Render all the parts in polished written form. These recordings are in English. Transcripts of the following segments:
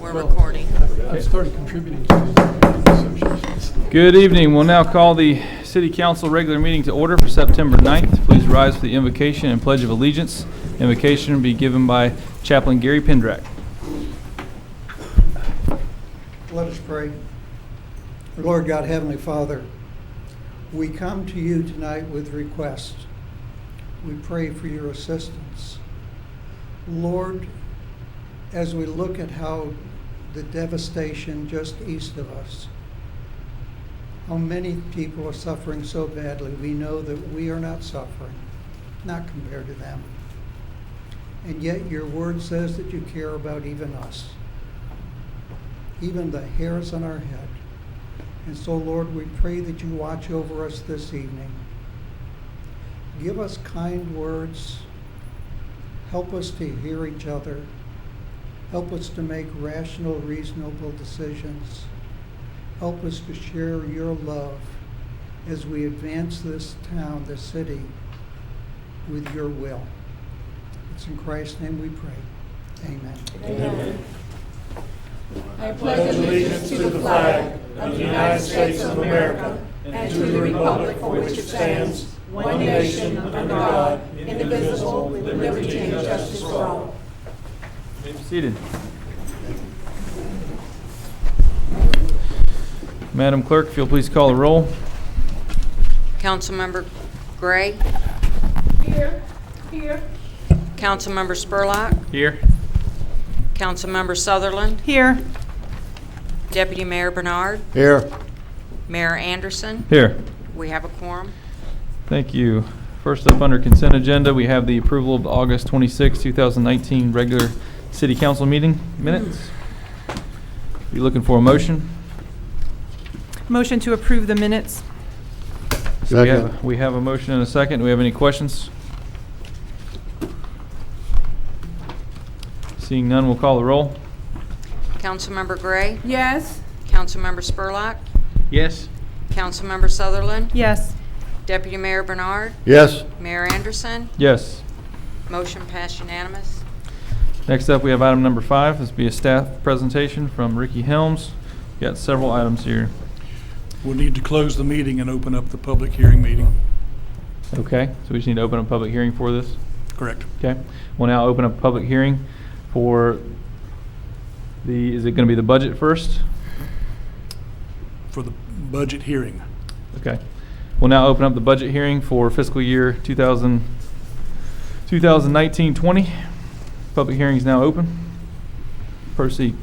We're recording. I've started contributing to the association. Good evening. We'll now call the City Council regular meeting to order for September 9th. Please rise for the invocation and pledge of allegiance. Invocation will be given by Chaplain Gary Pendrack. Let us pray. Lord God, Heavenly Father, we come to you tonight with requests. We pray for your assistance. Lord, as we look at how the devastation just east of us, how many people are suffering so badly, we know that we are not suffering, not compared to them. And yet your word says that you care about even us, even the hairs on our head. And so, Lord, we pray that you watch over us this evening. Give us kind words. Help us to hear each other. Help us to make rational, reasonable decisions. Help us to share your love as we advance this town, this city, with your will. It's in Christ's name we pray. Amen. Amen. I pledge allegiance to the flag of the United States of America and to the republic for which it stands, one nation, under God, indivisible, with liberty and justice for all. Be seated. Madam Clerk, if you'll please call the roll. Councilmember Gray, Here. Councilmember Spurlock, Here. Councilmember Sutherland, Here. Deputy Mayor Bernard, Here. Mayor Anderson. Here. We have a quorum. Thank you. First up under consent agenda, we have the approval of the August 26, 2019 regular City Council meeting minutes. Be looking for a motion. Motion to approve the minutes. We have a motion and a second. Do we have any questions? Seeing none, we'll call the roll. Councilmember Gray, Yes. Councilmember Spurlock, Yes. Councilmember Sutherland, Yes. Deputy Mayor Bernard, Yes. Mayor Anderson. Yes. Motion passed unanimous. Next up, we have item number 5. This will be a staff presentation from Ricky Helms. We've got several items here. We'll need to close the meeting and open up the public hearing meeting. Okay, so we just need to open a public hearing for this. Correct. Okay, we'll now open up a public hearing for is it going to be the budget first? For the budget hearing. Okay. We'll now open up the budget hearing for fiscal year 2019-20. Public hearing is now open. Proceed.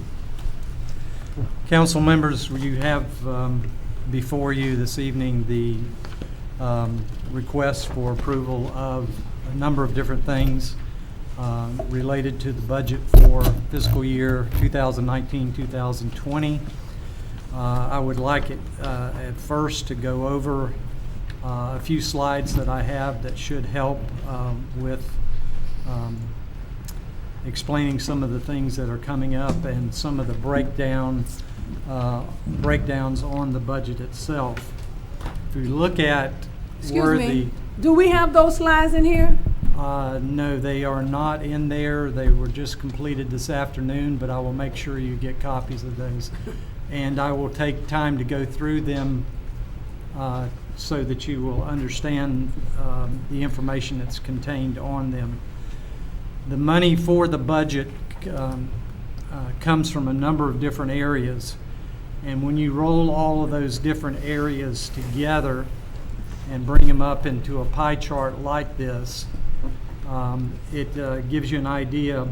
Council members, you have before you this evening the request for approval of a number of different things related to the budget for fiscal year 2019-2020. I would like it at first to go over a few slides that I have that should help with explaining some of the things that are coming up and some of the breakdowns on the budget itself. If you look at Excuse me. Do we have those slides in here? no, they are not in there. They were just completed this afternoon, but I will make sure you get copies of those. And I will take time to go through them so that you will understand the information that's contained on them. The money for the budget comes from a number of different areas. And when you roll all of those different areas together and bring them up into a pie chart like this, it gives you an idea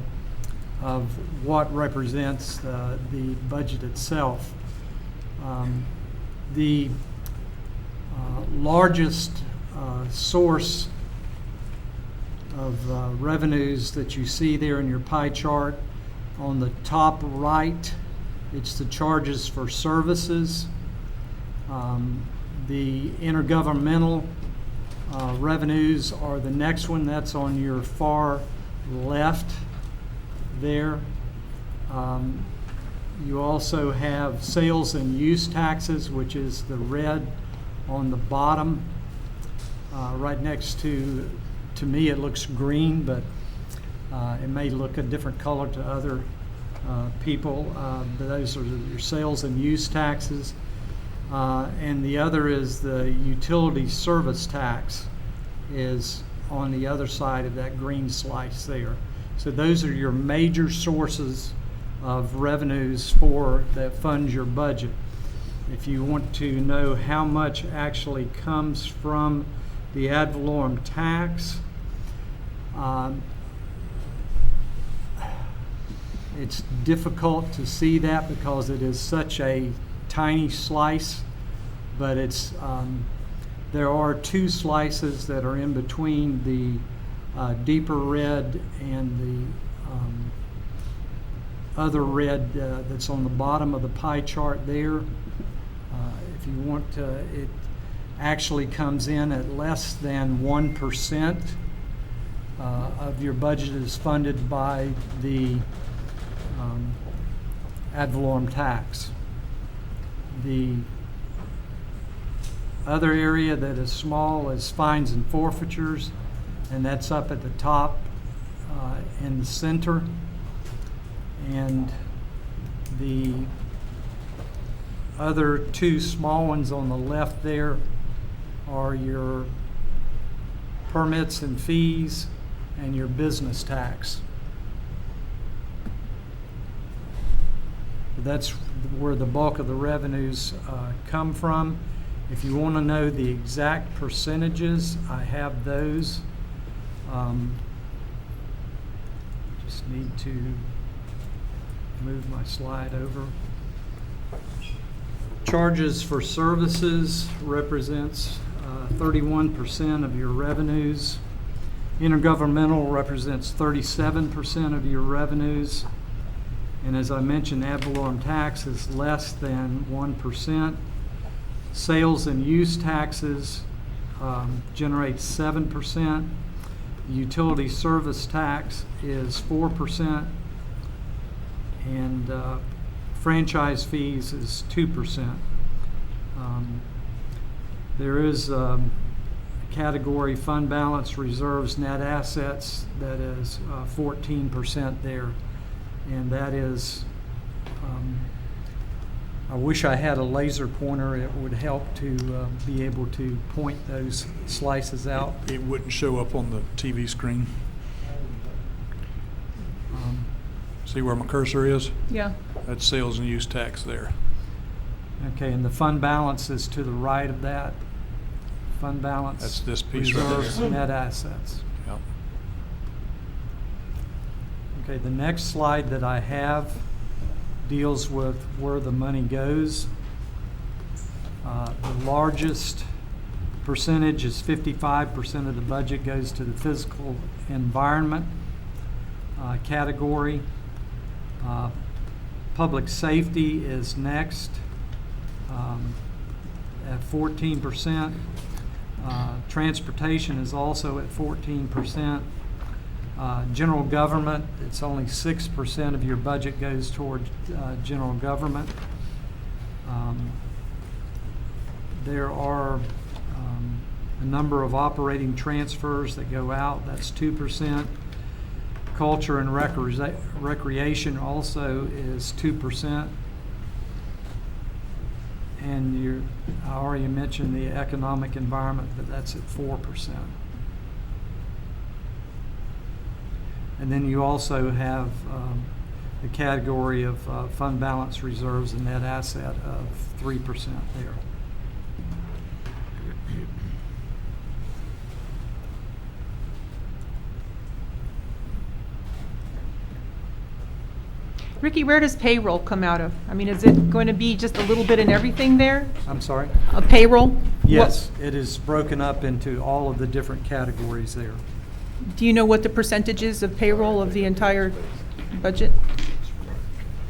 of what represents the budget itself. The largest source of revenues that you see there in your pie chart on the top right, it's the charges for services. The intergovernmental revenues are the next one. That's on your far left there. You also have sales and use taxes, which is the red on the bottom. Right next to me it looks green, but it may look a different color to other people. Those are your sales and use taxes. And the other is the utility service tax is on the other side of that green slice there. So those are your major sources of revenues that fund your budget. If you want to know how much actually comes from the ad valorem tax, it's difficult to see that because it is such a tiny slice, but it's there are two slices that are in between the deeper red and the other red that's on the bottom of the pie chart there. If you want to, it actually comes in at less than 1% of your budget is funded by the ad valorem tax. The other area that is small is fines and forfeitures, and that's up at the top in the center. And the other two small ones on the left there are your permits and fees and your business tax. That's where the bulk of the revenues come from. If you want to know the exact percentages, I have those. Just need to move my slide over. Charges for services represents 31% of your revenues. Intergovernmental represents 37% of your revenues. And as I mentioned, ad valorem tax is less than 1%. Sales and use taxes generate 7%. Utility service tax is 4%. And franchise fees is 2%. There is a category fund balance reserves net assets that is 14% there. And that is, I wish I had a laser pointer. It would help to be able to point those slices out. It wouldn't show up on the TV screen. See where my cursor is? Yeah. That's sales and use tax there. Okay, and the fund balance is to the right of that. Fund balance. That's this piece right there. Reserves net assets. Yep. Okay, the next slide that I have deals with where the money goes. The largest percentage is 55% of the budget goes to the physical environment category. Public safety is next at 14%. Transportation is also at 14%. General government, it's only 6% of your budget goes toward general government. There are a number of operating transfers that go out, that's 2%. Culture and recreation also is 2%. And I already mentioned the economic environment, but that's at 4%. And then you also have the category of fund balance reserves and net asset of 3% there. Ricky, where does payroll come out of? I mean, is it going to be just a little bit in everything there? I'm sorry? A payroll? Yes, it is broken up into all of the different categories there. Do you know what the percentage is of payroll of the entire budget?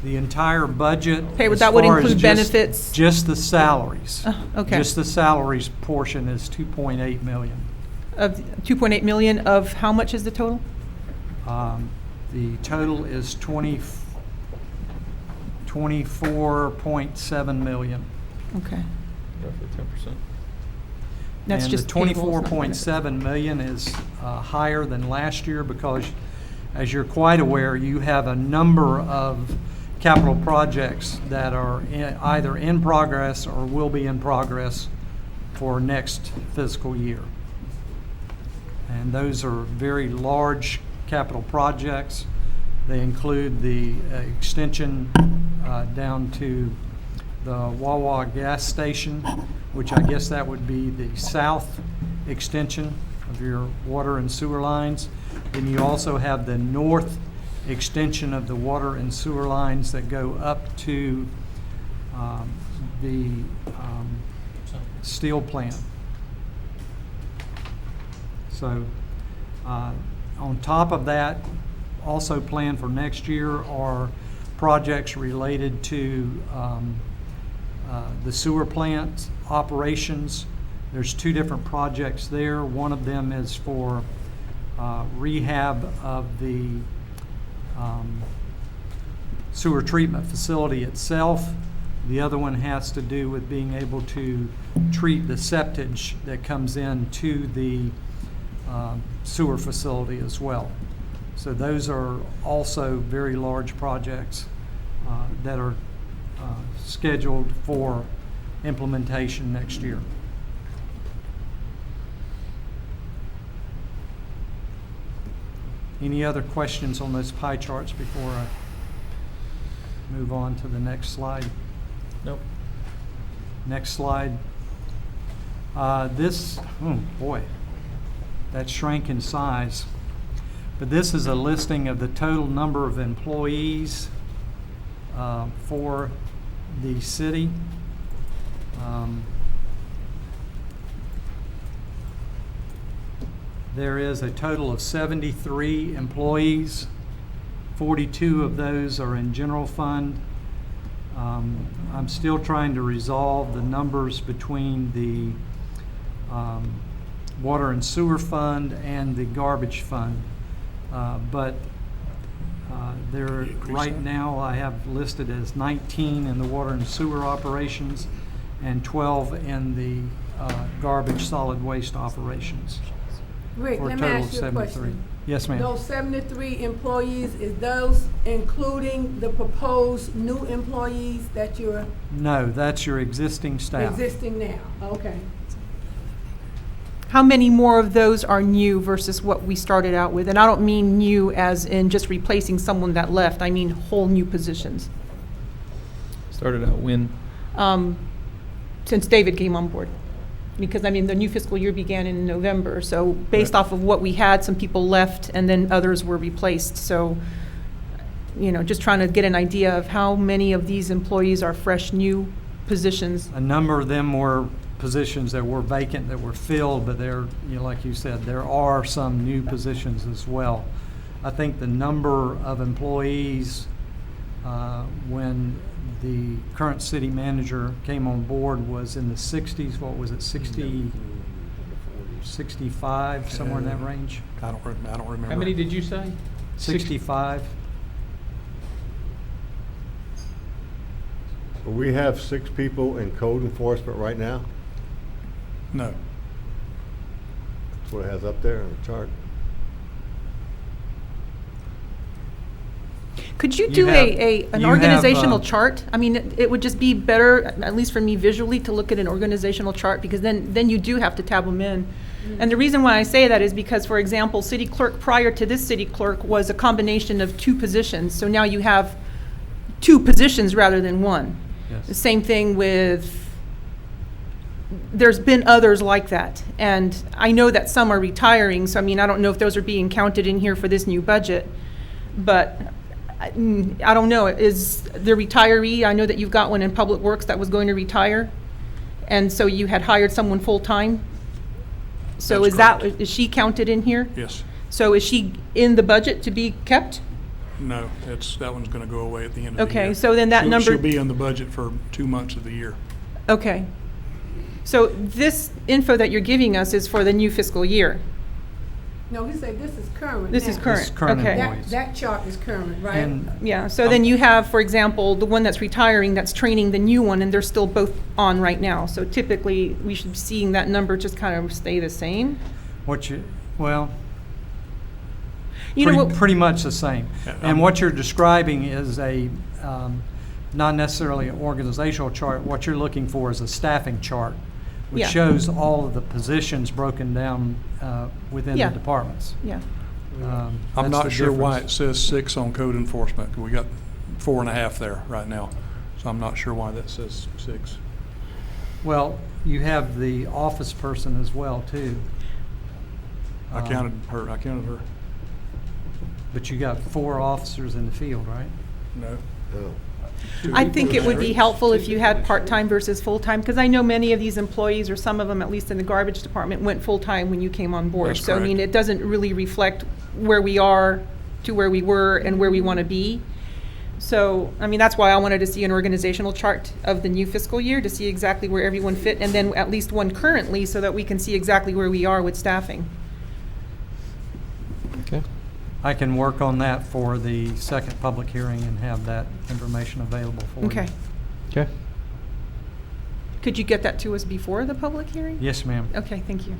The entire budget. Okay, as that would far as include benefits? Just the salaries. Okay. Just the salaries portion is 2.8 million. Of 2.8 million of how much is the total? The total is 24.7 million. Okay. Roughly 10%. That's And just the payroll, it's not 24.7 million is higher than last year because as you're quite aware, you have a number of capital projects that are either in progress or will be in progress for next fiscal year. And those are very large capital projects. They include the extension down to the Wawa gas station, which I guess that would be the south extension of your water and sewer lines. Then you also have the north extension of the water and sewer lines that go up to the steel plant. So on top of that, also planned for next year are projects related to the sewer plant operations. There's two different projects there. One of them is for rehab of the sewer treatment facility itself. The other one has to do with being able to treat the septage that comes into the sewer facility as well. So those are also very large projects that are scheduled for implementation next year. Any other questions on those pie charts before I move on to the next slide? Nope. Next slide. This, oh boy, that shrank in size. But this is a listing of the total number of employees for the city. There is a total of 73 employees. 42 of those are in general fund. I'm still trying to resolve the numbers between the water and sewer fund and the garbage fund. But there, right now, I have listed as 19 in the water and sewer operations and 12 in the garbage solid waste operations. Rick, For a let me total ask of you a 73. question. Yes, ma'am. Those 73 employees, is those including the proposed new employees that you're No, that's your existing staff. existing now? Okay. How many more of those are new versus what we started out with? And I don't mean new as in just replacing someone that left. I mean whole new positions. Started out when? Since David came on board. Because, I mean, the new fiscal year began in November. So based off of what we had, some people left and then others were replaced. So, you know, just trying to get an idea of how many of these employees are fresh, new positions. A number of them were positions that were vacant, that were filled, but there, you know, like you said, there are some new positions as well. I think the number of employees when the current city manager came on board was in the 60s. What was it, 60, 65, somewhere in that range? I don't remember. How many did you say? 65. We have 6 people in code enforcement right now. No. That's what it has up there on the chart. Could you You do have- an you organizational have, chart? I mean, it would just be better, at least for me visually, to look at an organizational chart, because then you do have to tab them in. And the reason why I say that is because, for example, city clerk prior to this city clerk was a combination of 2 positions. So now you have 2 positions rather than 1. The Yes. same thing with, there's been others like that. And I know that some are retiring, so I mean, I don't know if those are being counted in here for this new budget. But I don't know, is the retiree, I know that you've got one in Public Works that was going to retire, and so you had hired someone full-time? So That's is that, correct. is she counted in here? Yes. So is she in the budget to be kept? No, that one's going to go away at the end of the year. Okay, so then that number. She'll be in the budget for 2 months of the year. Okay. So this info that you're giving us is for the new fiscal year? No, he said this is current This is now. current? This is current Okay. employees. That chart is current, right? And Yeah, so then you have, for example, the one that's retiring, that's training the new one, and they're still both on right now. So typically, we should be seeing that number just kind of stay the same. well, You know what? Pretty much the same. Yeah, And what you're describing is not necessarily an organizational chart. What you're looking for is a staffing chart, which Yeah. shows all of the positions broken down within the Yeah. departments. Yeah. I'm That's not the sure why it difference. says 6 on code enforcement, 'cause we got 4.5 there right now. So I'm not sure why that says 6. Well, you have the office person as well, too. I counted her, But you got 4 officers in the field, right? No. No. I think it would be helpful if you had part-time versus full-time, because I know many of these employees, or some of them, at least in the garbage department, went full-time when you came on board. That's So, I mean, correct. it doesn't really reflect where we are to where we were and where we want to be. So, I mean, that's why I wanted to see an organizational chart of the new fiscal year, to see exactly where everyone fit, and then at least one currently, so that we can see exactly where we are with staffing. Okay. I can work on that for the second public hearing and have that information available for you. Okay. Okay. Could you get that to us before the public hearing? Yes, ma'am. Okay, thank you.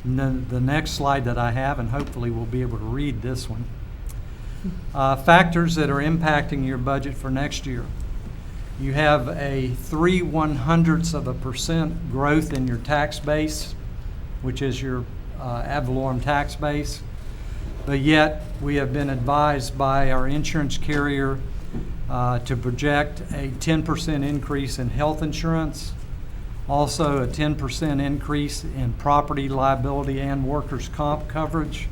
The next slide that I have, and hopefully we'll be able to read this one. Factors that are impacting your budget for next year. You have a 0.03% growth in your tax base, which is your ad valorem tax base. But yet, we have been advised by our insurance carrier to project a 10% increase in health insurance, also a 10% increase in property liability and workers' comp coverage.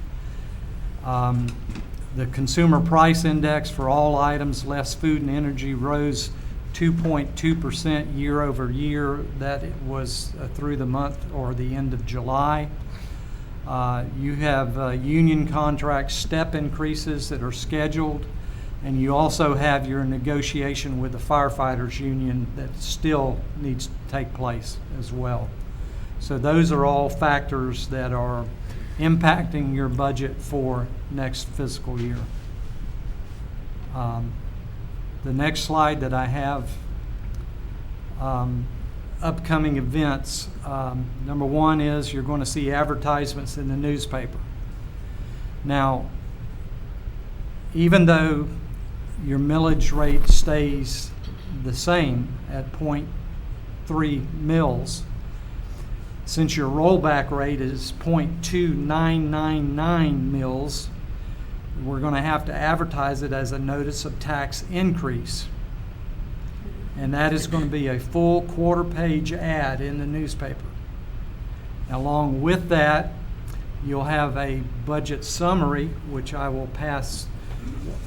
The consumer price index for all items less food and energy rose 2.2% year over year. That was through the month or the end of July. You have union contract step increases that are scheduled, and you also have your negotiation with the firefighters union that still needs to take place as well. So those are all factors that are impacting your budget for next fiscal year. The next slide that I have, upcoming events. Number one is you're going to see advertisements in the newspaper. Now, even though your millage rate stays the same at 0.3 mils, since your rollback rate is 0.2999 mils, we're going to have to advertise it as a notice of tax increase. And that is going to be a full quarter-page ad in the newspaper. Along with that, you'll have a budget summary, which I will pass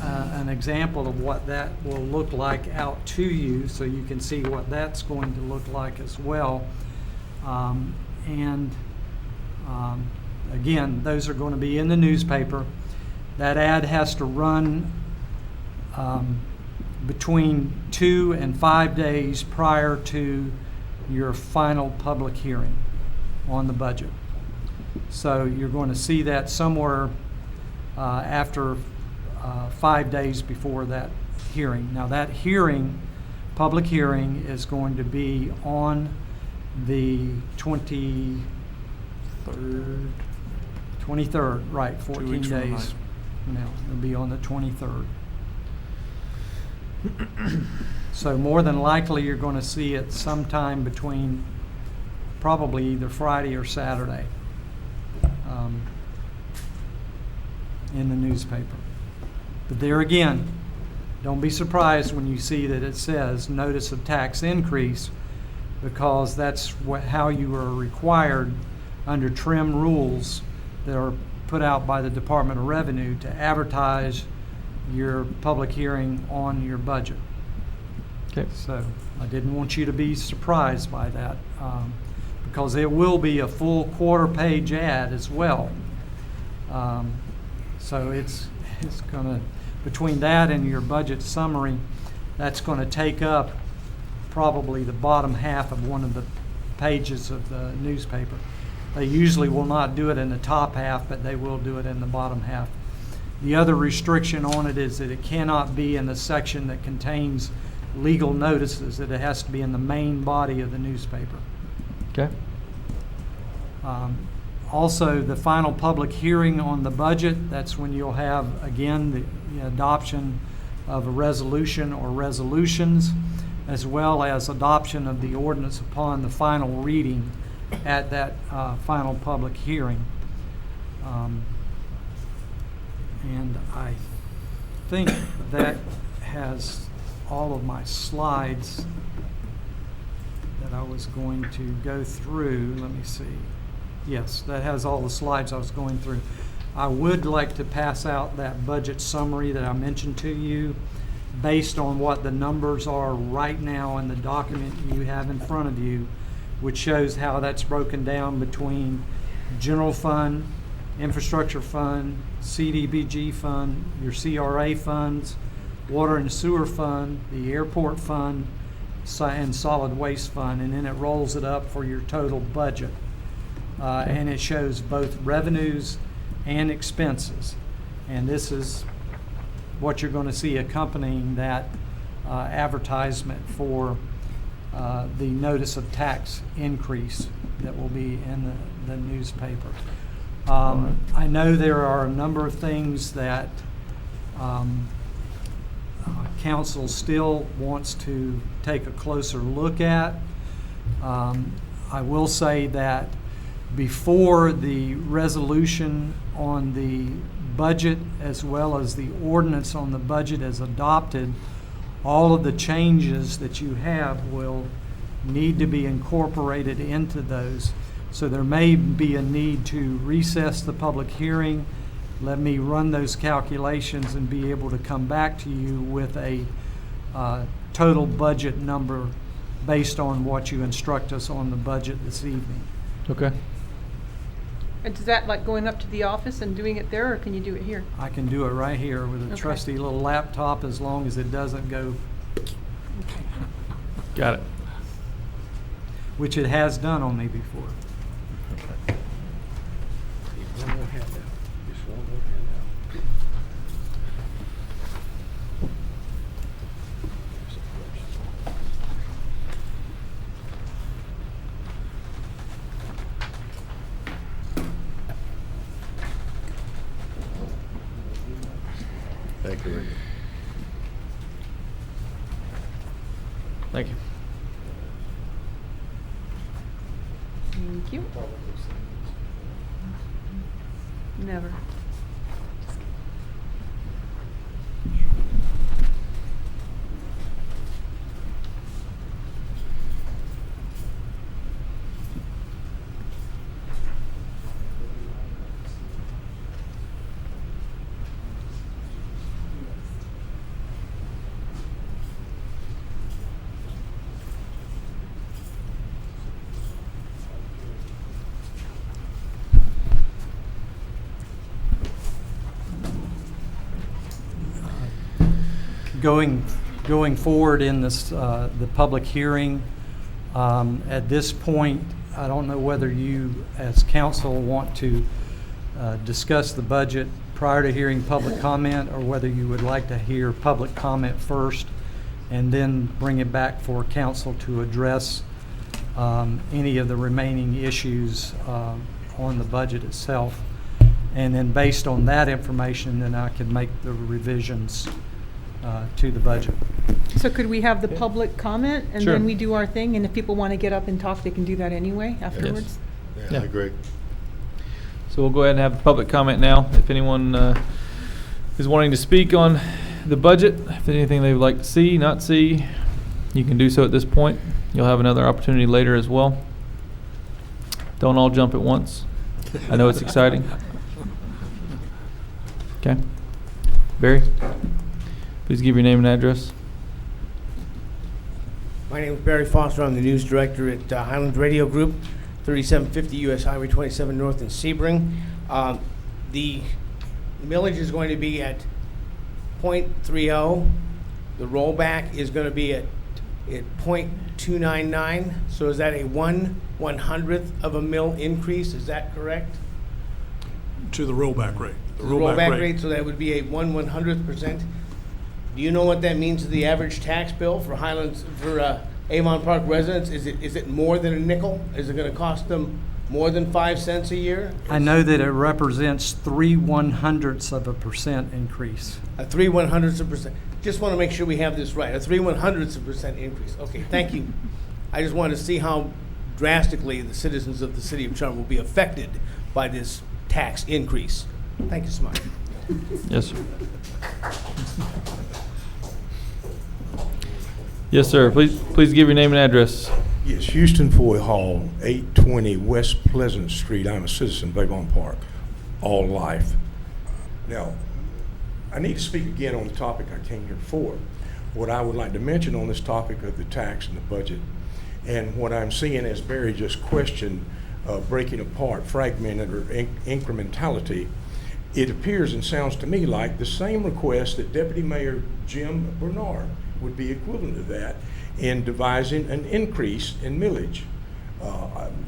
an example of what that will look like out to you, so you can see what that's going to look like as well. Again, those are going to be in the newspaper. That ad has to run between 2 and 5 days prior to your final public hearing on the budget. So you're going to see that somewhere after 5 days before that hearing. Now that hearing, public hearing, is going to be on the 23rd, right, 2 14 weeks from days. tonight. Now, it'll be on the 23rd. So more than likely, you're going to see it sometime between probably either Friday or Saturday in the newspaper. But there again, don't be surprised when you see that it says notice of tax increase, because that's how you are required under trim rules that are put out by the Department of Revenue to advertise your public hearing on your budget. Okay. So I didn't want you to be surprised by that, because it will be a full quarter-page ad as well. So it's going to, between that and your budget summary, that's going to take up probably the bottom half of one of the pages of the newspaper. They usually will not do it in the top half, but they will do it in the bottom half. The other restriction on it is that it cannot be in the section that contains legal notices, that it has to be in the main body of the newspaper. Okay. Also, the final public hearing on the budget, that's when you'll have, again, the adoption of a resolution or resolutions, as well as adoption of the ordinance upon the final reading at that final public hearing. And I think that has all of my slides that I was going to go through. Let me see. Yes, that has all the slides I was going through. I would like to pass out that budget summary that I mentioned to you based on what the numbers are right now in the document you have in front of you, which shows how that's broken down between general fund, infrastructure fund, CDBG fund, your CRA funds, water and sewer fund, the airport fund, and solid waste fund, and then it rolls it up for your total budget. And it shows both revenues and expenses. And this is what you're going to see accompanying that advertisement for the notice of tax increase that will be in the newspaper. I know there are a number of things that council still wants to take a closer look at. I will say that before the resolution on the budget as well as the ordinance on the budget is adopted, all of the changes that you have will need to be incorporated into those. So there may be a need to recess the public hearing, let me run those calculations and be able to come back to you with a total budget number based on what you instruct us on the budget this evening. Okay. And is that like going up to the office and doing it there, or can you do it here? I can do it right here with a Okay. trusty little laptop as long as it doesn't go, Got it. which it has done on me before. Thank you, Rick. Thank you. Thank you. Never. Going forward in this, the public hearing, at this point, I don't know whether you, as council, want to discuss the budget prior to hearing public comment, or whether you would like to hear public comment first and then bring it back for council to address any of the remaining issues on the budget itself. And then based on that information, then I can make the revisions to the budget. So could we have the public comment and Sure. then we do our thing? And if people want to get up and talk, they can do that anyway afterwards? Yeah, Yeah. I agree. So we'll go ahead and have public comment now. If anyone is wanting to speak on the budget, if there's anything they would like to see, not see, you can do so at this point. You'll have another opportunity later as well. Don't all jump at once. I know it's exciting. Okay. Barry, please give your name and address. My name is Barry Foster. I'm the news director at Highlands Radio Group, 3750 US Highway 27 North in Sebring. The millage is going to be at .30. The rollback is going to be at .299. So is that a 1/100th of a mill increase? Is that correct? To the rollback rate. The Rollback rate, so that would be a 1/100%. Do you know what that means to the average tax bill for Highlands, for Avon Park residents? Is it more than a nickel? Is it going to cost them more than 5 cents a year? I know that it represents 0.03% increase. A 0.03%. Just want to make sure we have this right. A 0.03% increase. Okay, thank you. I just wanted to see how drastically the citizens of the city of Charter will be affected by this tax increase. Thank you so much. Yes, sir. Yes, sir. Please give your name and address. Yes, Houston Foy Hall, 820 West Pleasant Street. I'm a citizen of Avon Park all life. Now, I need to speak again on the topic I came here for. What I would like to mention on this topic of the tax and the budget, and what I'm seeing as Barry just questioned, breaking apart, fragmented, or incrementality, it appears and sounds to me like the same request that Deputy Mayor Jim Bernard would be equivalent to that in devising an increase in millage.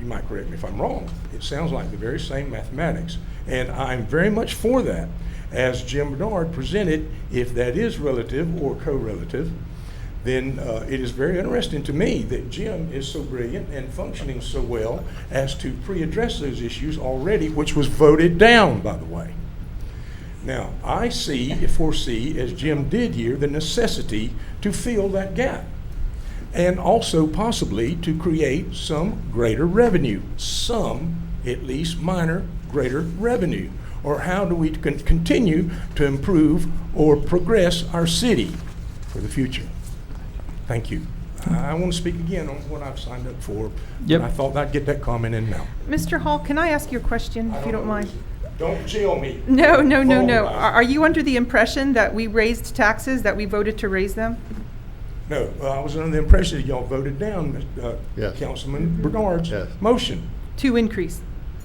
You might correct me if I'm wrong. It sounds like the very same mathematics. And I'm very much for that. As Jim Bernard presented, if that is relative or correlative, then it is very interesting to me that Jim is so brilliant and functioning so well as to pre-address those issues already, which was voted down, by the way. Now, I foresee, as Jim did here, the necessity to fill that gap, and also possibly to create some greater revenue, some, at least minor, greater revenue. Or how do we continue to improve or progress our city for the future? Thank you. I want to speak again on what I've signed up for. Yep. I thought I'd get that comment in now. Mr. Hall, can I ask you a question, if you don't mind? Don't jail me. No. Formalize. Are you under the impression that we raised taxes, that we voted to raise them? No, I was under the impression that y'all voted down Yes. Councilman Bernard's Yes. motion. To increase.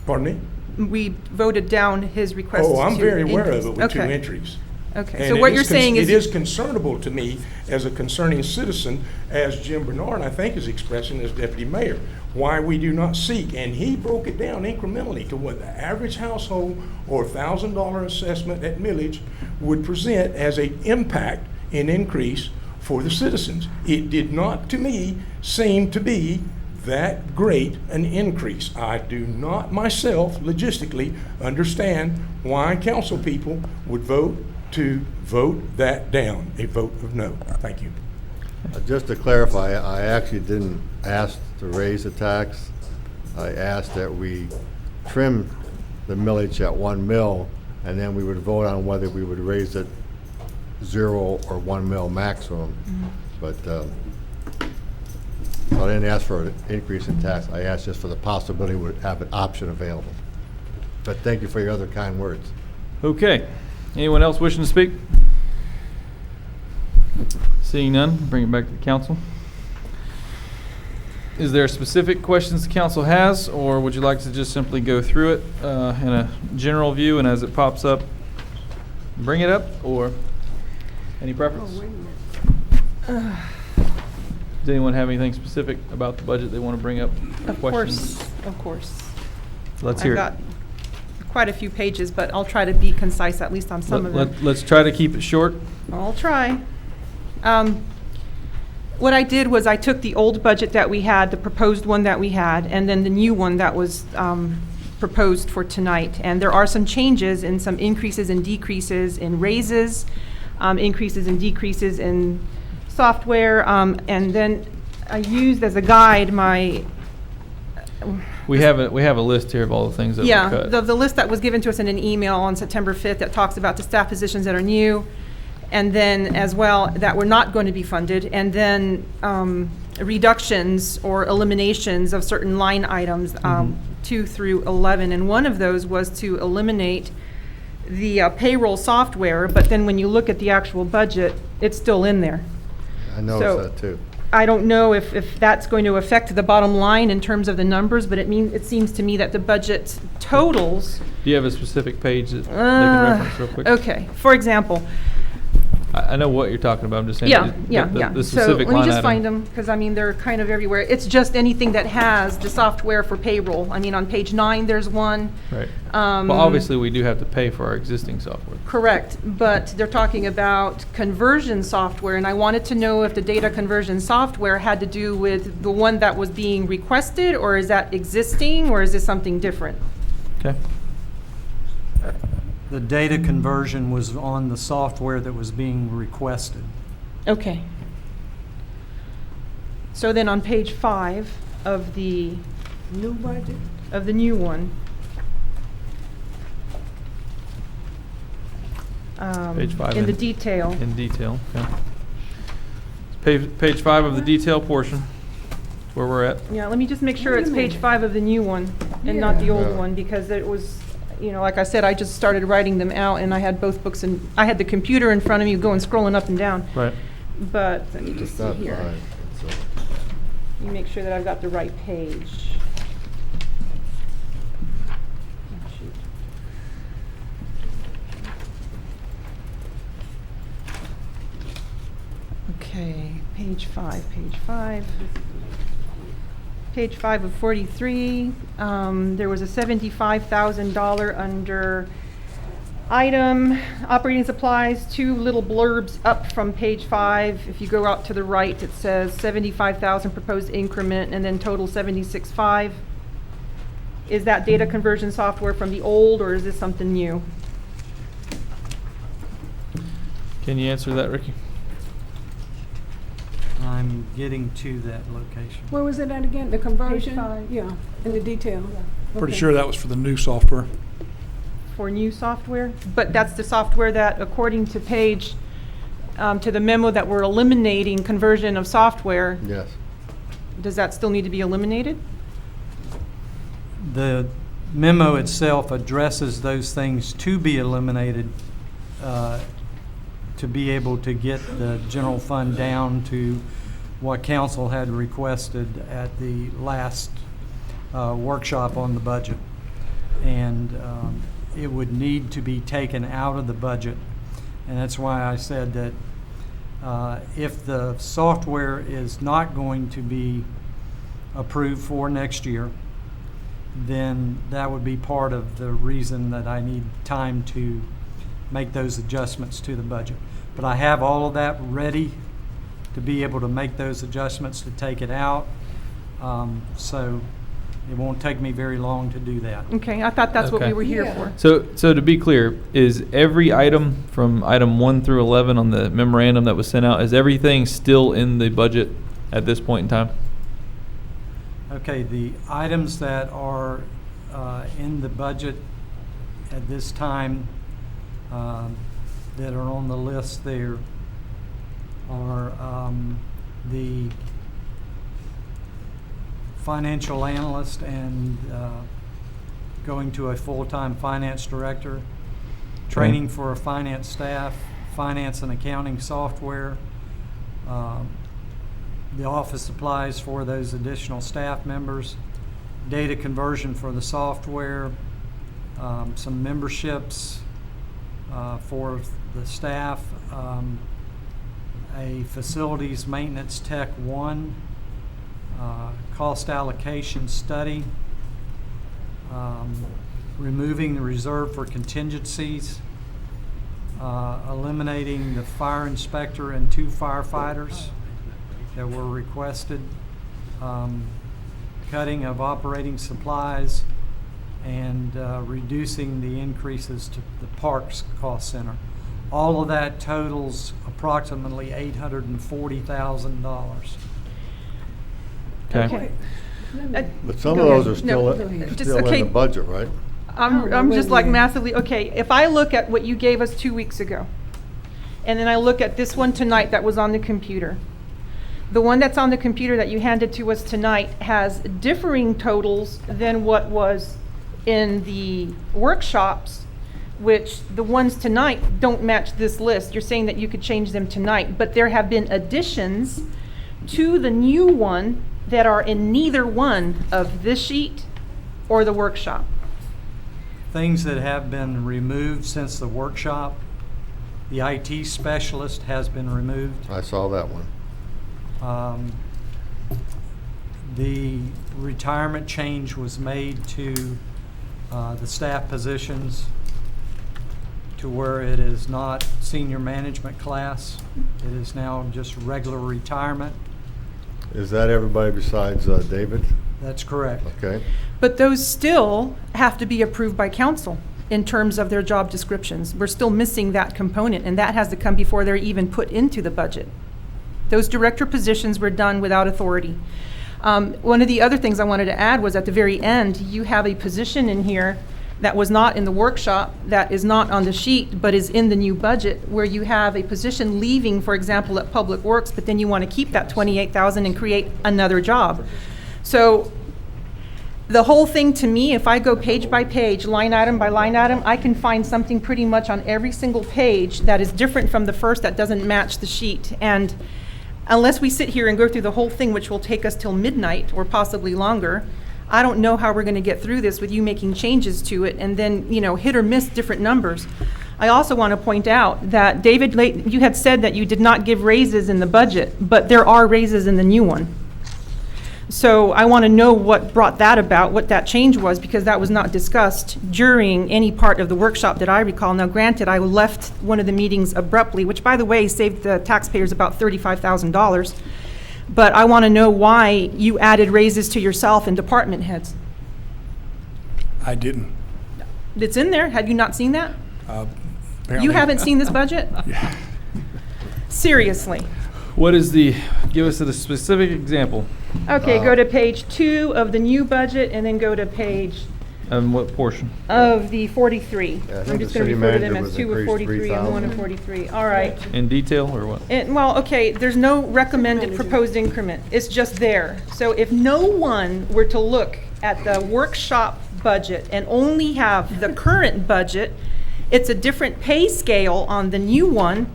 Pardon me? We voted down his request to Oh, I'm very aware of increase. it with two Okay. entries. Okay, And so it what is you're saying is. It is concernable to me as a concerning citizen, as Jim Bernard, I think, is expressing as deputy mayor, why we do not seek. And he broke it down incrementally to what the average household or $1,000 assessment at millage would present as an impact in increase for the citizens. It did not, to me, seem to be that great an increase. I do not myself logistically understand why council people would vote that down, a vote of no. Thank you. Just to clarify, I actually didn't ask to raise the tax. I asked that we trim the millage at 1 mil, and then we would vote on whether we would raise it 0 or 1 mil maximum. But so I didn't ask for an increase in tax. I asked just for the possibility we would have an option available. But thank you for your other kind words. Okay. Anyone else wishing to speak? Seeing none, bring it back to the council. Is there specific questions the council has, or would you like to just simply go through it in a general view, and as it pops up, bring it up, or any preference? Does anyone have anything specific about the budget they want to bring up? Of Questions? course. Let's hear I've got it. quite a few pages, but I'll try to be concise, at least on some of them. Let's try to keep it short. I'll try. What I did was I took the old budget that we had, the proposed one that we had, and then the new one that was proposed for tonight. And there are some changes and some increases and decreases in raises, increases and decreases in software, and then I used as a guide my We have a list here of all the things that were cut. the list that was given to us in an email on September 5th that talks about the staff positions that are new, and then as well that were not going to be funded, and then reductions or eliminations of certain line items, 2 through 11. And one of those was to eliminate the payroll software, but then when you look at the actual budget, it's still in there. I noticed that too. I don't know if that's going to affect the bottom line in terms of the numbers, but it seems to me that the budget totals. Do you have a specific page that they can reference real quick? Okay, for example, I know what you're talking about, I'm just saying. Yeah, yeah, the- yeah. The So specific let me line just item. find them, because I mean, they're kind of everywhere. It's just anything that has the software for payroll. I mean, on page 9, there's one. Right. Um, Well, obviously, we do have to pay for our existing software. Correct, but they're talking about conversion software, and I wanted to know if the data conversion software had to do with the one that was being requested, or is that existing, or is this something different? Okay. The data conversion was on the software that was being requested. Okay. So then on page 5 of the New budget? new one. Page 5 In the detail. In detail, okay. Page 5 of the detail portion, is where we're at. Yeah, let me just make sure Wait a it's page minute. 5 of the new one and not the old Yeah. one, because it was, you know, like I said, I just started writing them out and I had both books and, I had the computer in front of me going scrolling up and down. Right. But let me just It's see not here. fine. It's, Let me make sure that I've got the right page. Oh, shoot. Okay, page 5, page 5. Page 5 of 43, there was a $75,000 under item, operating supplies, 2 little blurbs up from page 5. If you go out to the right, it says 75,000 proposed increment and then total 76.5. Is that data conversion software from the old, or is this something new? Can you answer that, Ricky? I'm getting to that location. Where was it at again? The conversion? five. Yeah, in the detail. Pretty Okay. sure that was for the new software. For new software? But that's the software that, according to page, to the memo that we're eliminating conversion of software, yes. does that still need to be eliminated? The memo itself addresses those things to be eliminated, to be able to get the general fund down to what council had requested at the last workshop on the budget. And it would need to be taken out of the budget. And that's why I said that if the software is not going to be approved for next year, then that would be part of the reason that I need time to make those adjustments to the budget. But I have all of that ready to be able to make those adjustments to take it out. So it won't take me very long to do that. Okay, I thought that's what we Okay. were here Yeah. for. So to be clear, is every item from item 1 through 11 on the memorandum that was sent out, is everything still in the budget at this point in time? Okay, the items that are in the budget at this time that are on the list there are the financial analyst and going to a full-time finance director, training for a finance staff, finance and accounting software, the office supplies for those additional staff members, data conversion for the software, some memberships for the staff, a facilities maintenance tech 1, cost allocation study, removing the reserve for contingencies, eliminating the fire inspector and 2 firefighters that were requested, cutting of operating supplies, and reducing the increases to the Parks Cost Center. All of that totals approximately $840,000. Okay. But some Go of those ahead. are still, No, still just- in okay. the budget, right? I'm just wait a like minute. massively, okay, if I look at what you gave us 2 weeks ago, and then I look at this one tonight that was on the computer, the one that's on the computer that you handed to us tonight has differing totals than what was in the workshops, which the ones tonight don't match this list. You're saying that you could change them tonight, but there have been additions to the new one that are in neither one of this sheet or the workshop. Things that have been removed since the workshop The IT specialist has been removed. I saw that one. The retirement change was made to the staff positions to where it is not senior management class. It is now just regular retirement. Is that everybody besides David? That's correct. Okay. But those still have to be approved by council in terms of their job descriptions. We're still missing that component, and that has to come before they're even put into the budget. Those director positions were done without authority. One of the other things I wanted to add was at the very end, you have a position in here that was not in the workshop, that is not on the sheet, but is in the new budget, where you have a position leaving, for example, at Public Works, but then you want to keep that $28,000 and create another job. So the whole thing to me, if I go page by page, line item by line item, I can find something pretty much on every single page that is different from the first, that doesn't match the sheet. And unless we sit here and go through the whole thing, which will take us till midnight or possibly longer, I don't know how we're going to get through this with you making changes to it and then, hit or miss different numbers. I also want to point out that David, you had said that you did not give raises in the budget, but there are raises in the new one. So I want to know what brought that about, what that change was, because that was not discussed during any part of the workshop that I recall. Now, granted, I left one of the meetings abruptly, which, by the way, saved the taxpayers about $35,000. But I want to know why you added raises to yourself and department heads. I didn't. It's in there. Had you not seen that? Apparently- You haven't seen this budget? Yeah. Seriously. What is give us a specific example. Okay, go to page 2 of the new budget and then go to page What portion? of the 43. Yeah, I think I'm the just going city to refer to them manager as was 2 of increased 43 and 1 of 3,000. 43. All right. In detail or what? Well, okay, there's no recommended proposed increment. It's just there. So if no one were to look at the workshop budget and only have the current budget, it's a different pay scale on the new one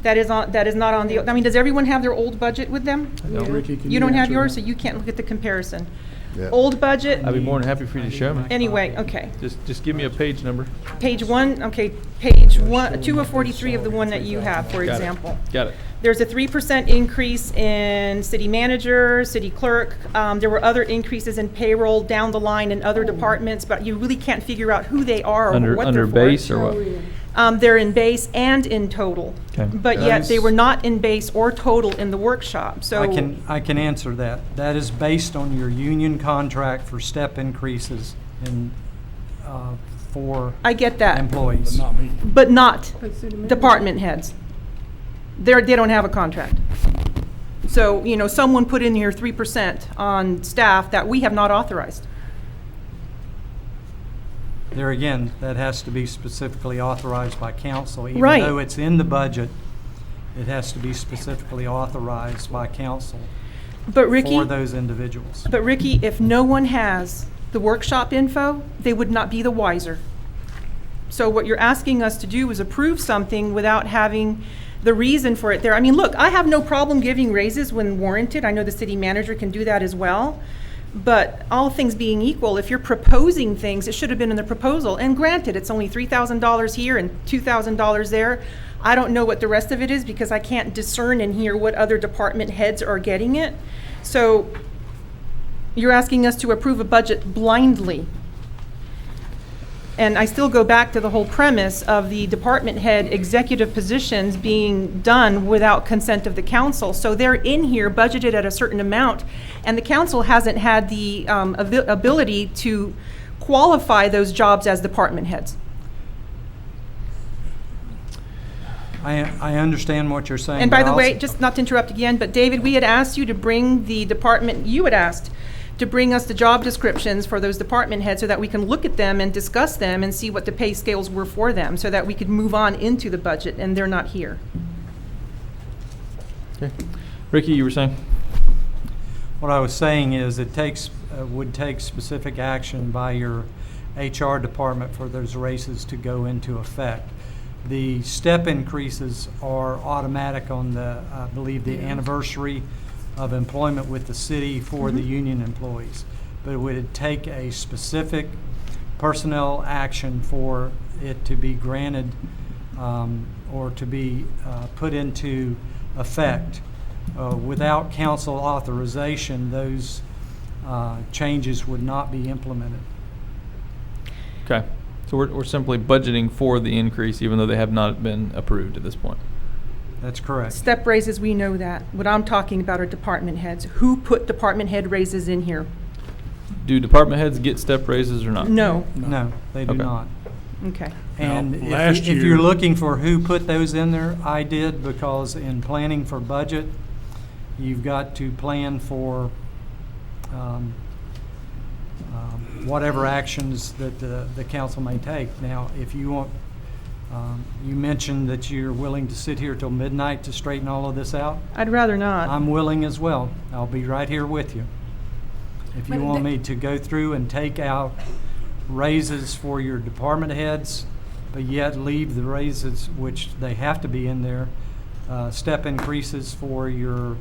that is not on the, I mean, does everyone have their old budget with them? Ricky, can You don't have answer yours, that? so you can't look at the comparison. Yeah. Old budget, I'd be more than happy for you to show me. anyway, okay. Just give me a page number. Page 1, okay, page 1, 2 of 43 of the one that you have, for Got it. example. Got it. There's a 3% increase in city manager, city clerk. There were other increases in payroll down the line in other departments, but you really can't figure out who they are or Under what they're for. base or what? They're in base and in total. Okay. But yet they were not in base or total in the workshop, so. I can answer that. That is based on your union contract for step increases for I get that, employees. Not me. but not department heads. They don't have a contract. So, someone put in here 3% on staff that we have not authorized. There again, that has to be specifically authorized by council. Right. Even though it's in the budget, it has to be specifically authorized by council But Ricky. for those individuals. But Ricky, if no one has the workshop info, they would not be the wiser. So what you're asking us to do is approve something without having the reason for it there. I mean, look, I have no problem giving raises when warranted. I know the city manager can do that as well. But all things being equal, if you're proposing things, it should have been in the proposal. And granted, it's only $3,000 here and $2,000 there. I don't know what the rest of it is because I can't discern and hear what other department heads are getting it. So you're asking us to approve a budget blindly. And I still go back to the whole premise of the department head executive positions being done without consent of the council. So they're in here budgeted at a certain amount, and the council hasn't had the ability to qualify those jobs as department heads. I understand what you're saying. And by but the way, also- just not to interrupt again, but David, we had asked you to bring the department, you had asked to bring us the job descriptions for those department heads so that we can look at them and discuss them and see what the pay scales were for them, so that we could move on into the budget, and they're not here. Okay. Ricky, you were saying? What I was saying is it would take specific action by your HR department for those raises to go into effect. The step increases are automatic on I believe, the anniversary of employment with the city for the union employees. But it would take a specific personnel action for it to be granted or to be put into effect. Without council authorization, those changes would not be implemented. Okay, so we're simply budgeting for the increase even though they have not been approved at this point. That's correct. Step raises, we know that. What I'm talking about are department heads. Who put department head raises in here? Do department heads get step raises or not? No. No, they do Okay. not. Okay. And Now, last if year- you're looking for who put those in there, I did, because in planning for budget, you've got to plan for whatever actions that the council may take. Now, if you want, you mentioned that you're willing to sit here till midnight to straighten all of this out. I'd rather not. I'm willing as well. I'll be right here with you. If you But want the- me to go through and take out raises for your department heads, but yet leave the raises, which they have to be in there, step increases for your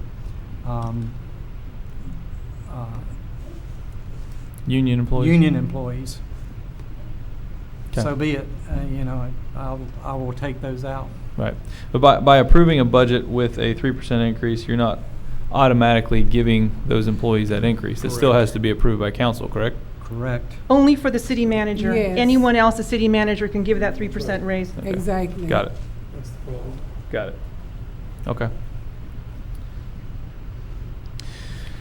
Union employees? union employees. Okay. So be it. I will take those out. Right. But by approving a budget with a 3% increase, you're not automatically giving those employees that increase. It still has to be approved by council, correct? Correct. Only for the city manager. Yes. Anyone else, the city manager can give that 3% raise. Okay. Exactly. Got it. Got it. Okay.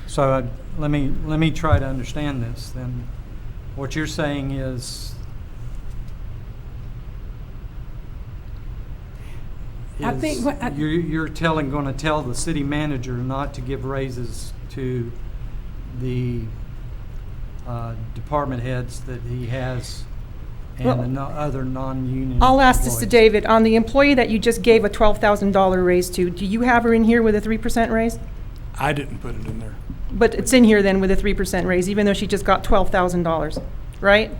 So let me try to understand this then. What you're saying is I think what I- you're going to tell the city manager not to give raises to the department heads that he has and Well, the other non-union I'll ask this to employees. David. On the employee that you just gave a $12,000 raise to, do you have her in here with a 3% raise? I didn't put it in there. But it's in here then with a 3% raise, even though she just got $12,000, right?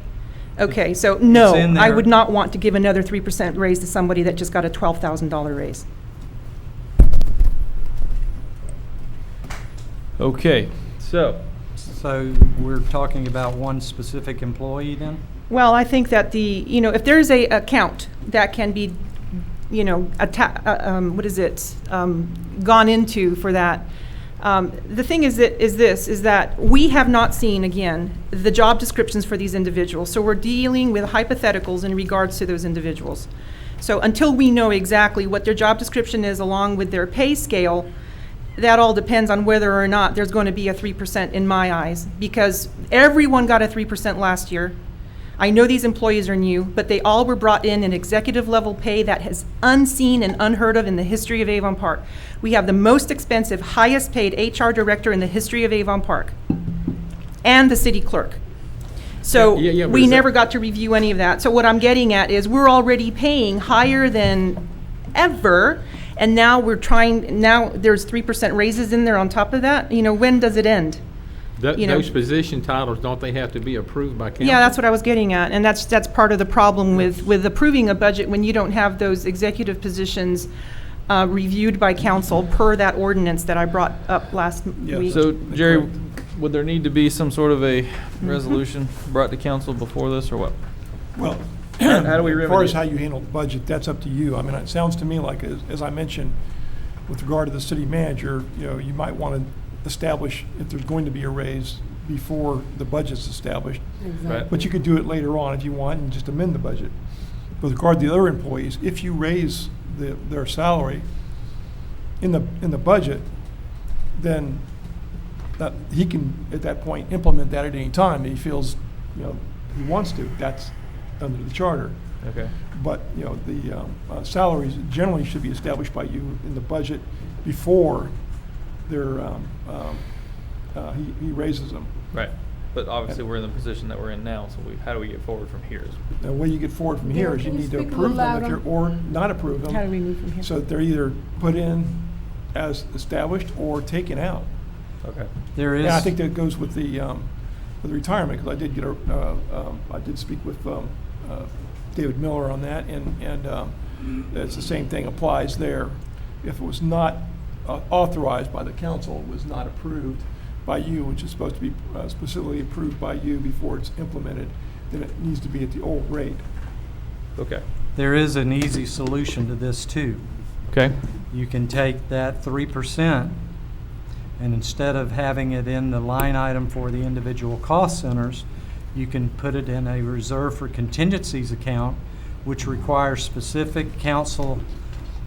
Okay, so no, in I there. would not want to give another 3% raise to somebody that just got a $12,000 raise. Okay, so, So we're talking about one specific employee then? Well, I think that if there's a account that can be, gone into for that, the thing is that we have not seen, again, the job descriptions for these individuals. So we're dealing with hypotheticals in regards to those individuals. So until we know exactly what their job description is along with their pay scale, that all depends on whether or not there's going to be a 3% in my eyes, because everyone got a 3% last year. I know these employees are new, but they all were brought in executive level pay that is unseen and unheard of in the history of Avon Park. We have the most expensive, highest paid HR director in the history of Avon Park, and the city clerk. So Yeah, but we is that- never got to review any of that. So what I'm getting at is we're already paying higher than ever, and now there's 3% raises in there on top of that. When does it end? Those position titles, don't they have to be approved by council? Yeah, that's what I was getting at, and that's part of the problem with approving a budget when you don't have those executive positions reviewed by council per that ordinance that I brought up last week. so Jerry, would there need to be some sort of a resolution brought to council before this, or what? Well, How do we as far remedy as it? how you handle the budget, that's up to you. I mean, it sounds to me like, as I mentioned, with regard to the city manager, you might want to establish if there's going to be a raise before the budget's established. Exactly. But you could do it later on if you want and just amend the budget. With regard to the other employees, if you raise their salary in the budget, then he can, at that point, implement that at any time he feels, he wants to. That's under the charter. Okay. But, the salaries generally should be established by you in the budget before he raises them. Right. But obviously, we're in the position that we're in now, so how do we get forward from here? The way you get forward from here is you Can you need to speak a approve little them louder? or not approve them. How do we move from here? So that they're either put in as established or taken out. Okay. There is. And I think that goes with the retirement, because I did get I did speak with David Miller on that, and it's the same thing applies there. If it was not authorized by the council, it was not approved by you, which is supposed to be specifically approved by you before it's implemented, then it needs to be at the old rate. Okay. There is an easy solution to this too. Okay, You can take that 3% and instead of having it in the line item for the individual cost centers, you can put it in a reserve for contingencies account, which requires specific council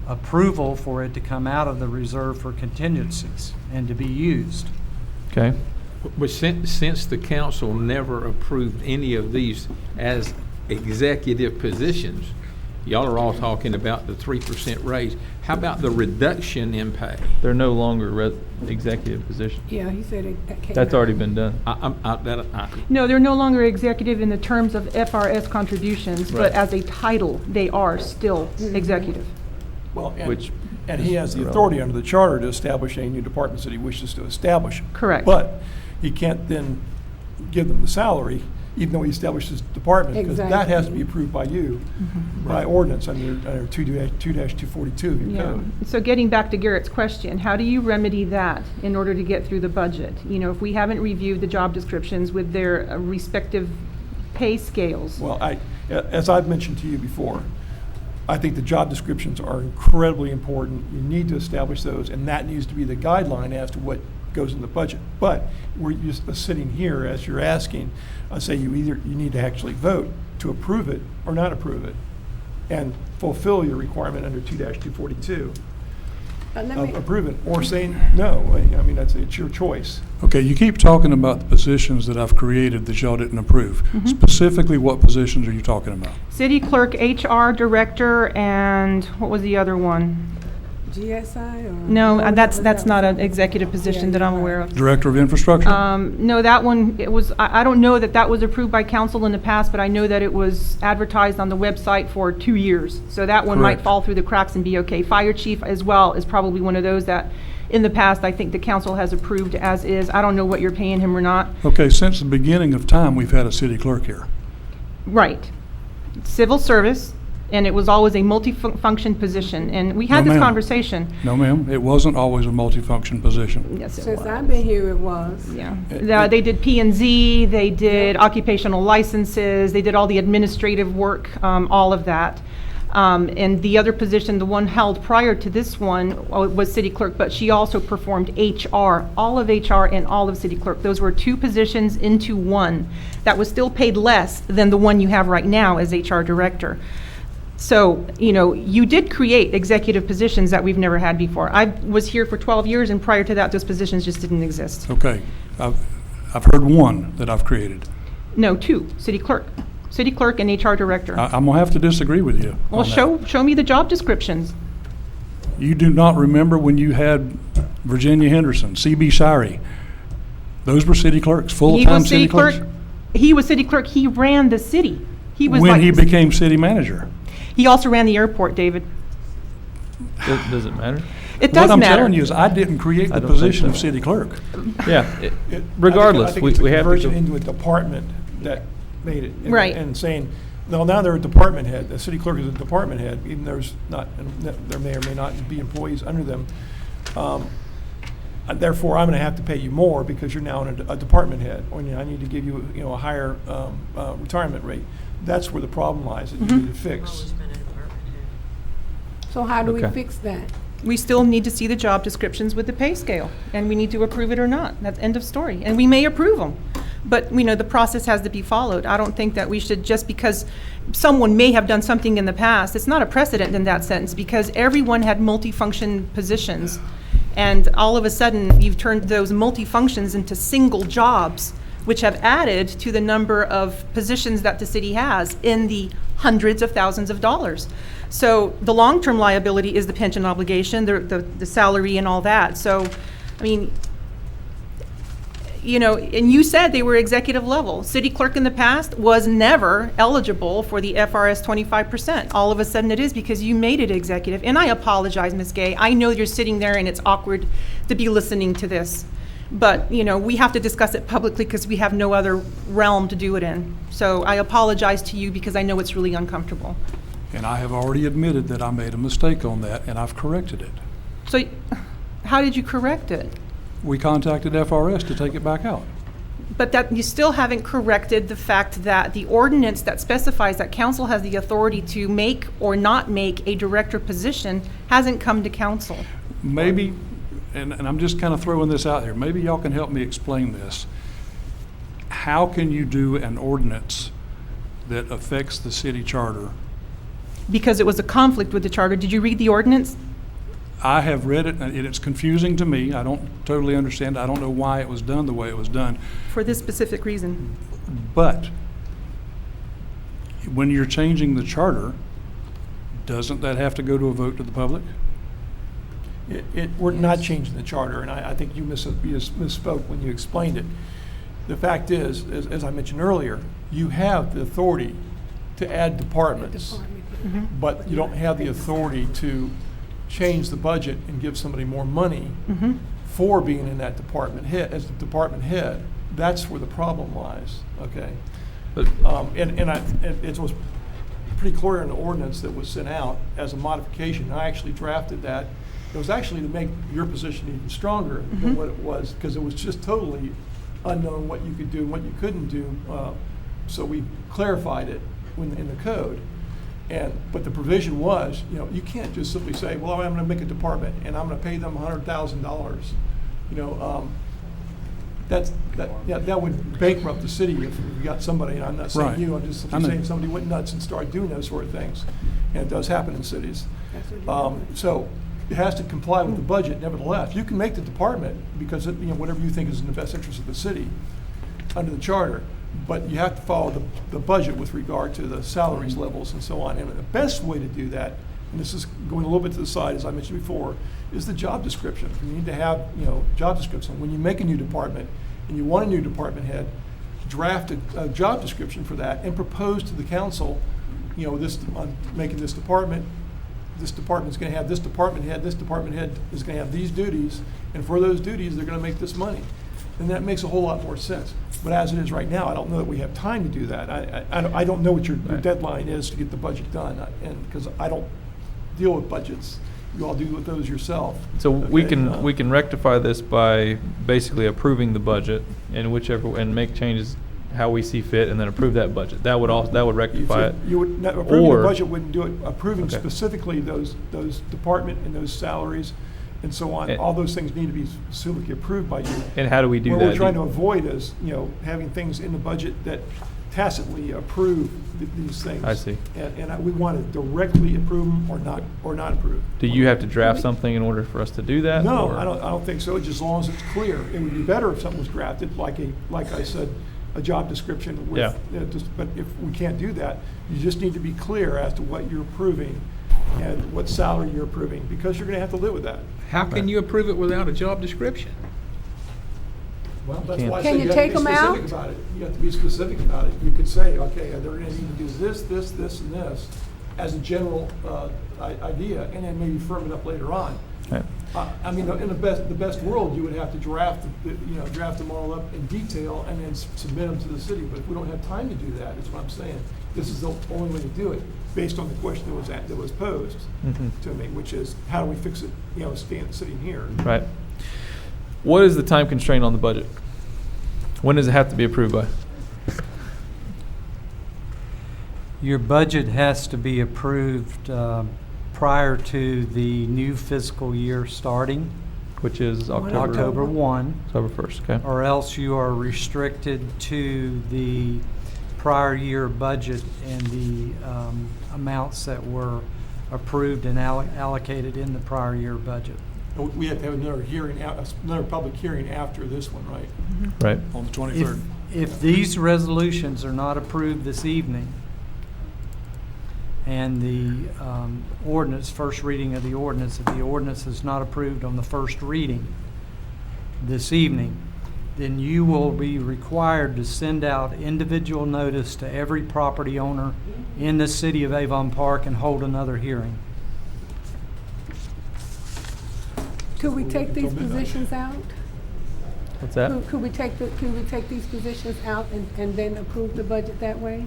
approval for it to come out of the reserve for contingencies and to be used. okay. But since the council never approved any of these as executive positions, y'all are all talking about the 3% raise. How about the reduction in pay? They're no longer executive positions. Yeah, he said it came That's out. already been done. No, they're no longer executive in the terms of FRS contributions, Right. but as a title, they are still executive. Well, Which and he has the is authority relevant. under the charter to establish any new departments that he wishes to establish. Correct. But he can't then give them the salary, even though he established his department, because that has to be approved by you, by ordinance under 2-242 of your Yeah. code. So getting back to Garrett's question, how do you remedy that in order to get through the budget? You know, if we haven't reviewed the job descriptions with their respective pay scales. Well, as I've mentioned to you before, I think the job descriptions are incredibly important. You need to establish those, and that needs to be the guideline as to what goes in the budget. But we're just sitting here, as you're asking, I say you need to actually vote to approve it or not approve it, and fulfill your requirement under 2-242 Let of me, approving, or saying no. I mean, it's your choice. Okay, you keep talking about the positions that I've created that y'all didn't approve. Specifically, what positions are you talking about? City clerk, HR director, and what was the other one? GSI or? No, that's that not was- an executive position that I'm aware of. Director of Infrastructure? No, that one, it was, I don't know that that was approved by council in the past, but I know that it was advertised on the website for 2 years. So that one might Correct. fall through the cracks and be okay. Fire chief as well is probably one of those that, in the past, I think the council has approved as is. I don't know what you're paying him or not. Okay, since the beginning of time, we've had a city clerk here. Right. Civil service, and it was always a multifunction position. And we had No, this ma'am. conversation. No, ma'am, it wasn't always a multifunction position. Yes, it Since was. I've been here, it was. Yeah, they did P&Z, they did occupational licenses, they did all the administrative work, all of that. And the other position, the one held prior to this one, was city clerk, but she also performed HR, all of HR and all of city clerk. Those were 2 positions into one that was still paid less than the one you have right now as HR director. So, you know, you did create executive positions that we've never had before. I was here for 12 years, and prior to that, those positions just didn't exist. Okay, I've heard one that I've created. No, 2, city clerk and HR director. I'm gonna have to disagree with you. Well, on that. show me the job descriptions. You do not remember when you had Virginia Henderson, C.B. Shirey. Those were city clerks, He full-time was city clerks. He was city clerk, he ran the city. He was When like, he became city manager. he also ran the airport, David. Does it matter? It does What I'm matter. telling you is I didn't create I the don't think position so. of city clerk. Yeah, I regardless, think it's a we have to conversion go. into a department that made it. And- Right. And saying, no, now they're a department head. The city clerk is a department head, even there's not, and there may or may not be employees under them. Therefore, I'm going to have to pay you more because you're now a department head, or I need to give you, a higher retirement rate. That's where the problem lies, that you need to fix. So how do we Okay. fix that? We still need to see the job descriptions with the pay scale, and we need to approve it or not. That's end of story. And we may approve them, but, the process has to be followed. I don't think that we should, just because someone may have done something in the past, it's not a precedent in that sentence, because everyone had multifunction positions, and all of a sudden, you've turned those multifunctions into single jobs, which have added to the number of positions that the city has in the hundreds of thousands of dollars. So the long-term liability is the pension obligation, the salary and all that. So, and you said they were executive level. City clerk in the past was never eligible for the FRS 25%. All of a sudden it is because you made it executive. And I apologize, Ms. Gay. I know you're sitting there and it's awkward to be listening to this. But, we have to discuss it publicly because we have no other realm to do it in. So I apologize to you because I know it's really uncomfortable. And I have already admitted that I made a mistake on that, and I've corrected it. So how did you correct it? We contacted FRS to take it back out. But that, you still haven't corrected the fact that the ordinance that specifies that council has the authority to make or not make a director position hasn't come to council. Maybe, and I'm just kind of throwing this out here, maybe y'all can help me explain this. How can you do an ordinance that affects the city charter? Because it was a conflict with the charter. Did you read the ordinance? I have read it, and it's confusing to me. I don't totally understand. I don't know why it was done the way it was done. For this specific reason. But when you're changing the charter, doesn't that have to go to a vote to the public? We're not changing the charter, and I think you misspoke when you explained it. The fact is, as I mentioned earlier, you have the authority to add departments, but you don't have the authority to change the budget and give somebody more money for being in that department head, as the department head. That's where the problem lies, okay? But And it was pretty clear in the ordinance that was sent out as a modification. I actually drafted that. It was actually to make your position even stronger than what it was, because it was just totally unknown what you could do and what you couldn't do. So we clarified it in the code. But the provision was, you can't just simply say, well, I'm going to make a department and I'm going to pay them $100,000. That would bankrupt the city if we got somebody, and I'm not saying Right. you, I'm just simply saying somebody went nuts and started doing those sort of things. And it does happen in cities. So it has to comply with the budget nevertheless. You can make the department because, whatever you think is in the best interest of the city under the charter, but you have to follow the budget with regard to the salaries levels and so on. And the best way to do that, and this is going a little bit to the side, as I mentioned before, is the job description. You need to have, job description. When you make a new department and you want a new department head, draft a job description for that and propose to the council, making this department is going to have this department head is going to have these duties, and for those duties, they're going to make this money. And that makes a whole lot more sense. But as it is right now, I don't know that we have time to do that. I don't know what your deadline is to get the budget done, and because I don't deal with budgets. You all deal with those yourself. So we Okay, can rectify this by basically approving the budget and make changes how we see fit, and then approve that budget. That would rectify it. Approving Or- the budget wouldn't do it. Approving Okay. specifically those department and those salaries and so on, And- all those things need to be specifically approved by you. And how do we do What that? we're trying to avoid is, having things in the budget that tacitly approve these things. I see. And we want to directly approve them or not approve. Do you have to draft something in order for us to do that? No, or- I don't think so, just as long as it's clear. It would be better if something was drafted, like I said, a job description with, Yeah. but if we can't do that, you just need to be clear as to what you're approving and what salary you're approving, because you're going to have to live with that. How can you approve it without a job description? Well, that's can't. why I Can said you you have take to be 'em specific out? about it. You have to be specific about it. You could say, okay, they're going to need to do this, this, this, and this as a general idea, and then maybe firm it up later on. Right. I mean, in the best world, you would have to draft them all up in detail and then submit them to the city. But if we don't have time to do that, is what I'm saying. This is the only way to do it, based on the question that was posed to me, which is, how do we fix it, sitting here? Right. What is the time constraint on the budget? When does it have to be approved by? Your budget has to be approved prior to the new fiscal year starting, Which is October? October 1, October 1st, okay. or else you are restricted to the prior year budget and the amounts that were approved and allocated in the prior year budget. We have to have another public hearing after this one, right? Right. On the 23rd. If these resolutions are not approved this evening, and the ordinance, first reading of the ordinance, if the ordinance is not approved on the first reading this evening, then you will be required to send out individual notice to every property owner in the city of Avon Park and hold another hearing. Could we take these positions out? What's that? Could we take these positions out and then approve the budget that way?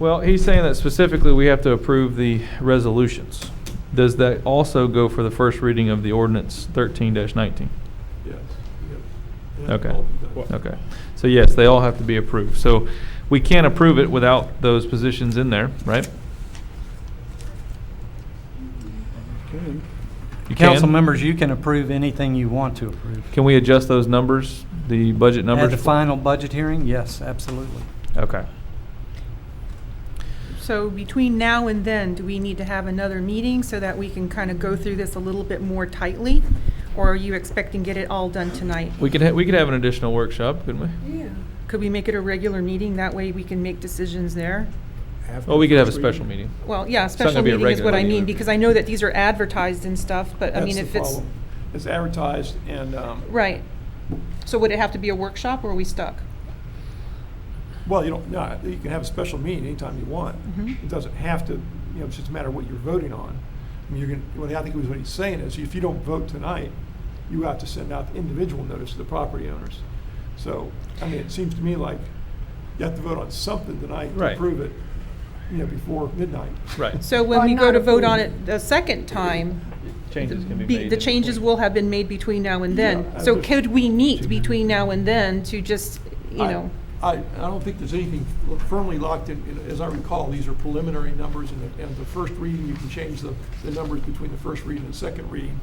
Well, he's saying that specifically we have to approve the resolutions. Does that also go for the first reading of the ordinance 13-19? Yes. They have to Okay. all be done. Okay. So yes, they all have to be approved. So we can't approve it without those positions in there, right? You Council can? members, you can approve anything you want to approve. Can we adjust those numbers, the budget numbers? At the final budget hearing, yes, absolutely. Okay. So between now and then, do we need to have another meeting so that we can kind of go through this a little bit more tightly? Or are you expecting to get it all done tonight? We could have an additional workshop, couldn't we? Yeah. Could we make it a regular meeting? That way we can make decisions there? Well, we could have a special meeting. Well, yeah, a It's not gonna special be a meeting is what regular I mean, meeting. because I know that these are advertised and stuff, but I mean, That's if the it's, problem. It's advertised and, right. So would it have to be a workshop, or are we stuck? well, you don't, no, you can have a special meeting anytime you want. Mhm. It doesn't have to, it's just a matter of what you're voting on. I mean, you're gonna, what I think what he's saying is, if you don't vote tonight, you have to send out the individual notice to the property owners. So, I mean, it seems to me like you have to vote on something tonight to Right. approve it, before midnight. Right. So when Or we go not to vote approve on it. it the second time, Changes can be be- made. the in changes between. will have been made between now and then. Yeah, I So just- could we meet between now and then to just, I don't think there's anything firmly locked in, as I recall, these are preliminary numbers, and the first reading, you can change the numbers between the first reading and the second reading.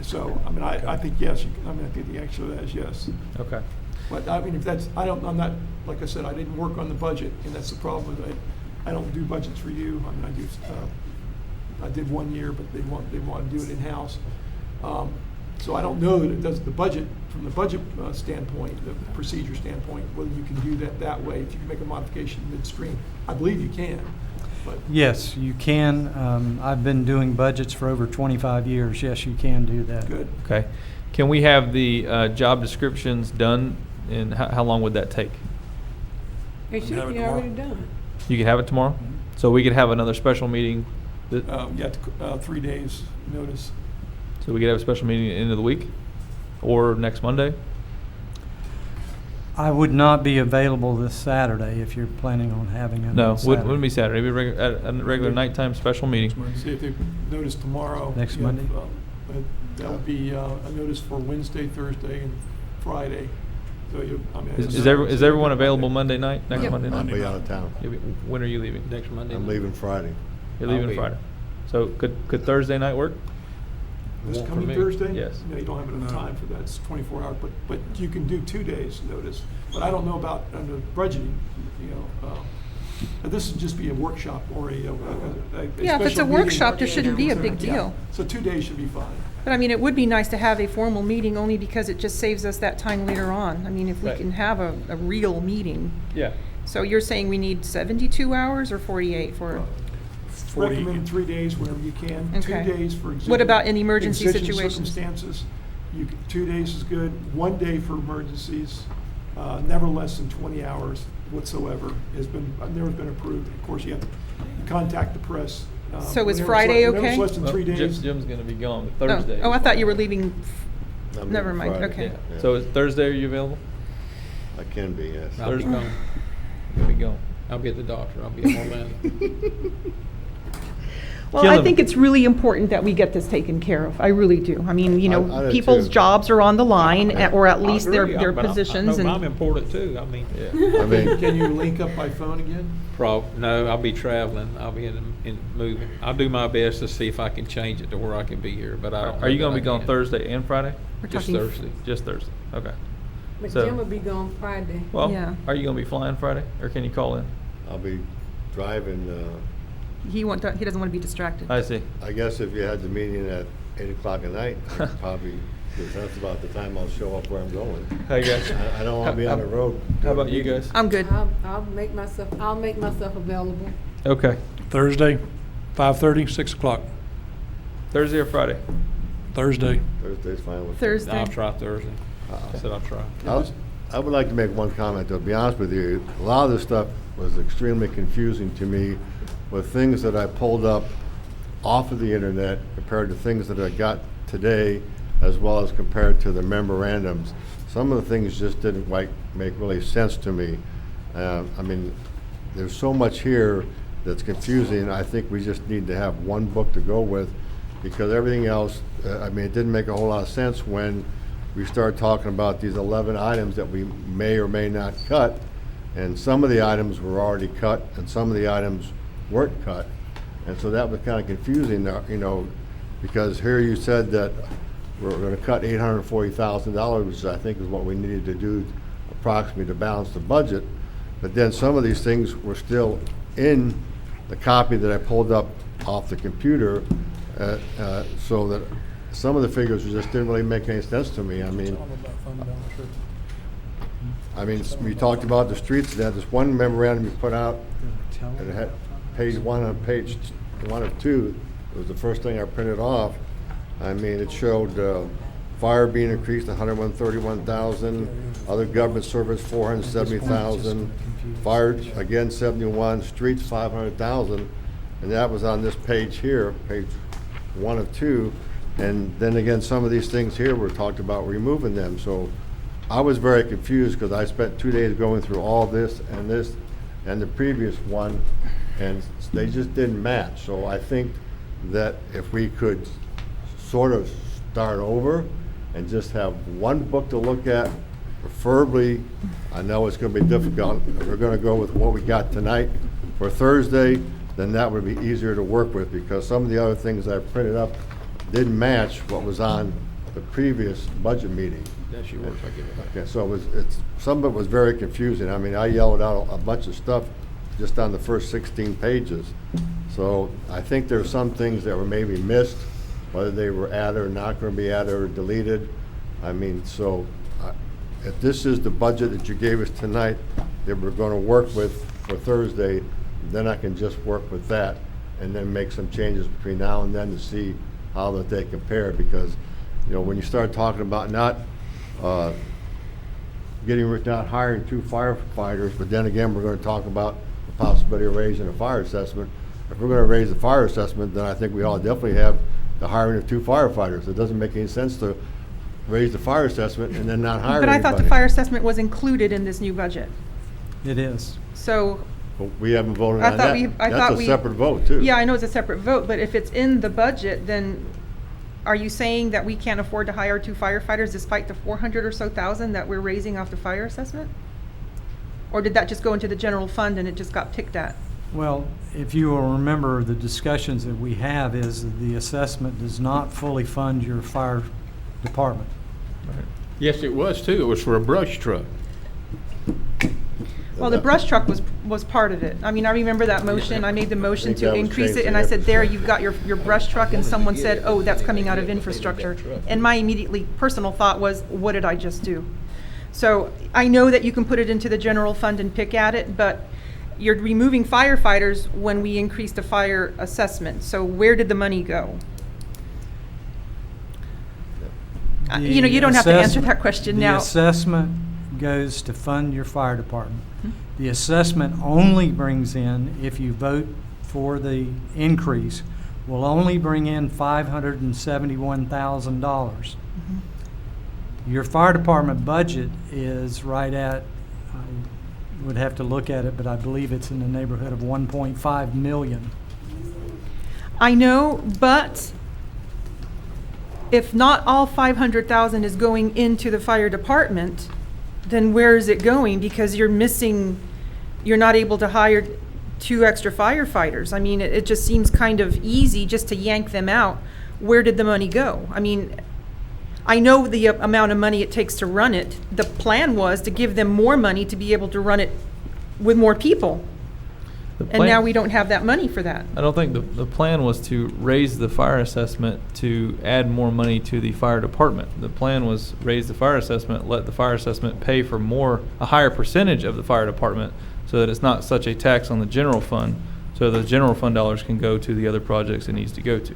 So, I mean, I think yes, I think the answer to that is yes. Okay. But, I mean, if that's, I'm not, like I said, I didn't work on the budget, and that's the problem, is I don't do budgets for you. I mean, I did 1 year, but they want to do it in-house. So I don't know that it does the budget, from the budget standpoint, the procedure standpoint, whether you can do that way, if you can make a modification midstream. I believe you can, but. Yes, you can. I've been doing budgets for over 25 years. Yes, you can do that. Good. Okay. Can we have the job descriptions done, and how long would that take? It should have it be tomorrow. already done. You could have it tomorrow? So we could have another special meeting, Yeah, 3 days notice. so we could have a special meeting at the end of the week? Or next Monday? I would not be available this Saturday if you're planning on having it No, on Saturday. wouldn't be Saturday, it'd be a regular nighttime special meeting. See if they notice tomorrow. Next if, Monday? That would be a notice for Wednesday, Thursday, and Friday. So Is everyone available Monday night, next Yep. Monday I'll night? be out of town. When are you leaving? Next Monday. I'm leaving Friday. You're I'll leaving be Friday. So could Thursday night work? This Won't for coming me. Thursday? Yes. No, you don't have enough time for that. It's 24 hours, but you can do 2 days notice. But I don't know about under budgeting, this would just be a workshop or a Yeah, if it's a special meeting. workshop, there shouldn't be a big Yeah. deal. So 2 days should be fine. But I mean, it would be nice to have a formal meeting, only because it just saves us that time later on. I mean, if we Right. can have a real meeting. Yeah. So you're saying we need 72 hours or 48 for? Recommend 3 days whenever you can. 2 Okay. days for exigent. What about in emergency exigent situations? circumstances. 2 days is good. 1 day for emergencies. Never less than 20 hours whatsoever never been approved. Of course, you have to contact the press. So is whenever it's Friday whenever it's okay? less than 3 days. Jim's gonna be gone Oh, Thursday. Oh, I thought you were leaving. I'm Never leaving mind, Friday. okay. Yeah. So is Thursday, are you available? I can be, yes. I'll be Thursday. gone. You'll be gone. I'll be at the doctor. I'll be in Orlando. Well, Kill I him. think it's really important that we get this taken care of. I really do. I mean, I do people's too. jobs are on the line, Yeah. or at I least their agree, but I positions. know I'm And important too. I mean, Yeah. I mean, Can you link up by phone again? no, I'll be traveling. I'll be in moving. I'll do my best to see if I can change it to where I can be here, but I don't. Are you know gonna that be I gone can. Thursday and Friday? we're Just talking. Thursday. Just Thursday, okay. But So- Jim will be gone Friday. Well, Yeah. are you gonna be flying Friday, or can you call in? I'll be driving, He doesn't want to be distracted. I see. I guess if you had the meeting at 8 o'clock at night, I could probably, because that's about the time I'll show up where I'm going. How you guys? I don't want to be on the road. How about you guys? I'm good. I'll make myself available. Okay. Thursday, 5:30, 6 o'clock. Thursday or Friday? Thursday. Thursday's fine with me. Thursday. I'll try Thursday. I said I'll try. I would like to make one comment, to be honest with you. A lot of this stuff was extremely confusing to me with things that I pulled up off of the internet compared to things that I got today, as well as compared to the memorandums. Some of the things just didn't quite make really sense to me. I mean, there's so much here that's confusing. I think we just need to have one book to go with, because everything else, I mean, it didn't make a whole lot of sense when we started talking about these 11 items that we may or may not cut, and some of the items were already cut, and some of the items weren't cut. And so that was kind of confusing, you know, because here you said that we're gonna cut $840,000, which I think is what we needed to do approximately to balance the budget. But then some of these things were still in the copy that I pulled up off the computer, so that some of the figures just didn't really make any sense to me. I mean, we talked about the streets, and had this one memorandum you put out, and it had page 1 on page 1 of 2. It was the first thing I printed off. I mean, it showed fire being increased 131,000, other government service 470,000, fire again 71, streets 500,000, and that was on this page here, page 1 of 2. And then again, some of these things here were talked about removing them. So I was very confused because I spent 2 days going through all this and the previous one, and they just didn't match. So I think that if we could sort of start over and just have one book to look at, preferably, I know it's going to be difficult, if we're going to go with what we got tonight for Thursday, then that would be easier to work with, because some of the other things I printed up didn't match what was on the previous budget meeting. That's yours, I give it back. Okay, so some of it was very confusing. I mean, I yelled out a bunch of stuff just on the first 16 pages. So I think there's some things that were maybe missed, whether they were added or not going to be added or deleted. I mean, so if this is the budget that you gave us tonight that we're going to work with for Thursday, then I can just work with that and then make some changes between now and then to see how that they compare. Because, you know, when you start talking about not hiring 2 firefighters, but then again, we're going to talk about the possibility of raising a fire assessment. If we're going to raise the fire assessment, then I think we all definitely have the hiring of 2 firefighters. It doesn't make any sense to raise the fire assessment and then not hire But I anybody. thought the fire assessment was included in this new budget. It is. So, But we haven't voted I on thought that. we- I thought That's a we- separate vote, too. yeah, I know it's a separate vote, but if it's in the budget, then are you saying that we can't afford to hire 2 firefighters despite the 400 or so thousand that we're raising off the fire assessment? Or did that just go into the general fund and it just got picked at? Well, if you will remember, the discussions that we have is that the assessment does not fully fund your fire department. Yes, it was too. It was for a brush truck. Well, the brush truck was part of it. I mean, I remember that motion. I made the motion think to that was increase changed it, to and I said, there, infrastructure. you've got your brush truck, and someone said, oh, that's coming out of infrastructure. And my immediately personal thought was, what did I just do? So I know that you can put it into the general fund and pick at it, but you're removing firefighters when we increase the fire assessment. So where did the money go? You know, you don't have to answer that question now. The assessment goes to fund your fire department. The assessment only brings in, if you vote for the increase, will only bring in $571,000. Your fire department budget is right at, I would have to look at it, but I believe it's in the neighborhood of 1.5 million. I know, but if not all 500,000 is going into the fire department, then where is it going? Because you're not able to hire 2 extra firefighters. I mean, it just seems kind of easy just to yank them out. Where did the money go? I mean, I know the amount of money it takes to run it. The plan was to give them more money to be able to run it with more people. The And plan- now we don't have that money for that. I don't think the plan was to raise the fire assessment to add more money to the fire department. The plan was raise the fire assessment, let the fire assessment pay for a higher percentage of the fire department so that it's not such a tax on the general fund, so the general fund dollars can go to the other projects it needs to go to.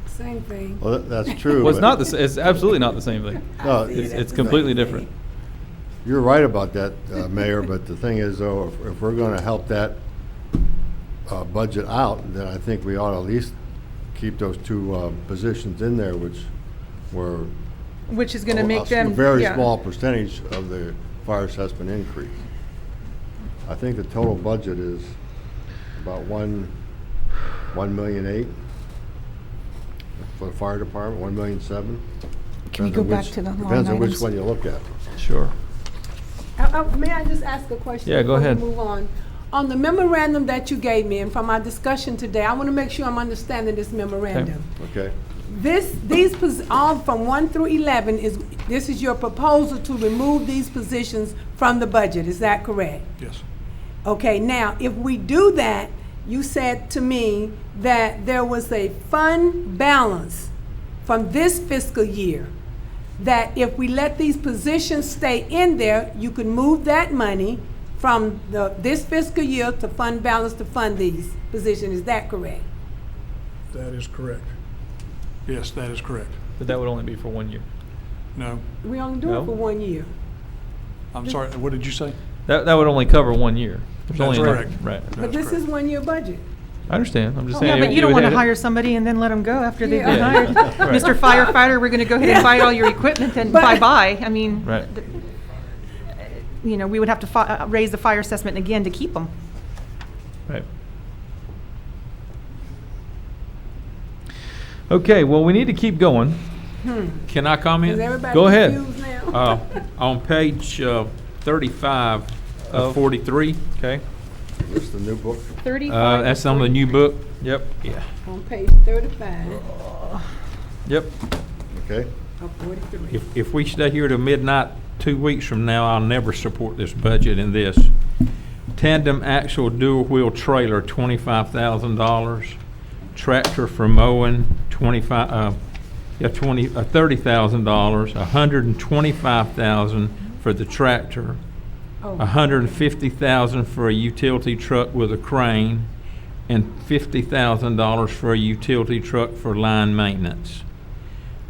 Same thing. Well, that's true. Well, it's but- not it's absolutely not the same thing. No, It's completely different. You're right about that, Mayor, but the thing is, though, if we're going to help that budget out, then I think we ought to at least keep those 2 positions in there, which were Which is gonna make them, a very yeah. small percentage of the fire assessment increase. I think the total budget is about $1.8 million for the fire department, $1.7 million. Can we Depends go on back which- to the line Depends on which items? one you look at. Sure. May I just ask a question? Yeah, go before we ahead. move on? On the memorandum that you gave me and from our discussion today, I want to make sure I'm understanding this memorandum. Okay. All from 1 through 11 this is your proposal to remove these positions from the budget, is that correct? Yes. Okay, now, if we do that, you said to me that there was a fund balance from this fiscal year, that if we let these positions stay in there, you could move that money from this fiscal year to fund balance to fund these positions, is that correct? That is correct. Yes, that is correct. But that would only be for 1 year. No, We only do No. it for 1 year. I'm sorry, what did you say? That would only cover 1 year. There's That's only enough- correct. Right. But That's this is correct. 1 year budget. I understand. I'm just Oh, saying. Yeah, but you don't would want to have- hire somebody and then let them go after they've been Yeah. hired. Right. Mr. Firefighter, we're going to go ahead and buy all your equipment and But- bye-bye. I mean, Right. you know, we would have to raise the fire assessment again to keep them. Right. Okay, well, we need to keep going. Can I Is comment? everybody Go ahead. confused now? On page 35 of 43, Okay. This is the new book. 35. that's on the new book. Yep. Yeah. On page 35 Yep. Okay? of 43. If we stay here till midnight 2 weeks from now, I'll never support this budget in this. Tandem axle dual wheel trailer, $25,000. Tractor for mowing, $30,000. $125,000 for the tractor. Oh. $150,000 for a utility truck with a crane, and $50,000 for a utility truck for line maintenance.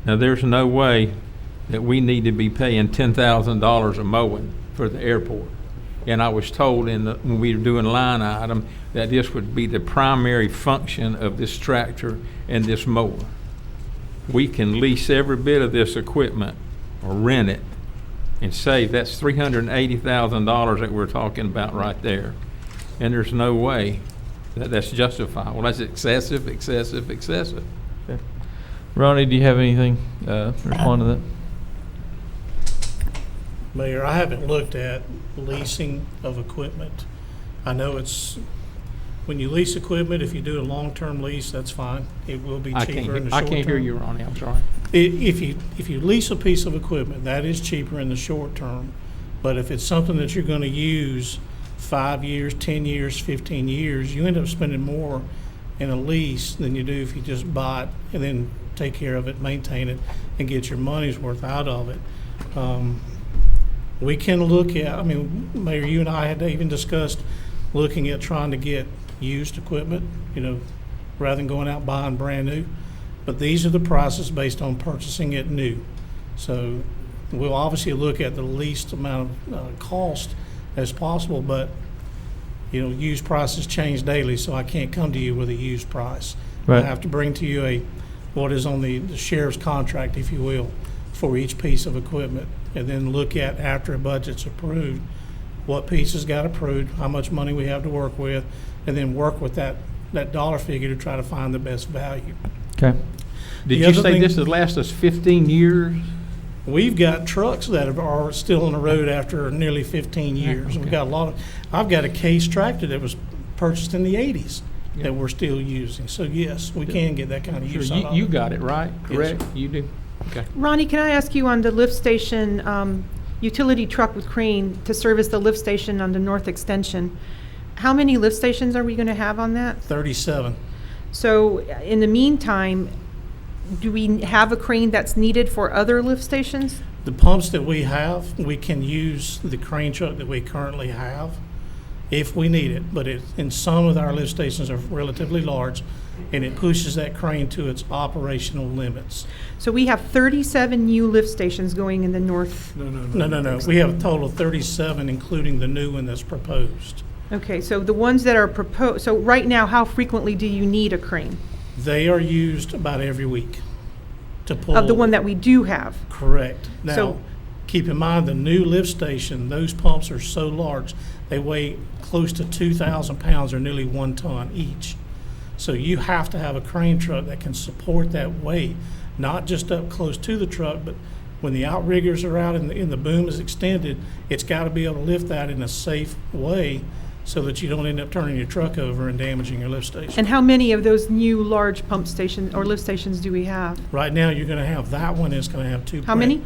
Now, there's no way that we need to be paying $10,000 a mowing for the airport. And I was told when we were doing line item, that this would be the primary function of this tractor and this mower. We can lease every bit of this equipment or rent it and save. That's $380,000 that we're talking about right there. And there's no way that that's justifiable. That's excessive, excessive, excessive. Okay. Ronnie, do you have anything to respond to that? Mayor, I haven't looked at leasing of equipment. I know when you lease equipment, if you do a long-term lease, that's fine. It will be cheaper in the short term. I can't hear you, Ronnie, I'm sorry. If you lease a piece of equipment, that is cheaper in the short term. But if it's something that you're going to use 5 years, 10 years, 15 years, you end up spending more in a lease than you do if you just buy it and then take care of it, maintain it, and get your money's worth out of it. We can look at, Mayor, you and I had even discussed looking at trying to get used equipment, rather than going out buying brand new. But these are the prices based on purchasing it new. So we'll obviously look at the least amount of cost as possible, but, used prices change daily, so I can't come to you with a used price. Right. I have to bring to you what is on the sheriff's contract, if you will, for each piece of equipment, and then look at, after a budget's approved, what pieces got approved, how much money we have to work with, and then work with that dollar figure to try to find the best value. Okay. Did The you other say thing- this would last us 15 years? We've got trucks that are still on the road after nearly 15 years. We've got I've got a Case tractor that was purchased in the 80s that we're still using. So yes, we can get that kind of Sure, use out of you it. got it, right? Yes, Correct? sir. You do? Okay. Ronnie, can I ask you on the lift station, utility truck with crane to service the lift station on the north extension, how many lift stations are we going to have on that? 37. So in the meantime, do we have a crane that's needed for other lift stations? The pumps that we have, we can use the crane truck that we currently have if we need it. But in some of our lift stations are relatively large, and it pushes that crane to its operational limits. So we have 37 new lift stations going in the north. No. We have a total of 37, including the new one that's proposed. Okay, so the ones that are proposed, so right now, how frequently do you need a crane? They are used about every week to pull. Of the one that we do have? Correct. Now, So- keep in mind, the new lift station, those pumps are so large, they weigh close to 2,000 pounds or nearly 1 ton each. So you have to have a crane truck that can support that weight. not just up close to the truck, but when the outriggers are out and the boom is extended, it's got to be able to lift that in a safe way so that you don't end up turning your truck over and damaging your lift station. And how many of those new large pump stations or lift stations do we have? Right now, you're going to have that one is going to have two. How many?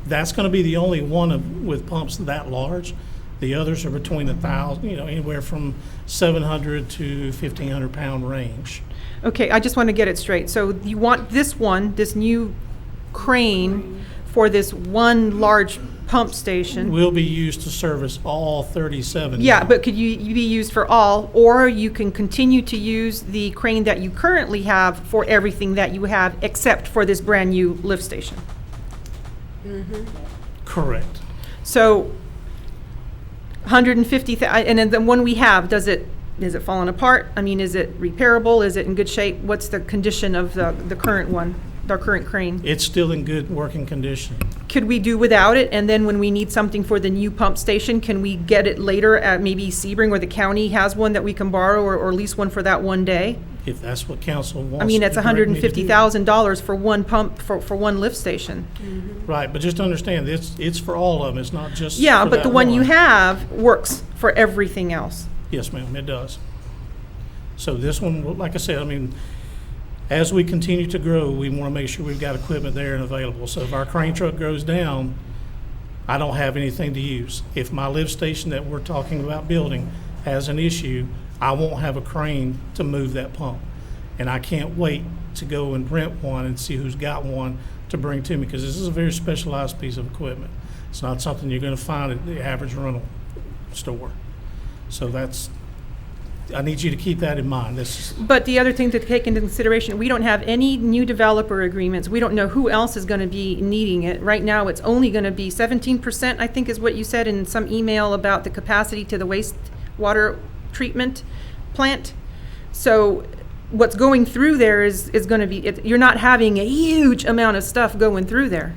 That's going to be the only one with pumps that large. The others are between 1,000, anywhere from 700 to 1,500 pound range. Okay, I just want to get it straight. So you want this new crane for this one large pump station? Will be used to service all 37. Yeah, but could you be used for all, or you can continue to use the crane that you currently have for everything that you have except for this brand-new lift station? Correct. So 150,000, and then the one we have, is it falling apart? I mean, is it repairable? Is it in good shape? What's the condition of the current one, our current crane? It's still in good working condition. Could we do without it, and then when we need something for the new pump station, can we get it later at maybe Sebring, or the county has one that we can borrow, or lease one for that one day? If that's what council wants. I mean, it's to direct me to do. $150,000 for one pump, for one lift station. Right, but just understand, it's for all of them, it's not just Yeah, for but the that one you have works for everything else. Yes, ma'am, it does. So this one, like I said, I mean, as we continue to grow, we want to make sure we've got equipment there and available. So if our crane truck goes down, I don't have anything to use. If my lift station that we're talking about building has an issue, I won't have a crane to move that pump. And I can't wait to go and rent one and see who's got one to bring to me, because this is a very specialized piece of equipment. It's not something you're going to find at the average rental store. So I need you to keep that in mind. But the other thing to take into consideration, we don't have any new developer agreements. We don't know who else is going to be needing it. Right now, it's only going to be 17%, I think is what you said in some email about the capacity to the wastewater treatment plant. So what's going through there is going to be, you're not having a huge amount of stuff going through there.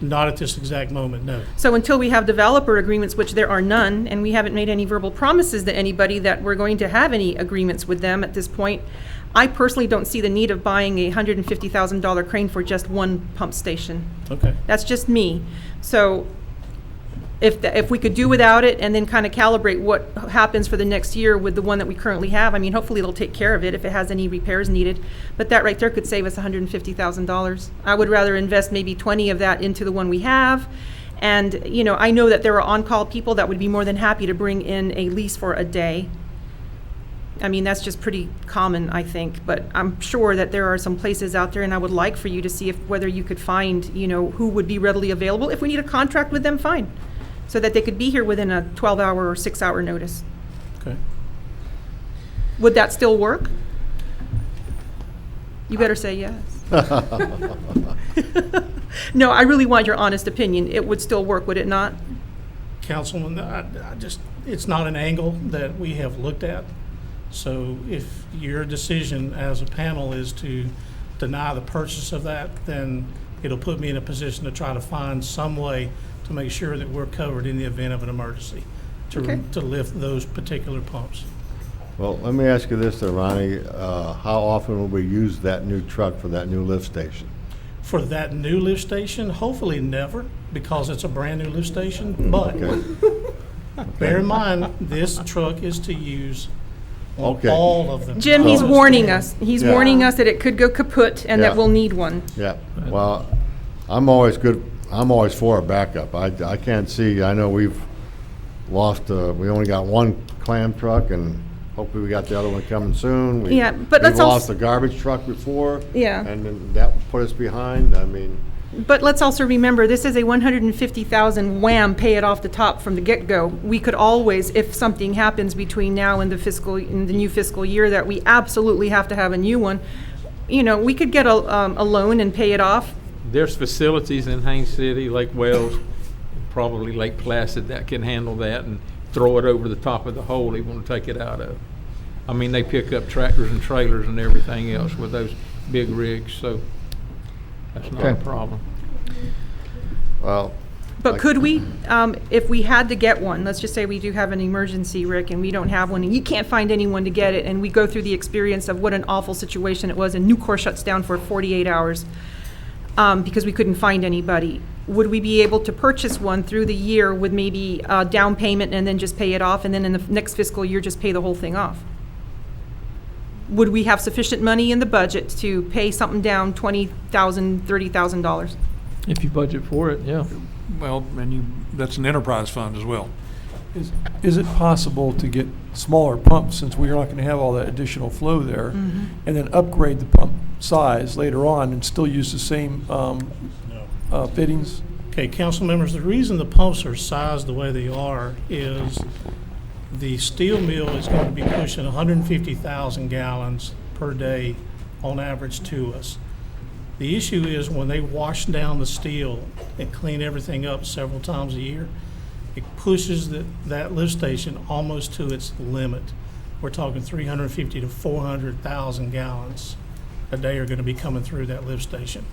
Not at this exact moment, no. So until we have developer agreements, which there are none, and we haven't made any verbal promises to anybody that we're going to have any agreements with them at this point, I personally don't see the need of buying a $150,000 crane for just one pump station. Okay. That's just me. So if we could do without it and then kind of calibrate what happens for the next year with the one that we currently have, I mean, hopefully it'll take care of it if it has any repairs needed. But that right there could save us $150,000. I would rather invest maybe 20 of that into the one we have. And, I know that there are on-call people that would be more than happy to bring in a lease for a day. I mean, that's just pretty common, I think. But I'm sure that there are some places out there, and I would like for you to see whether you could find, who would be readily available. If we need a contract with them, fine. So that they could be here within a 12-hour or 6-hour notice. Okay. Would that still work? You better say yes. No, I really want your honest opinion. It would still work, would it not? Councilman, it's not an angle that we have looked at. So if your decision as a panel is to deny the purchase of that, then it'll put me in a position to try to find some way to make sure that we're covered in the event of an emergency to lift those particular pumps. Well, let me ask you this, Ronnie. How often will we use that new truck for that new lift station? For that new lift station, hopefully never, because it's a brand-new lift station. But bear in mind, this truck is to use on all of them. Jim, he's warning us. He's warning us that it could go kaput and that we'll need one. Yeah. Well, I'm always for a backup. I can't see, I know we've lost, we only got one clam truck, and hopefully we got the other one coming soon. But we've lost the garbage truck before. Yeah. And then that put us behind. I mean. But let's also remember, this is a $150,000 wham, pay it off the top from the get-go. We could always, if something happens between now and the new fiscal year that we absolutely have to have a new one, we could get a loan and pay it off. There's facilities in Haines City, Lake Wells, probably Lake Placid that can handle that and throw it over the top of the hole they want to take it out of. I mean, they pick up tractors and trailers and everything else with those big rigs, so that's not a problem. Well. But could we, if we had to get one, let's just say we do have an emergency, Rick, and we don't have one, and you can't find anyone to get it, and we go through the experience of what an awful situation it was, and Nucor shuts down for 48 hours. because we couldn't find anybody. Would we be able to purchase one through the year with maybe a down payment and then just pay it off, and then in the next fiscal year, just pay the whole thing off? Would we have sufficient money in the budget to pay something down $20,000, $30,000? If you budget for it, yeah. Well, that's an enterprise fund as well. Is it possible to get smaller pumps, since we are not going to have all that additional flow there, and then upgrade the pump size later on and still use the same fittings? Okay, council members, the reason the pumps are sized the way they are is the steel mill is going to be pushing 150,000 gallons per day on average to us. The issue is when they wash down the steel and clean everything up several times a year, it pushes that lift station almost to its limit. We're talking 350 to 400,000 gallons a day are going to be coming through that lift station.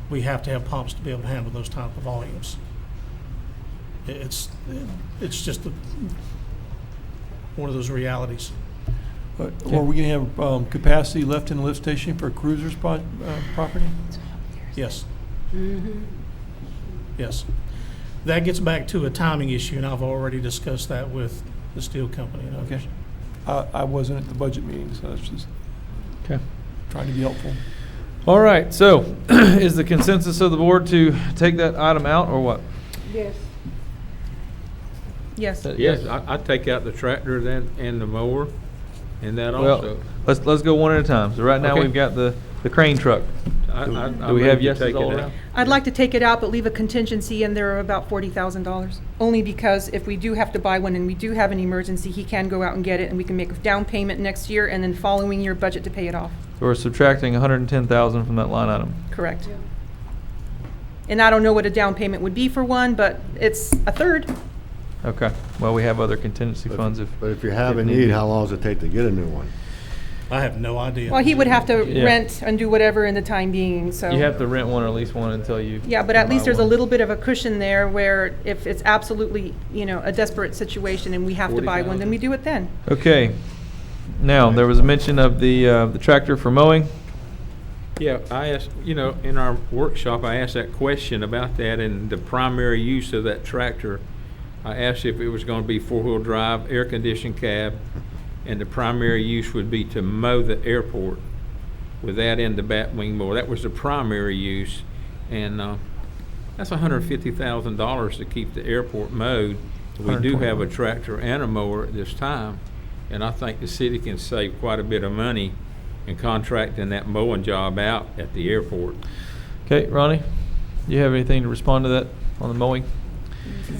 We have to have pumps to be able to handle those type of volumes. It's just one of those realities. Are we going to have capacity left in the lift station for Cruiser's property? Yes. Yes. That gets back to a timing issue, and I've already discussed that with the steel company and others. Okay. I wasn't at the budget meeting, so I was just trying to be helpful. All right, so is the consensus of the board to take that item out, or what? Yes. Yes. Yes, I'd take out the tractor then and the mower and that Well, also. let's go one at a time. So right now, Okay. we've got the crane truck. Do we have yeses all around? I'd like to take it out, but leave a contingency in there of about $40,000. Only because if we do have to buy one and we do have an emergency, he can go out and get it, and we can make a down payment next year and then following year budget to pay it off. So we're subtracting 110,000 from that line item. Correct. And I don't know what a down payment would be for one, but it's a third. Okay, well, we have other contingency funds if. But if you have a if need, needed. how long does it take to get a new one? I have no idea. Well, he would have to Yeah. rent and do whatever in the time being, so. You have to rent one or at least one until you. Yeah, but at buy least there's a one. little bit of a cushion there where if it's absolutely, a desperate situation and we have to buy one, then we do it then. Okay, now, there was a mention of the tractor for mowing. Yeah, I asked, in our workshop, I asked that question about that and the primary use of that tractor. I asked if it was going to be four-wheel drive, air-conditioned cab, and the primary use would be to mow the airport with that and the batwing mower. That was the primary use, and that's $150,000 to keep the airport mowed. We do have a tractor and a mower at this time, and I think the city can save quite a bit of money in contracting that mowing job out at the airport. Okay, Ronnie, you have anything to respond to that on the mowing?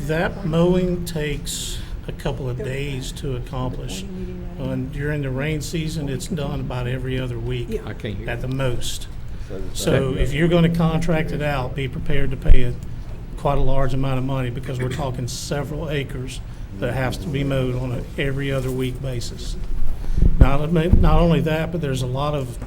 That mowing takes a couple of days to accomplish. During the rain season, it's done about every other week I can't hear. at the most. So if you're going to contract it out, be prepared to pay quite a large amount of money, because we're talking several acres that has to be mowed on an every other week basis. Not only that, but there's a lot of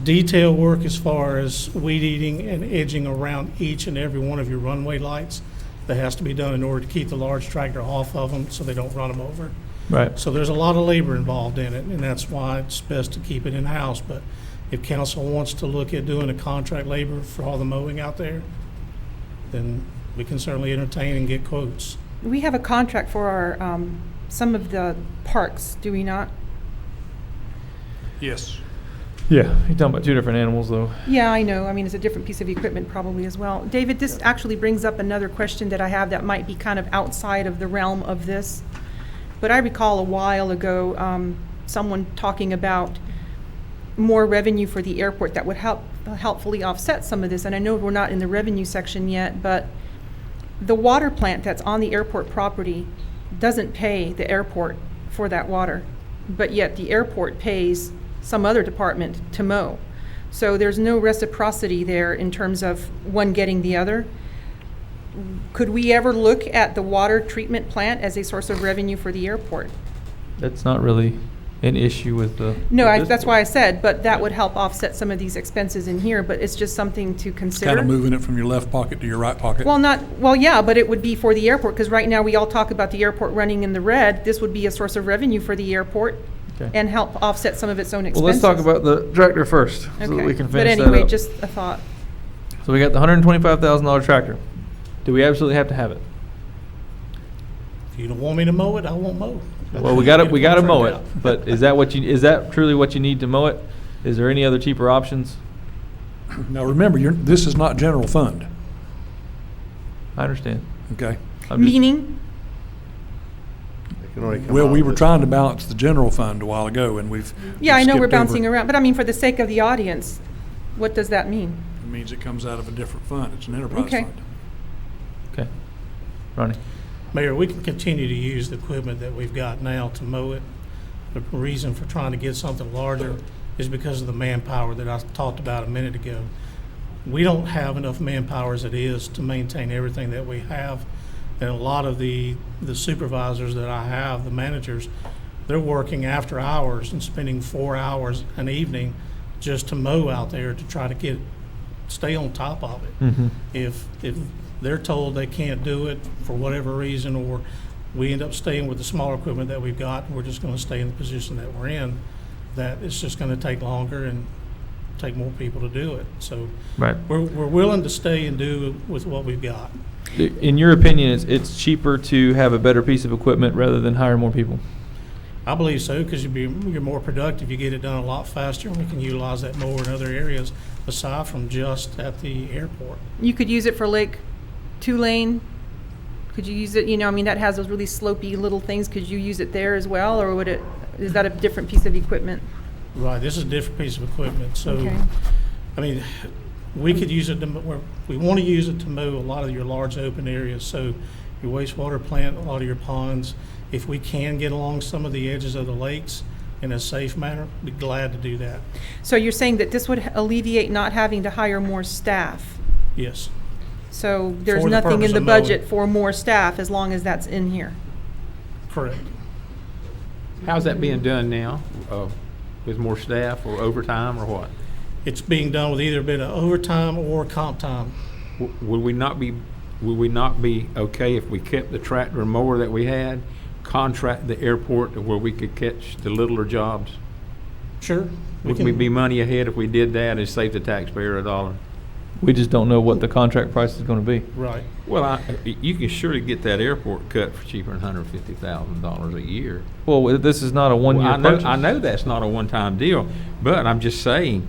detail work as far as weed eating and edging around each and every one of your runway lights that has to be done in order to keep the large tractor off of them so they don't run them over. Right. So there's a lot of labor involved in it, and that's why it's best to keep it in-house. But if council wants to look at doing a contract labor for all the mowing out there, then we can certainly entertain and get quotes. We have a contract for our, some of the parks, do we not? Yes. Yeah, you're talking about two different animals, though. Yeah, I know. I mean, it's a different piece of equipment probably as well. David, this actually brings up another question that I have that might be kind of outside of the realm of this. But I recall a while ago, someone talking about more revenue for the airport that would helpfully offset some of this. And I know we're not in the revenue section yet, but the water plant that's on the airport property doesn't pay the airport for that water, but yet the airport pays some other department to mow. So there's no reciprocity there in terms of one getting the other. Could we ever look at the water treatment plant as a source of revenue for the airport? That's not really an issue with the. No, with this that's board. why I said, but that would help offset some of these expenses in here, but it's just something to It's consider. kind of moving it from your left pocket to your right pocket. Well, yeah, but it would be for the airport, because right now we all talk about the airport running in the red. This would be a source of revenue for the airport Okay. and help offset some of its own Well, expenses. let's talk about the tractor first, so that we Okay. can But finish that anyway, up. just a thought. So we got the $125,000 tractor. Do we absolutely have to have it? If you don't want me to mow it, I won't mow. Well, we gotta mow it, Contract out. but is that truly what you need to mow it? Is there any other cheaper options? Now, remember, this is not general fund, I understand. okay? I'm just- Meaning, It can only come Well, out we of were this trying to fund. balance the general fund a while ago, and we've yeah, I know we're skipped over- bouncing around, but I mean, for the sake of the audience, what does that mean? It means it comes out of a different fund. It's an enterprise Okay. fund. Okay. Ronnie? Mayor, we can continue to use the equipment that we've got now to mow it. The reason for trying to get something larger is because of the manpower that I talked about a minute ago. We don't have enough manpower as it is to maintain everything that we have. And a lot of the supervisors that I have, the managers, they're working after hours and spending 4 hours an evening just to mow out there to try to stay on top of it. Mm-hmm. If they're told they can't do it for whatever reason, or we end up staying with the smaller equipment that we've got, and we're just gonna stay in the position that we're in, that it's just gonna take longer and take more people to do it. So Right. we're willing to stay and do with what we've got. In your opinion, it's cheaper to have a better piece of equipment rather than hire more people? I believe so, because you're more productive, you get it done a lot faster, and we can utilize that more in other areas aside from just at the airport. You could use it for Lake Tulane. Could you use it, I mean, that has those really slopey little things. Could you use it there as well, or is that a different piece of equipment? Right, this is a different piece of equipment, so, Okay. I mean, we could use it we want to use it to mow a lot of your large open areas, so your wastewater plant, a lot of your ponds. If we can get along some of the edges of the lakes in a safe manner, be glad to do that. So you're saying that this would alleviate not having to hire more staff? Yes, So there's For the nothing purpose in the of mowing. budget for more staff as long as that's in here? correct. How's that being done now? With more staff or overtime or what? It's being done with either a bit of overtime or comp time. Would we not be okay if we kept the tractor and mower that we had, contract the airport to where we could catch the littler jobs? Sure. Wouldn't we be money ahead if we did that and save the taxpayer $1? We just don't know what the contract price is gonna be. Right. Well, you can surely get that airport cut for cheaper than $150,000 a year. Well, this is not a one-year Well, purchase. I know that's not a one-time deal, but I'm just saying,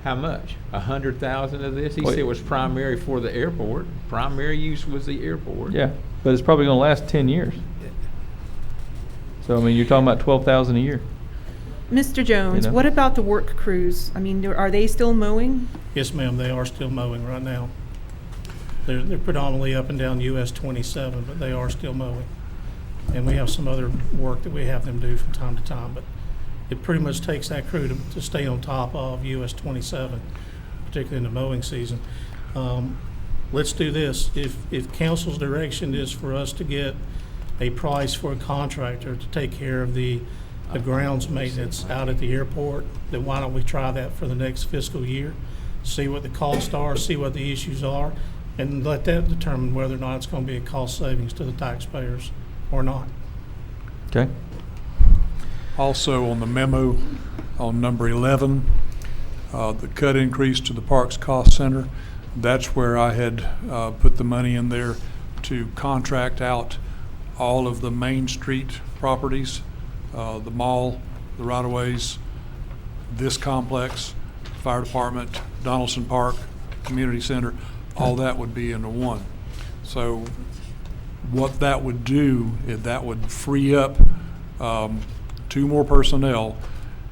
how much? 100,000 of this? He Wait. said it was primary for the airport. Primary use was the airport. Yeah, but it's probably gonna last 10 years. So, I mean, you're talking about 12,000 a year. Mr. Jones, know? what about the work crews? I mean, are they still mowing? Yes, ma'am, they are still mowing right now. They're predominantly up and down US 27, but they are still mowing. And we have some other work that we have them do from time to time, but it pretty much takes that crew to stay on top of US 27, particularly in the mowing season. Let's do this. If council's direction is for us to get a price for a contractor to take care of the grounds maintenance out at the airport, then why don't we try that for the next fiscal year? See what the costs are, see what the issues are, and let that determine whether or not it's going to be a cost savings to the taxpayers or not. Okay? Also, on the memo on number 11, the cut increase to the Parks Cost Center, that's where I had put the money in there to contract out all of the Main Street properties, the mall, the right-of-ways, this complex, fire department, Donaldson Park, community center, all that would be into one. So what that would do is that would free up 2 more personnel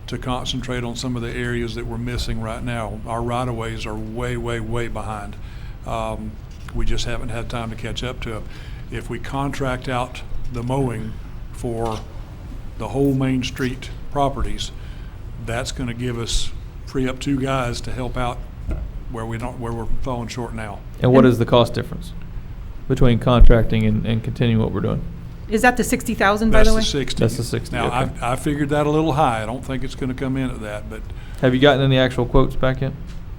to concentrate on some of the areas that we're missing right now. Our right-of-ways are way, way, way behind. We just haven't had time to catch up to them. If we contract out the mowing for the whole Main Street properties, that's going to give us, free up 2 guys to help out where we're falling short now. And what is the cost difference between contracting and continuing what we're doing? Is that the 60,000, by the way? That's the 60. That's the 60, Now, okay. I figured that a little high. I don't think it's going to come in at that, but Have you gotten any actual quotes back yet?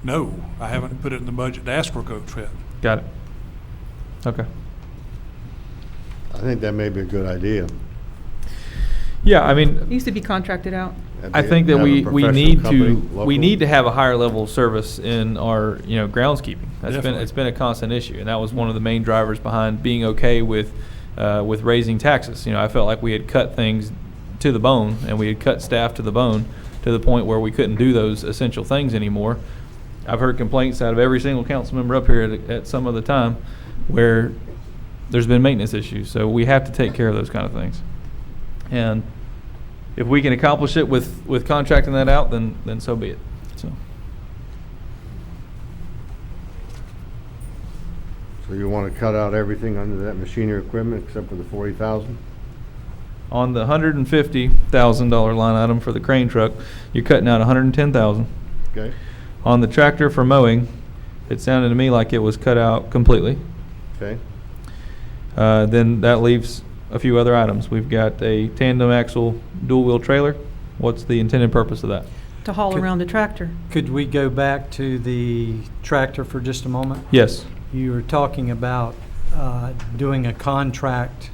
no, I haven't put it in the budget to ask for quotes yet. Got it. Okay. I think that may be a good idea. Yeah, I mean, It used to be contracted out. I think that Have a we professional need company, we local? need to have a higher level of service in our, groundskeeping. Definitely. It's been a constant issue, and that was one of the main drivers behind being okay with raising taxes. I felt like we had cut things to the bone, and we had cut staff to the bone to the point where we couldn't do those essential things anymore. I've heard complaints out of every single council member up here at some other time where there's been maintenance issues, so we have to take care of those kind of things. And if we can accomplish it with contracting that out, then so be it. So So you want to cut out everything under that machinery equipment except for the 40,000? on the $150,000 line item for the crane truck, you're cutting out $110,000. Okay, On the tractor for mowing, it sounded to me like it was cut out completely. okay. Then that leaves a few other items. We've got a tandem axle dual wheel trailer. What's the intended purpose of that? To haul around the tractor. Could we go back to the tractor for just a moment? Yes. You were talking about doing a contract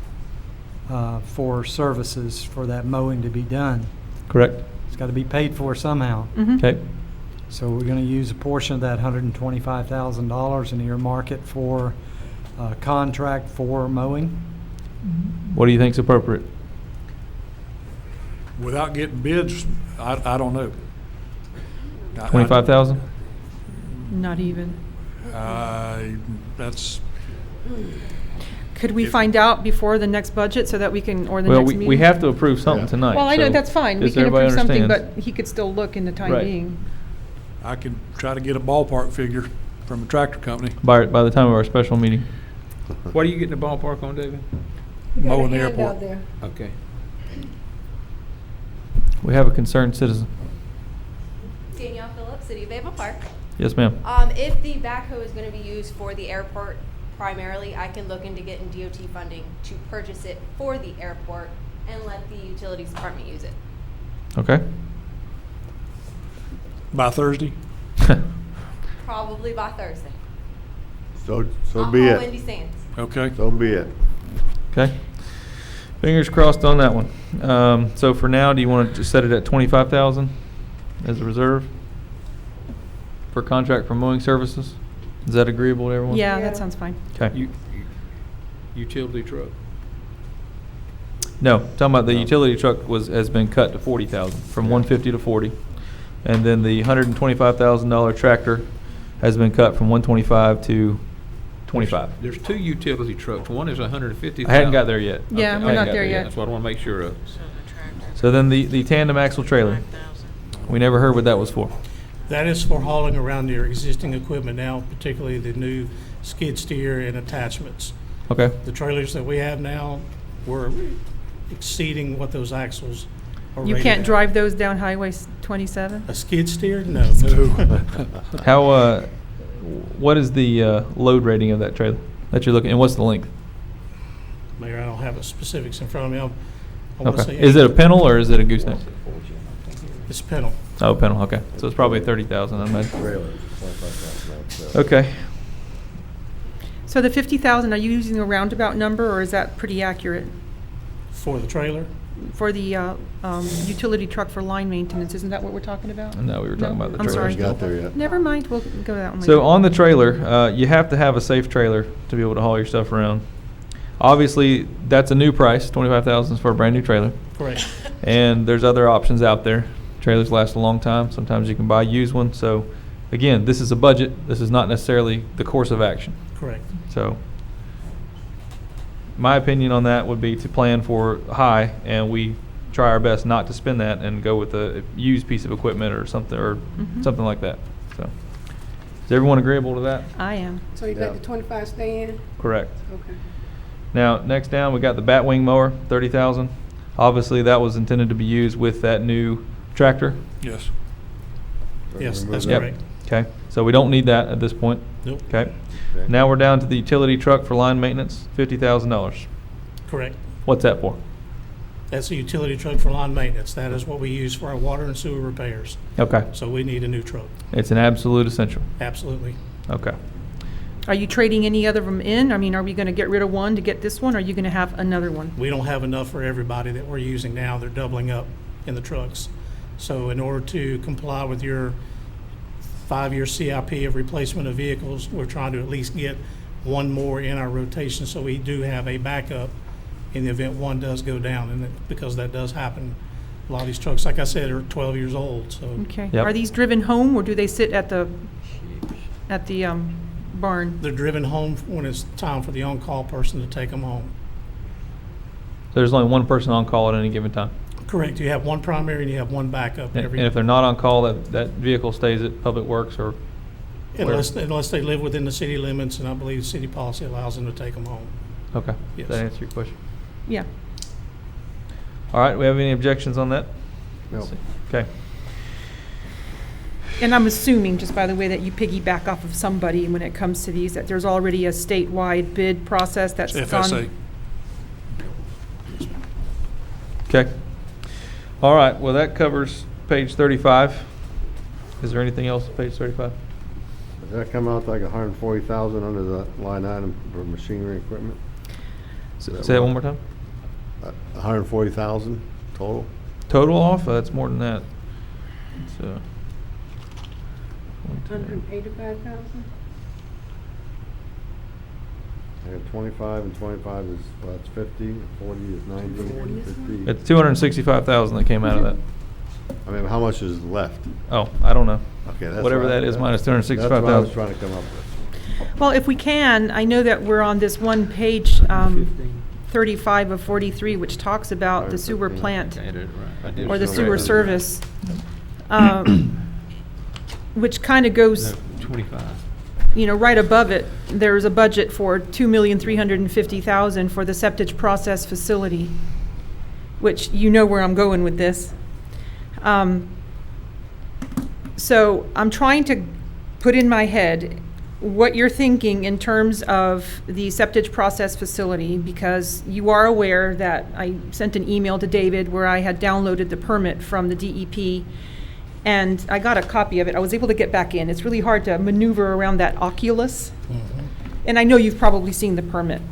for services for that mowing to be done. Correct. It's got to be paid for somehow. Mhm. Okay. So we're going to use a portion of that $125,000 and earmark it for a contract for mowing. What do you think's appropriate? Without getting bids, I don't know. 25,000? Not even. That's, Could we If- find out before the next budget so that we can, or the Well, next we meeting? have to approve something Yeah. tonight. Well, I know, so that's fine. We just can so everybody approve something, understands. but he could still look in the time Right. being. I can try to get a ballpark figure from a tractor company. By the time of our special meeting. What are you getting the ballpark on, David? Mowing the airport. Okay. We have a concerned citizen. Danielle Phillips, City of Avon Park. Yes, ma'am. If the backhoe is going to be used for the airport primarily, I can look into getting DOT funding to purchase it for the airport and let the utilities department use it. Okay. By Thursday? Probably by Thursday. So I'll be call Wendy it. Sands. Okay. So be it. Okay. Fingers crossed on that one. So for now, do you want to set it at 25,000 as a reserve for contract for mowing services? Is that agreeable to everyone? Yeah, that sounds fine. Okay. Utility truck. No, talking about the No. utility truck has been cut to 40,000, from 150 to 40. And then the $125,000 tractor has been cut from 125 to 25. There's two utility trucks. One is 150,000. I hadn't got there yet. Yeah, Okay, we're I not hadn't got there yet. That's what I want to make sure of. So the tractor. So then the tandem axle trailer, we never heard what that was for. That is for hauling around your existing equipment now, particularly the new skid steer and attachments. Okay. The trailers that we have now, we're exceeding what those axles are You rated can't at. drive those down Highway 27? A skid steer? No. How, what is the load rating of that trailer that you're looking, and what's the length? Mayor, I don't have the specifics in front of me. I wanna Okay. say Is it a pennel or is it a gooseneck? It's Pennell. Oh, pennel, okay. So it's probably 30,000, I imagine. Trailer, 25,000. Okay. So the 50,000, are you using a roundabout number, or is that pretty accurate For the trailer? for the utility truck for line maintenance? Isn't that what we're talking about? No, we were talking No? about the I'm trailer. sorry. Haven't got there yet. Never mind, we'll go that one later. So on the trailer, you have to have a safe trailer to be able to haul your stuff around. Obviously, that's a new price, 25,000 is for a brand new trailer. Correct. And there's other options out there. Trailers last a long time. Sometimes you can buy used one. So again, this is a budget. This is not necessarily the course of action. Correct. So my opinion on that would be to plan for high, and we try our best not to spend that and go with a used piece of equipment or something Mhm. something like that. So is everyone agreeable to that? I am. So you Yeah. let the 25 stay in? Correct. Okay. Now, next down, we got the Batwing mower, 30,000. Obviously, that was intended to be used with that new tractor. Yes. Yes, Remove that's that. Yep. correct. Okay, so we don't need that at this point. Nope. Okay. Okay. Now we're down to the utility truck for line maintenance, $50,000. Correct. What's that for? That's a utility truck for lawn maintenance. That is what we use for our water and sewer repairs. Okay, So we need a new truck. it's an absolute essential. Absolutely. Okay. Are you trading any other of them in? I mean, are we going to get rid of one to get this one, or are you going to have another one? We don't have enough for everybody that we're using now. They're doubling up in the trucks. So in order to comply with your 5-year CIP of replacement of vehicles, we're trying to at least get one more in our rotation, so we do have a backup in the event one does go down, and because that does happen. A lot of these trucks, like I said, are 12 years old, so. Okay. Yep. Are these driven home, or do they sit at the barn? They're driven home when it's time for the on-call person to take them home. There's only one person on call at any given time. Correct. You have one primary and you have one backup. And if they're not on call, that vehicle stays at Public Works or Unless they live within the city limits, and I believe city policy allows them to take them home. Okay. Yes. Does that answer your question? Yeah. All right, we have any objections on that? No. Let's see. Okay. And I'm assuming, just by the way, that you piggyback off of somebody when it comes to these, that there's already a statewide bid process that's It's gone. FSA. Okay. All right, well, that covers page 35. Is there anything else on page 35? Does that come out like 140,000 under the line item for machinery and equipment? Say that one more time. 140,000 total? Total off? That's more than that. So. 185,000? I got 25 and 25 is, well, that's 50, 40 is 90, 50. It's 265,000 that came out of that. I mean, how much is left? Oh, I don't know. Okay, that's Whatever what I- that is minus That's what I was 265,000. trying to come up with. Well, if we can, I know that we're on this one page, 35 of 43, which talks about the sewer plant or the sewer service, which kind of goes, 25. right above it, there's a budget for $2,350,000 for the septic process facility, which you know where I'm going with this. So I'm trying to put in my head what you're thinking in terms of the septic process facility, because you are aware that I sent an email to David where I had downloaded the permit from the DEP, and I got a copy of it. I was able to get back in. It's really hard to maneuver around that Oculus. And I know you've probably seen the permit.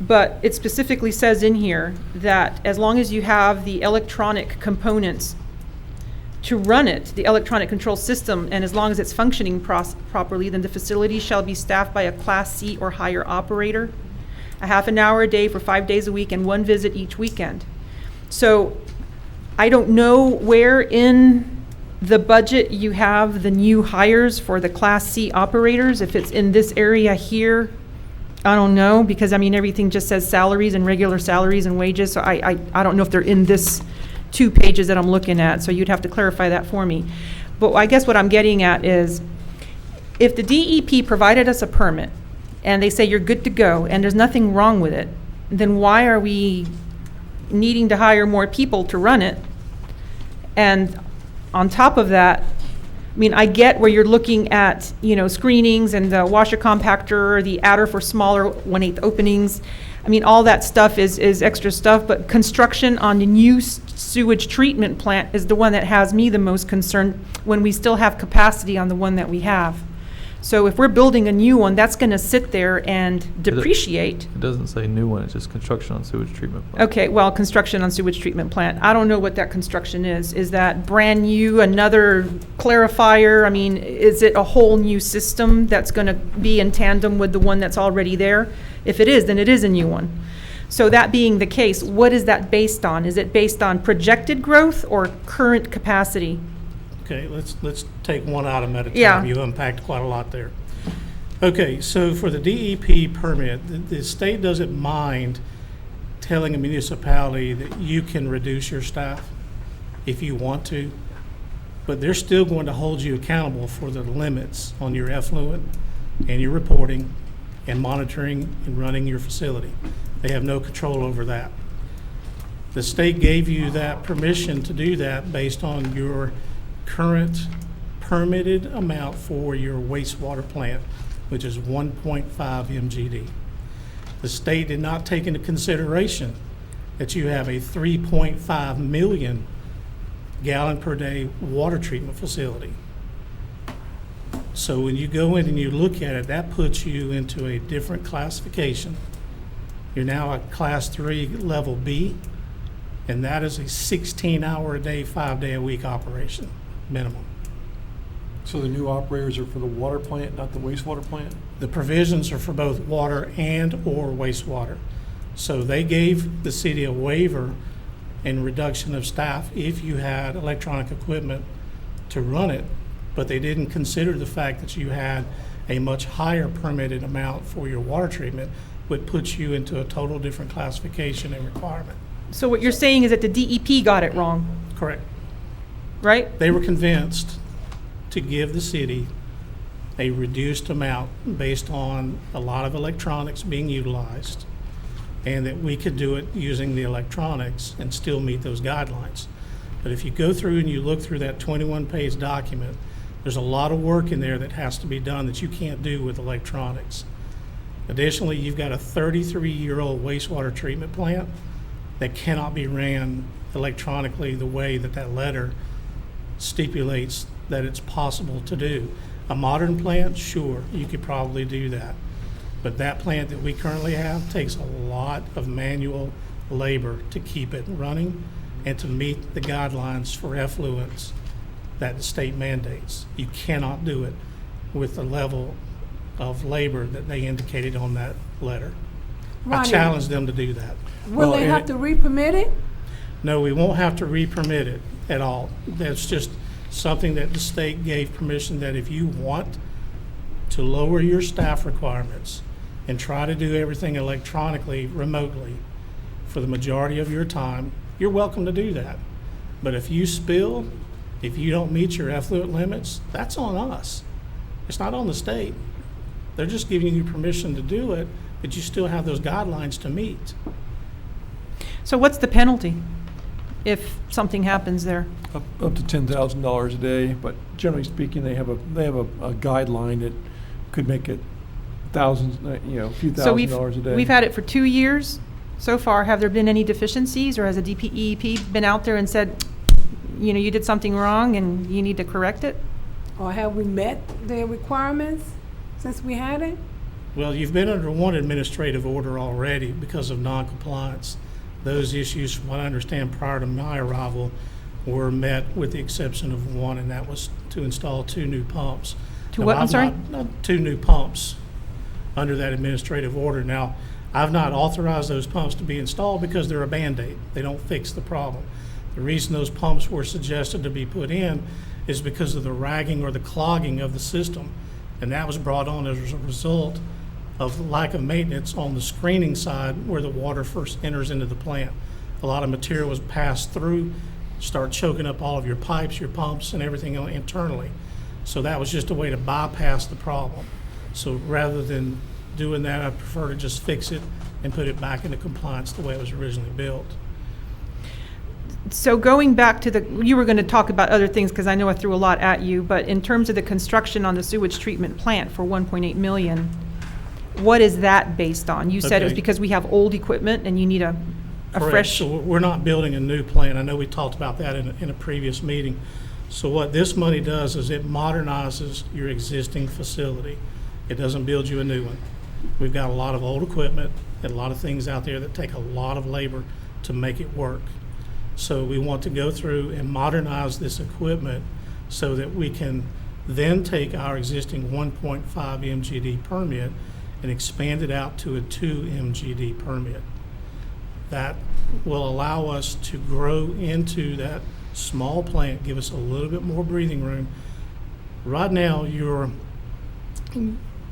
But it specifically says in here that as long as you have the electronic components to run it, the electronic control system, and as long as it's functioning properly, then the facility shall be staffed by a Class C or higher operator, a half an hour a day for 5 days a week, and 1 visit each weekend. So I don't know where in the budget you have the new hires for the Class C operators, if it's in this area here. I don't know, because everything just says salaries and regular salaries and wages, so I don't know if they're in this 2 pages that I'm looking at, so you'd have to clarify that for me. But I guess what I'm getting at is, if the DEP provided us a permit, and they say you're good to go, and there's nothing wrong with it, then why are we needing to hire more people to run it? And on top of that, I get where you're looking at, screenings and the washer compactor, the adder for smaller 1/8 openings. All that stuff is extra stuff, but construction on the new sewage treatment plant is the one that has me the most concerned when we still have capacity on the one that we have. So if we're building a new one, that's gonna sit there and depreciate. It doesn't say new one, it's just construction on sewage treatment plant. Okay, well, construction on sewage treatment plant. I don't know what that construction is. Is that brand new, another clarifier? Is it a whole new system that's gonna be in tandem with the one that's already there? If it is, then it is a new one. So that being the case, what is that based on? Is it based on projected growth or current capacity? Okay, let's take one item at a time. Yeah. You unpacked quite a lot there. Okay, so for the DEP permit, the state doesn't mind telling a municipality that you can reduce your staff if you want to, but they're still going to hold you accountable for the limits on your effluent and your reporting and monitoring and running your facility. They have no control over that. The state gave you that permission to do that based on your current permitted amount for your wastewater plant, which is 1.5 MGD. The state did not take into consideration that you have a 3.5 million gallon per day water treatment facility. So when you go in and you look at it, that puts you into a different classification. You're now at Class 3 Level B, And that is a 16-hour-a-day, 5-day-a-week operation, minimum. So the new operators are for the water plant, not the wastewater plant? The provisions are for both water and/or wastewater. So they gave the city a waiver and reduction of staff if you had electronic equipment to run it, but they didn't consider the fact that you had a much higher permitted amount for your water treatment, which puts you into a total different classification and requirement. So what you're saying is that the DEP got it wrong, Correct. right? They were convinced to give the city a reduced amount based on a lot of electronics being utilized, and that we could do it using the electronics and still meet those guidelines. But if you go through and you look through that 21-page document, there's a lot of work in there that has to be done that you can't do with electronics. Additionally, you've got a 33-year-old wastewater treatment plant that cannot be ran electronically the way that that letter stipulates that it's possible to do. A modern plant, sure, you could probably do that. But that plant that we currently have takes a lot of manual labor to keep it running and to meet the guidelines for effluents that the state mandates. You cannot do it with the level of labor that they indicated on that letter. I Ronnie, challenge them to do that. Will they have to re-permit it? No, we won't have to re-permit it at all. That's just something that the state gave permission that if you want to lower your staff requirements and try to do everything electronically, remotely, for the majority of your time, you're welcome to do that. But if you spill, if you don't meet your effluent limits, that's on us. It's not on the state. They're just giving you permission to do it, but you still have those guidelines to meet. So what's the penalty if something happens there? Up to $10,000 a day, but generally speaking, they have a guideline that could make it thousands, a few So $1,000s a day. we've had it for 2 years so far. Have there been any deficiencies, or has the DPEP been out there and said, you did something wrong and you need to correct it? Or have we met the requirements since we had it? Well, you've been under one administrative order already because of noncompliance. Those issues, from what I understand, prior to my arrival, were met with the exception of one, and that was to install 2 new pumps. To Now, what? I'm I've sorry? not 2 new pumps under that administrative order. Now, I've not authorized those pumps to be installed because they're a Band-Aid. They don't fix the problem. The reason those pumps were suggested to be put in is because of the ragging or the clogging of the system. And that was brought on as a result of lack of maintenance on the screening side where the water first enters into the plant. A lot of material was passed through, start choking up all of your pipes, your pumps, and everything internally. So that was just a way to bypass the problem. So rather than doing that, I prefer to just fix it and put it back into compliance the way it was originally built. So going back to you were going to talk about other things because I know I threw a lot at you, but in terms of the construction on the sewage treatment plant for $1.8 million, what is that based on? You said it was Okay. because we have old equipment and you need a Correct. fresh. So we're not building a new plant. I know we talked about that in a previous meeting. So what this money does is it modernizes your existing facility. It doesn't build you a new one. We've got a lot of old equipment and a lot of things out there that take a lot of labor to make it work. So we want to go through and modernize this equipment so that we can then take our existing 1.5 MGD permit and expand it out to a 2 MGD permit. That will allow us to grow into that small plant, give us a little bit more breathing room. Right now, you're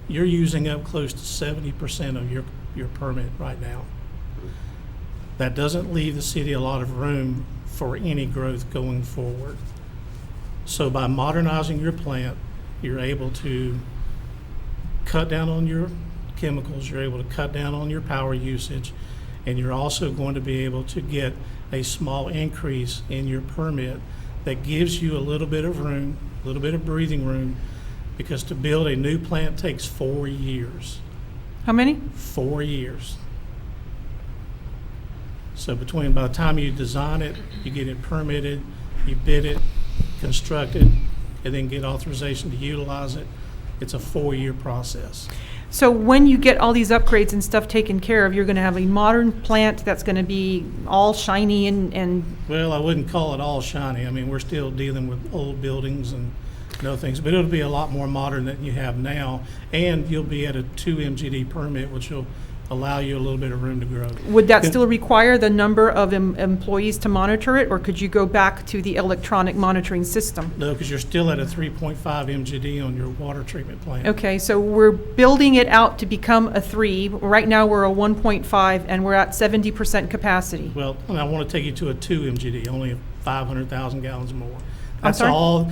using up close to 70% of your permit right now. That doesn't leave the city a lot of room for any growth going forward. So by modernizing your plant, you're able to cut down on your chemicals, you're able to cut down on your power usage, and you're also going to be able to get a small increase in your permit that gives you a little bit of room, a little bit of breathing room, because to build a new plant takes 4 years. How many? 4 years. So by the time you design it, you get it permitted, you bid it, construct it, and then get authorization to utilize it, it's a 4-year process. So when you get all these upgrades and stuff taken care of, you're gonna have a modern plant that's gonna be all shiny and, Well, I wouldn't call it all shiny. I mean, we're still dealing with old buildings and other things, but it'll be a lot more modern than you have now. And you'll be at a 2 MGD permit, which will allow you a little bit of room to grow. would that still require the number of employees to monitor it? Or could you go back to the electronic monitoring system? No, because you're still at a 3.5 MGD on your water treatment plant. Okay, so we're building it out to become a 3. Right now, we're a 1.5, and we're at 70% capacity. Well, and I want to take you to a 2 MGD, only 500,000 gallons more. I'm That's sorry? all,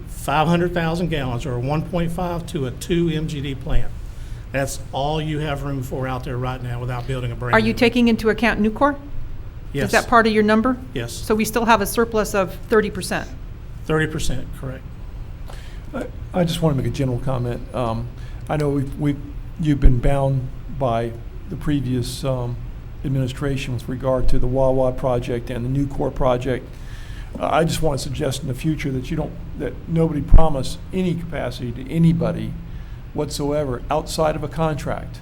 500,000 gallons, or 1.5 to a 2 MGD plant. That's all you have room for out there right now without building a brand new. Are you taking into account Nucor? Yes. Is that part of your number? Yes. So we still have a surplus of 30%? 30%, correct. I just want to make a general comment. I know you've been bound by the previous administration with regard to the Wawa project and the Nucor project. I just want to suggest in the future that nobody promise any capacity to anybody whatsoever outside of a contract.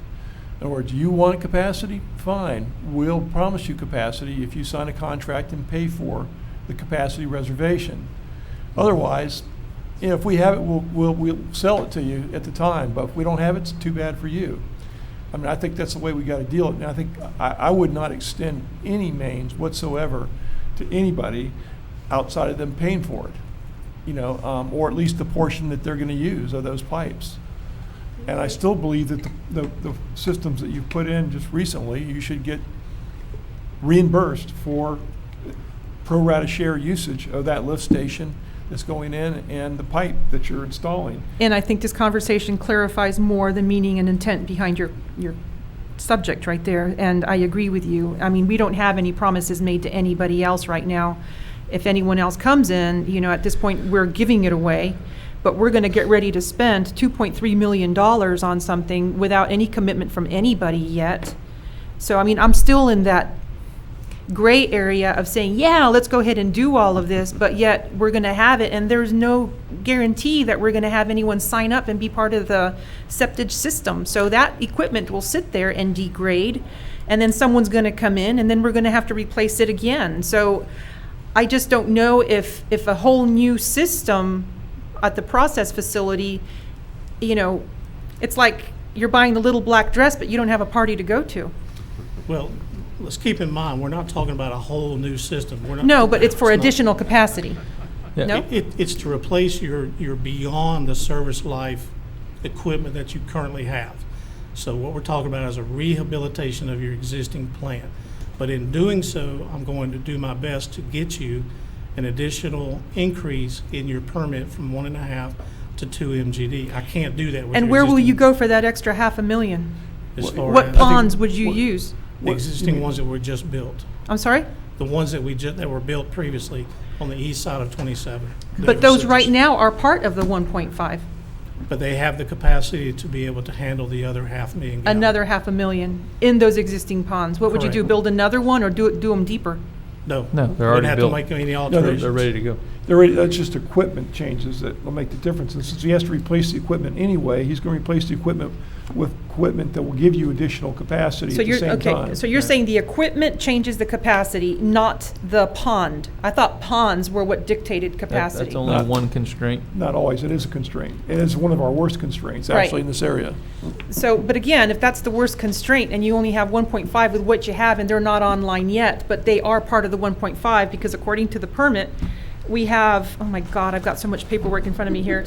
In other words, you want capacity? Fine. We'll promise you capacity if you sign a contract and pay for the capacity reservation. Otherwise, if we have it, we'll sell it to you at the time, but if we don't have it, it's too bad for you. I mean, I think that's the way we got to deal with it. And I think I would not extend any mains whatsoever to anybody outside of them paying for it, or at least the portion that they're going to use of those pipes. And I still believe that the systems that you've put in just recently, you should get reimbursed for pro rata share usage of that lift station that's going in and the pipe that you're installing. And I think this conversation clarifies more the meaning and intent behind your subject right there, and I agree with you. I mean, we don't have any promises made to anybody else right now. If anyone else comes in, at this point, we're giving it away, but we're going to get ready to spend $2.3 million on something without any commitment from anybody yet. So, I mean, I'm still in that gray area of saying, yeah, let's go ahead and do all of this, but yet we're going to have it, and there's no guarantee that we're going to have anyone sign up and be part of the septage system. So that equipment will sit there and degrade, and then someone's going to come in, and then we're going to have to replace it again. So I just don't know if a whole new system at the process facility, it's like you're buying the little black dress, but you don't have a party to go to. Well, let's keep in mind, we're not talking about a whole new system. We're not. No, but it's for not- additional capacity. Yeah. No? It's to replace your beyond the service life equipment that you currently have. So what we're talking about is a rehabilitation of your existing plant. But in doing so, I'm going to do my best to get you an additional increase in your permit from 1.5 to 2 MGD. I can't do that with And your where will you existing- go for that extra $500,000? as far What as ponds would you use? The existing ones that were just built. I'm sorry? The ones that that were built previously on the east side of 27. But those right now are part of the 1.5, But they have the capacity to be able to handle the other 500,000 gallons. another $500,000 in those existing ponds. What would you do, Correct. build another one or do them deeper? No. No, they're already Wouldn't built. have to make any they're- alterations. They're ready to go. That's just equipment changes that will make the difference. And since he has to replace the equipment anyway, he's going to replace the equipment with equipment that will give you additional capacity So at the you're, same okay, time. so you're saying the equipment changes the capacity, not the pond? I thought ponds were what dictated capacity. That's only Not- one constraint. Not always. It is a constraint. It is one of our worst constraints, Right. actually, in this area. So, but again, if that's the worst constraint and you only have 1.5 with what you have and they're not online yet, but they are part of the 1.5 because according to the permit, we have, oh my God, I've got so much paperwork in front of me here.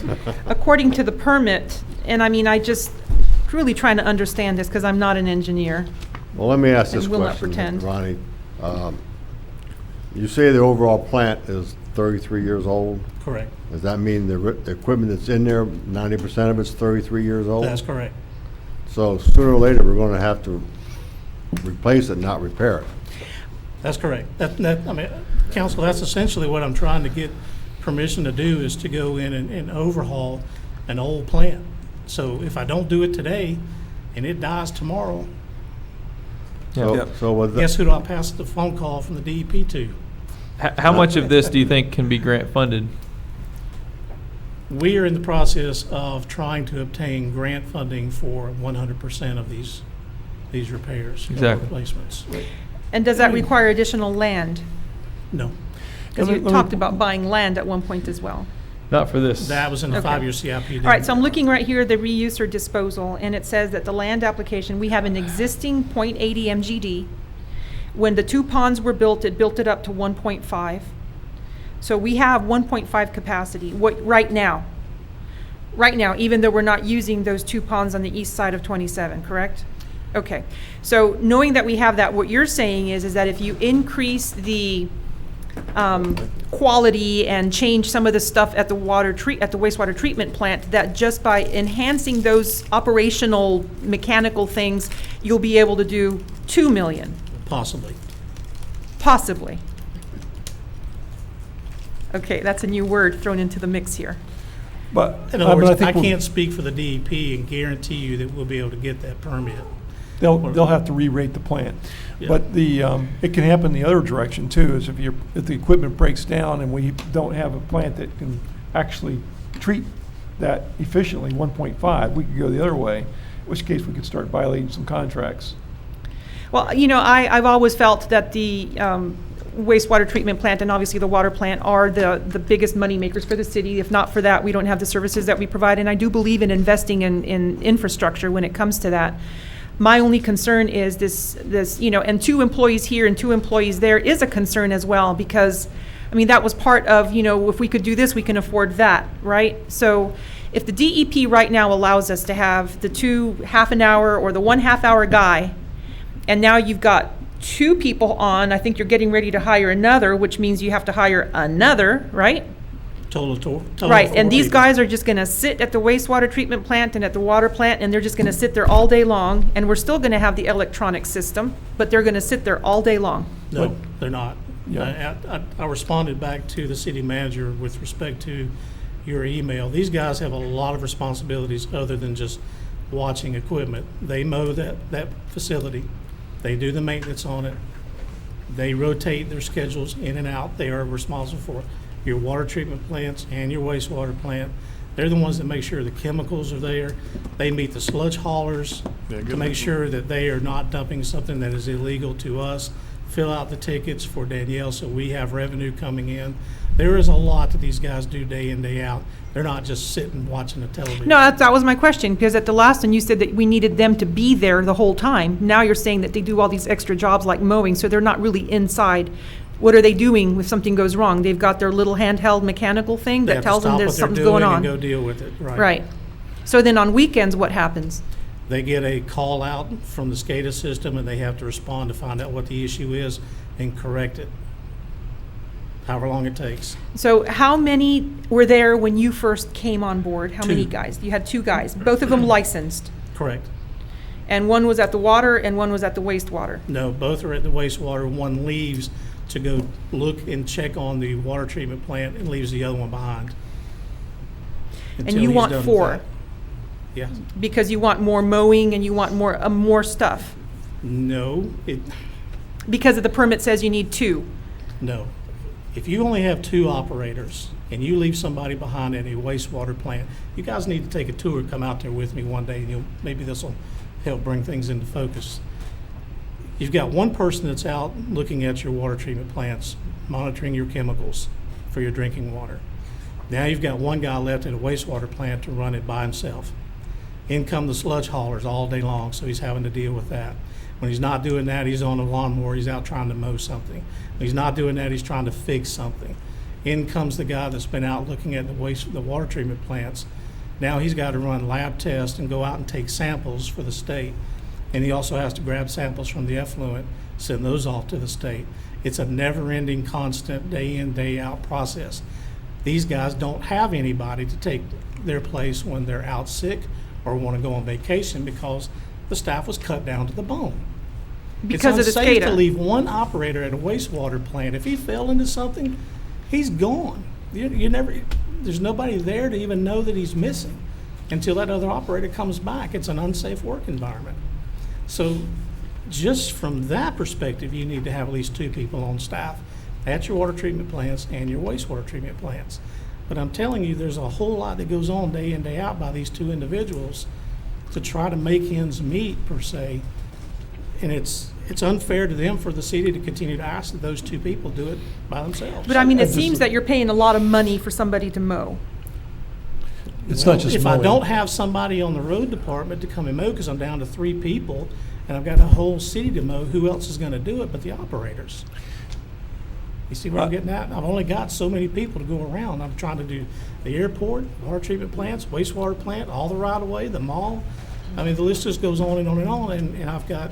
According to the permit, and I mean, I just really trying to understand this because I'm not an engineer. Well, let me ask And this will not question, pretend. Ronnie. You say the overall plant is 33 years old? Correct. Does that mean the equipment that's in there, 90% of it's 33 years old? That's correct. So sooner or later, we're going to have to replace it, not repair it. That's correct. I mean, council, that's essentially what I'm trying to get permission to do, is to go in and overhaul an old plant. So if I don't do it today and it dies tomorrow, So with guess who do I pass the phone call from the DEP to? How much of this do you think can be grant funded? We are in the process of trying to obtain grant funding for 100% of these repairs. or Exactly. Replacements. And does that require additional land? No, Because you Let me- talked about buying land at one point as well. Not for this. that was in the Okay. 5-year CIP. All right, so I'm looking right here, the reuse or disposal, and it says that the land application, we have an existing .80 MGD. When the two ponds were built, it built it up to 1.5. So we have 1.5 capacity, right now. Right now, even though we're not using those two ponds on the east side of 27, correct? Okay, so knowing that we have that, what you're saying is that if you increase the quality and change some of the stuff at the wastewater treatment plant, that just by enhancing those operational mechanical things, you'll be able to do 2 million, Possibly. possibly. Okay, that's a new word thrown into the mix here. But, In other words, I we'll- can't speak for the DEP and guarantee you that we'll be able to get that permit. They'll have to re-rate the plant. Yeah. But it can happen the other direction too, is if the equipment breaks down and we don't have a plant that can actually treat that efficiently, 1.5, we could go the other way, in which case we could start violating some contracts. Well, I've always felt that the wastewater treatment plant and obviously the water plant are the biggest money makers for the city. If not for that, we don't have the services that we provide. And I do believe in investing in infrastructure when it comes to that. My only concern is this, and 2 employees here and 2 employees there is a concern as well, because, that was part of, if we could do this, we can afford that, right? So if the DEP right now allows us to have the 2 half-an-hour or the 1 half-hour guy, and now you've got 2 people on, I think you're getting ready to hire another, which means you have to hire another, right? Total Right, 4 and these people. guys are just gonna sit at the wastewater treatment plant and at the water plant, and they're just gonna sit there all day long, and we're still gonna have the electronic system, but they're gonna sit there all day long. No, they're not. Yeah. I responded back to the city manager with respect to your email. These guys have a lot of responsibilities other than just watching equipment. They mow that facility. They do the maintenance on it. They rotate their schedules in and out. They are responsible for your water treatment plants and your wastewater plant. They're the ones that make sure the chemicals are there. They meet the sludge haulers to make sure that they are not dumping something that is illegal to us. Fill out the tickets for Danielle so we have revenue coming in. There is a lot that these guys do day in, day out. They're not just sitting watching the television. No, that was my question, because at the last one, you said that we needed them to be there the whole time. Now you're saying that they do all these extra jobs like mowing, so they're not really inside. What are they doing if something goes wrong? They've got their little handheld mechanical thing They that have to tells them stop there's what they're something going doing on. and go deal with it, right. Right. So then on weekends, what happens? They get a call out from the SCADA system and they have to respond to find out what the issue is and correct it, however long it takes. So how many were there when you first came on board? How many 2. guys? You had 2 guys, both of them licensed. Correct. And one was at the water and one was at the wastewater. No, both are at the wastewater. One leaves to go look and check on the water treatment plant and leaves the other one behind. And until you he's want done with 4? that. Yeah. Because you want more mowing and you want more stuff. No, Because of the permit says you need 2. no. If you only have 2 operators and you leave somebody behind at a wastewater plant, you guys need to take a tour, come out there with me one day, and maybe this will help bring things into focus. You've got one person that's out looking at your water treatment plants, monitoring your chemicals for your drinking water. Now you've got one guy left at a wastewater plant to run it by himself. In come the sludge haulers all day long, so he's having to deal with that. When he's not doing that, he's on a lawnmower, he's out trying to mow something. When he's not doing that, he's trying to fix something. In comes the guy that's been out looking at the water treatment plants. Now he's got to run lab tests and go out and take samples for the state. And he also has to grab samples from the effluent, send those off to the state. It's a never-ending, constant, day in, day out process. These guys don't have anybody to take their place when they're out sick or want to go on vacation because the staff was cut down to the bone. Because of the It's unsafe to SCADA. leave one operator at a wastewater plant. If he fell into something, he's gone. There's nobody there to even know that he's missing until that other operator comes back. It's an unsafe work environment. So just from that perspective, you need to have at least 2 people on staff at your water treatment plants and your wastewater treatment plants. But I'm telling you, there's a whole lot that goes on day in, day out by these two individuals to try to make ends meet, per se. And it's unfair to them for the city to continue to ask that those two people do it by themselves. But I mean, it seems that you're paying a lot of money for somebody to mow. It's not just If I mowing. don't have somebody on the road department to come and mow, because I'm down to 3 people, and I've got a whole city to mow, who else is gonna do it but the operators? You see where I'm getting at? I've only got so many people to go around. I'm trying to do the airport, water treatment plants, wastewater plant, all the right-of-way, the mall. I mean, the list just goes on and on and on, and I've got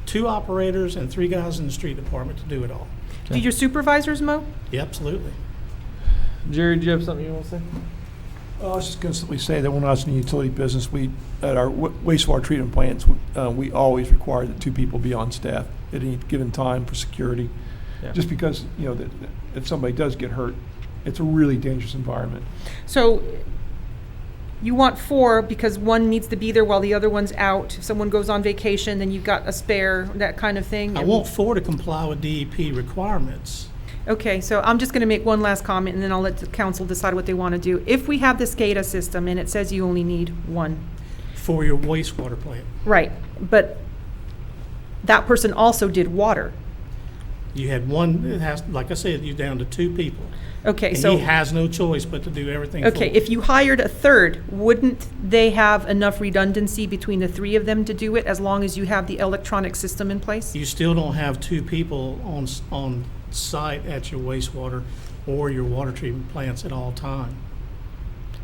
2 operators and 3 guys in the street department to do it all. Do your supervisors mow? Yeah, absolutely. Jerry, do you have something you want to say? I was just going to simply say that when I was in the utility business, at our wastewater treatment plants, we always required that 2 people be on staff at any given time for security. Yeah. Just because, that if somebody does get hurt, it's a really dangerous environment. So you want 4 because one needs to be there while the other one's out. If someone goes on vacation, then you've got a spare, that kind of thing. I want 4 to comply with DEP requirements. Okay, so I'm just going to make one last comment, and then I'll let the council decide what they want to do. If we have this SCADA system and it says you only need 1, For your wastewater plant. right, but that person also did water. You had one, it has, like I said, you're down to 2 people. Okay, And so. he has no choice but to do everything. Okay, for- if you hired a third, wouldn't they have enough redundancy between the 3 of them to do it, as long as you have the electronic system in place? You still don't have 2 people on site at your wastewater or your water treatment plants at all time.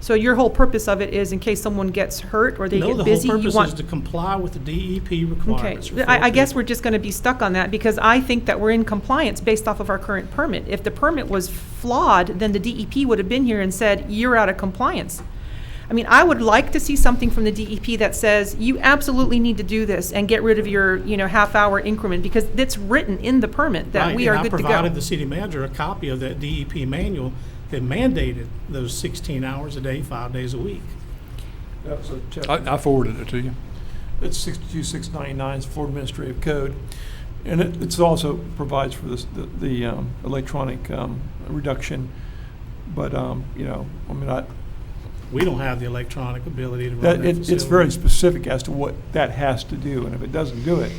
So your whole purpose of it is in case someone gets hurt or they No, get the busy, whole you purpose want. is to comply with the DEP Okay, requirements. for I 4 guess people. we're just gonna be stuck on that, because I think that we're in compliance based off of our current permit. If the permit was flawed, then the DEP would have been here and said, you're out of compliance. I mean, I would like to see something from the DEP that says, you absolutely need to do this and get rid of your, half-hour increment, because it's written in the permit that Right, we are good to And I go. provided the city manager a copy of that DEP manual that mandated those 16 hours a day, 5 days a week. That was a I forwarded it to you. It's 62699, it's Florida Administrative Code. And it also provides for the electronic reduction. But, We don't have the electronic ability to run that it's facility. very specific as to what that has to do. And if it doesn't do it,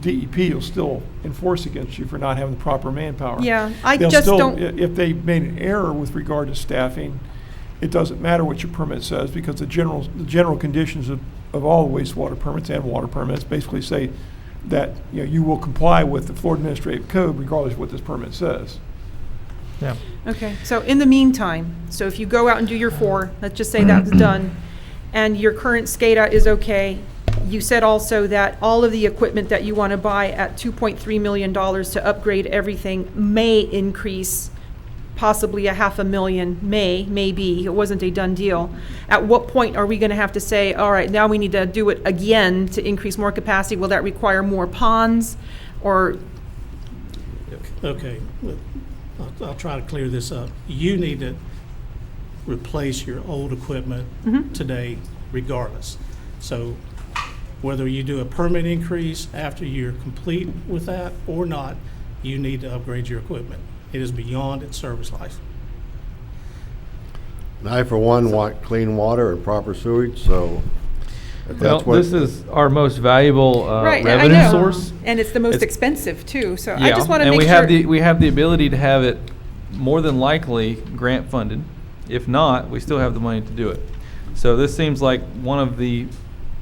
DEP will still enforce against you for not having the proper manpower. Yeah, I They'll just still- don't. If they made an error with regard to staffing, it doesn't matter what your permit says, because the general conditions of all wastewater permits and water permits basically say that, you will comply with the Florida Administrative Code regardless of what this permit says. Yeah. Okay, so in the meantime, so if you go out and do your 4, let's just say that's done, and your current SCADA is okay, you said also that all of the equipment that you want to buy at $2.3 million to upgrade everything may increase possibly $500,000, maybe, it wasn't a done deal. At what point are we going to have to say, all right, now we need to do it again to increase more capacity? Will that require more ponds, or? Okay, look, I'll try to clear this up. You need to replace your old equipment Mhm. today regardless. So whether you do a permit increase after you're complete with that or not, you need to upgrade your equipment. It is beyond its service life. And I, for one, want clean water and proper sewage, so if Well, that's what. this is our most valuable Right, I revenue know. source. And it's the most It's- expensive too, so I Yeah, just want to and make we sure. have we have the ability to have it more than likely grant funded. If not, we still have the money to do it. So this seems like one of the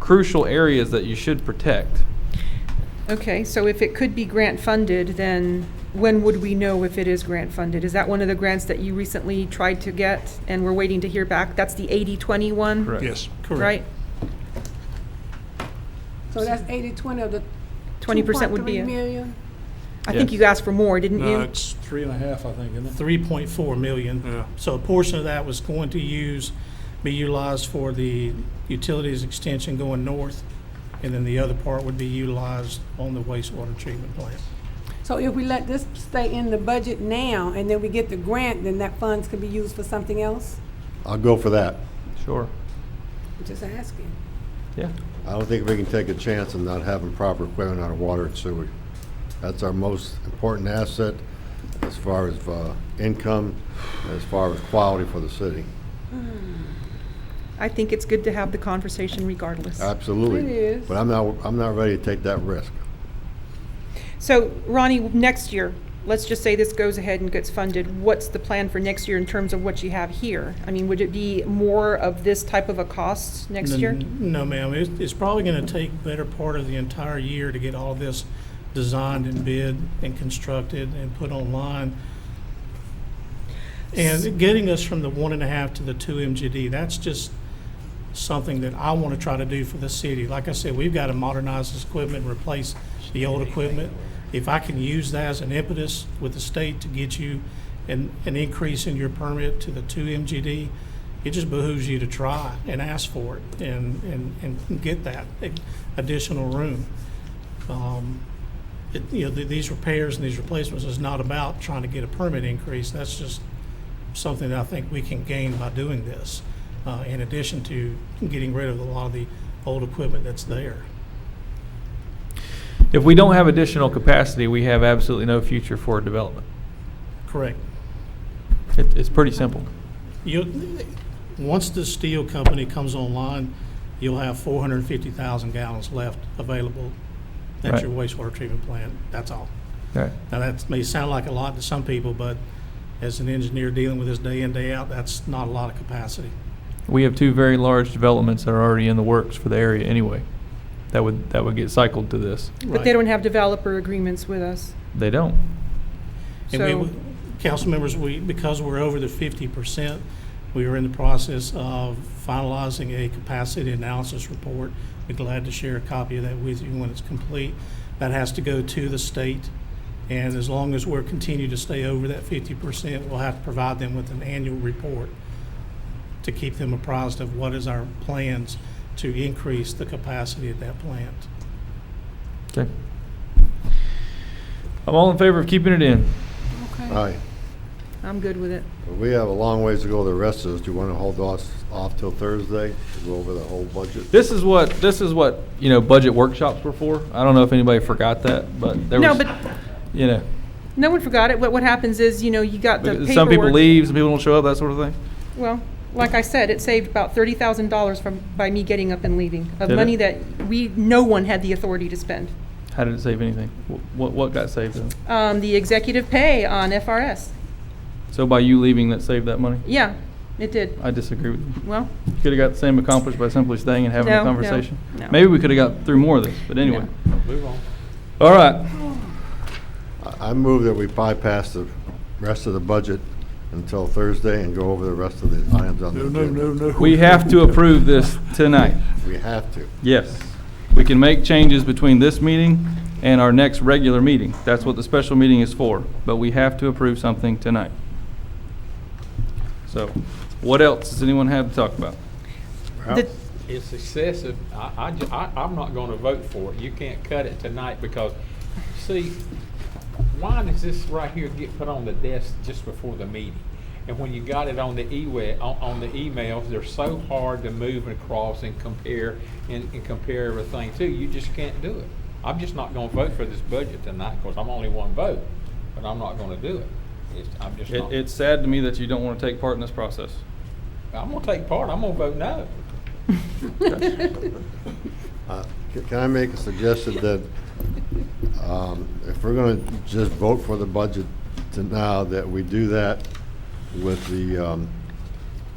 crucial areas that you should protect. Okay, so if it could be grant funded, then when would we know if it is grant funded? Is that one of the grants that you recently tried to get and we're waiting to hear back? That's the 80-20 one? Correct. Yes. Right? So that's 80/20 of the 20% would be 2.3 it. million? I think Yes. you asked for more, didn't you? No, it's 3.5, I think, isn't it? 3.4 million. Yeah. So a portion of that was going to be utilized for the utilities extension going north, and then the other part would be utilized on the wastewater treatment plant. So if we let this stay in the budget now, and then we get the grant, then that funds could be used for something else? I'll go for that. Sure. I'm just asking. Yeah. I don't think we can take a chance of not having proper equipment on our water and sewage. That's our most important asset. as far as income, as far as quality for the city. I think it's good to have the conversation regardless. Absolutely. It is. But I'm not ready to take that risk. So, Ronnie, next year, let's just say this goes ahead and gets funded. What's the plan for next year in terms of what you have here? I mean, would it be more of this type of a cost next year? No, ma'am. It's probably going to take better part of the entire year to get all this designed and bid and constructed and put online. And getting us from the 1.5 to the 2 MGD, that's just something that I want to try to do for the city. Like I said, we've got to modernize this equipment, replace the old equipment. If I can use that as an impetus with the state to get you an increase in your permit to the 2 MGD, it just behooves you to try and ask for it and get that additional room. These repairs and these replacements is not about trying to get a permit increase. That's just something that I think we can gain by doing this, in addition to getting rid of a lot of the old equipment that's there. If we don't have additional capacity, we have absolutely no future for development. Correct. It's pretty simple. Once the steel company comes online, you'll have 450,000 gallons left available at Right. your wastewater treatment plant. That's all. Right. Now, that may sound like a lot to some people, but as an engineer dealing with this day in, day out, that's not a lot of capacity. We have 2 very large developments that are already in the works for the area anyway. That would get cycled to this. But they don't have developer agreements with us. They don't. And So- council members, because we're over the 50%, we are in the process of finalizing a capacity analysis report. Be glad to share a copy of that with you when it's complete. That has to go to the state, and as long as we're continue to stay over that 50%, we'll have to provide them with an annual report to keep them apprised of what is our plans to increase the capacity at that plant. Okay. I'm all in favor of keeping it in. Okay. All right. I'm good with it. We have a long ways to go. The rest of us, do you want to hold off till Thursday to go over the whole budget? This is what budget workshops were for. I don't know if anybody forgot that, but there was, No, but no one forgot it. What happens is, you got the paperwork. some people leave, some people don't show up, that sort of thing. Well, like I said, it saved about $30,000 by me getting up and leaving, of Did it? money that no one had the authority to spend. How did it save anything? What got saved then? The executive pay on FRS. So by you leaving, that saved that money? Yeah, it did. I disagree with you. Well, You could have got the same accomplished by simply staying and having No, a no, conversation. no. Maybe we could have got through more of this, but anyway. Move on. All right. I move that we bypass the rest of the budget until Thursday and go over the rest of the items on the agenda. No. We have to approve this tonight. We have to. Yes. We can make changes between this meeting and our next regular meeting. That's what the special meeting is for. But we have to approve something tonight. So, what else does anyone have to talk about? the- It's excessive. I'm not going to vote for it. You can't cut it tonight because, see, why does this right here get put on the desk just before the meeting? And when you got it on the on the emails, they're so hard to move across and compare and compare everything to. You just can't do it. I'm just not going to vote for this budget tonight because I'm only one vote, but I'm not going to do it. I'm just not. It's sad to me that you don't want to take part in this process. I'm going to take part. I'm going to vote no. Can I make a suggestion that if we're going to just vote for the budget now, that we do that with the,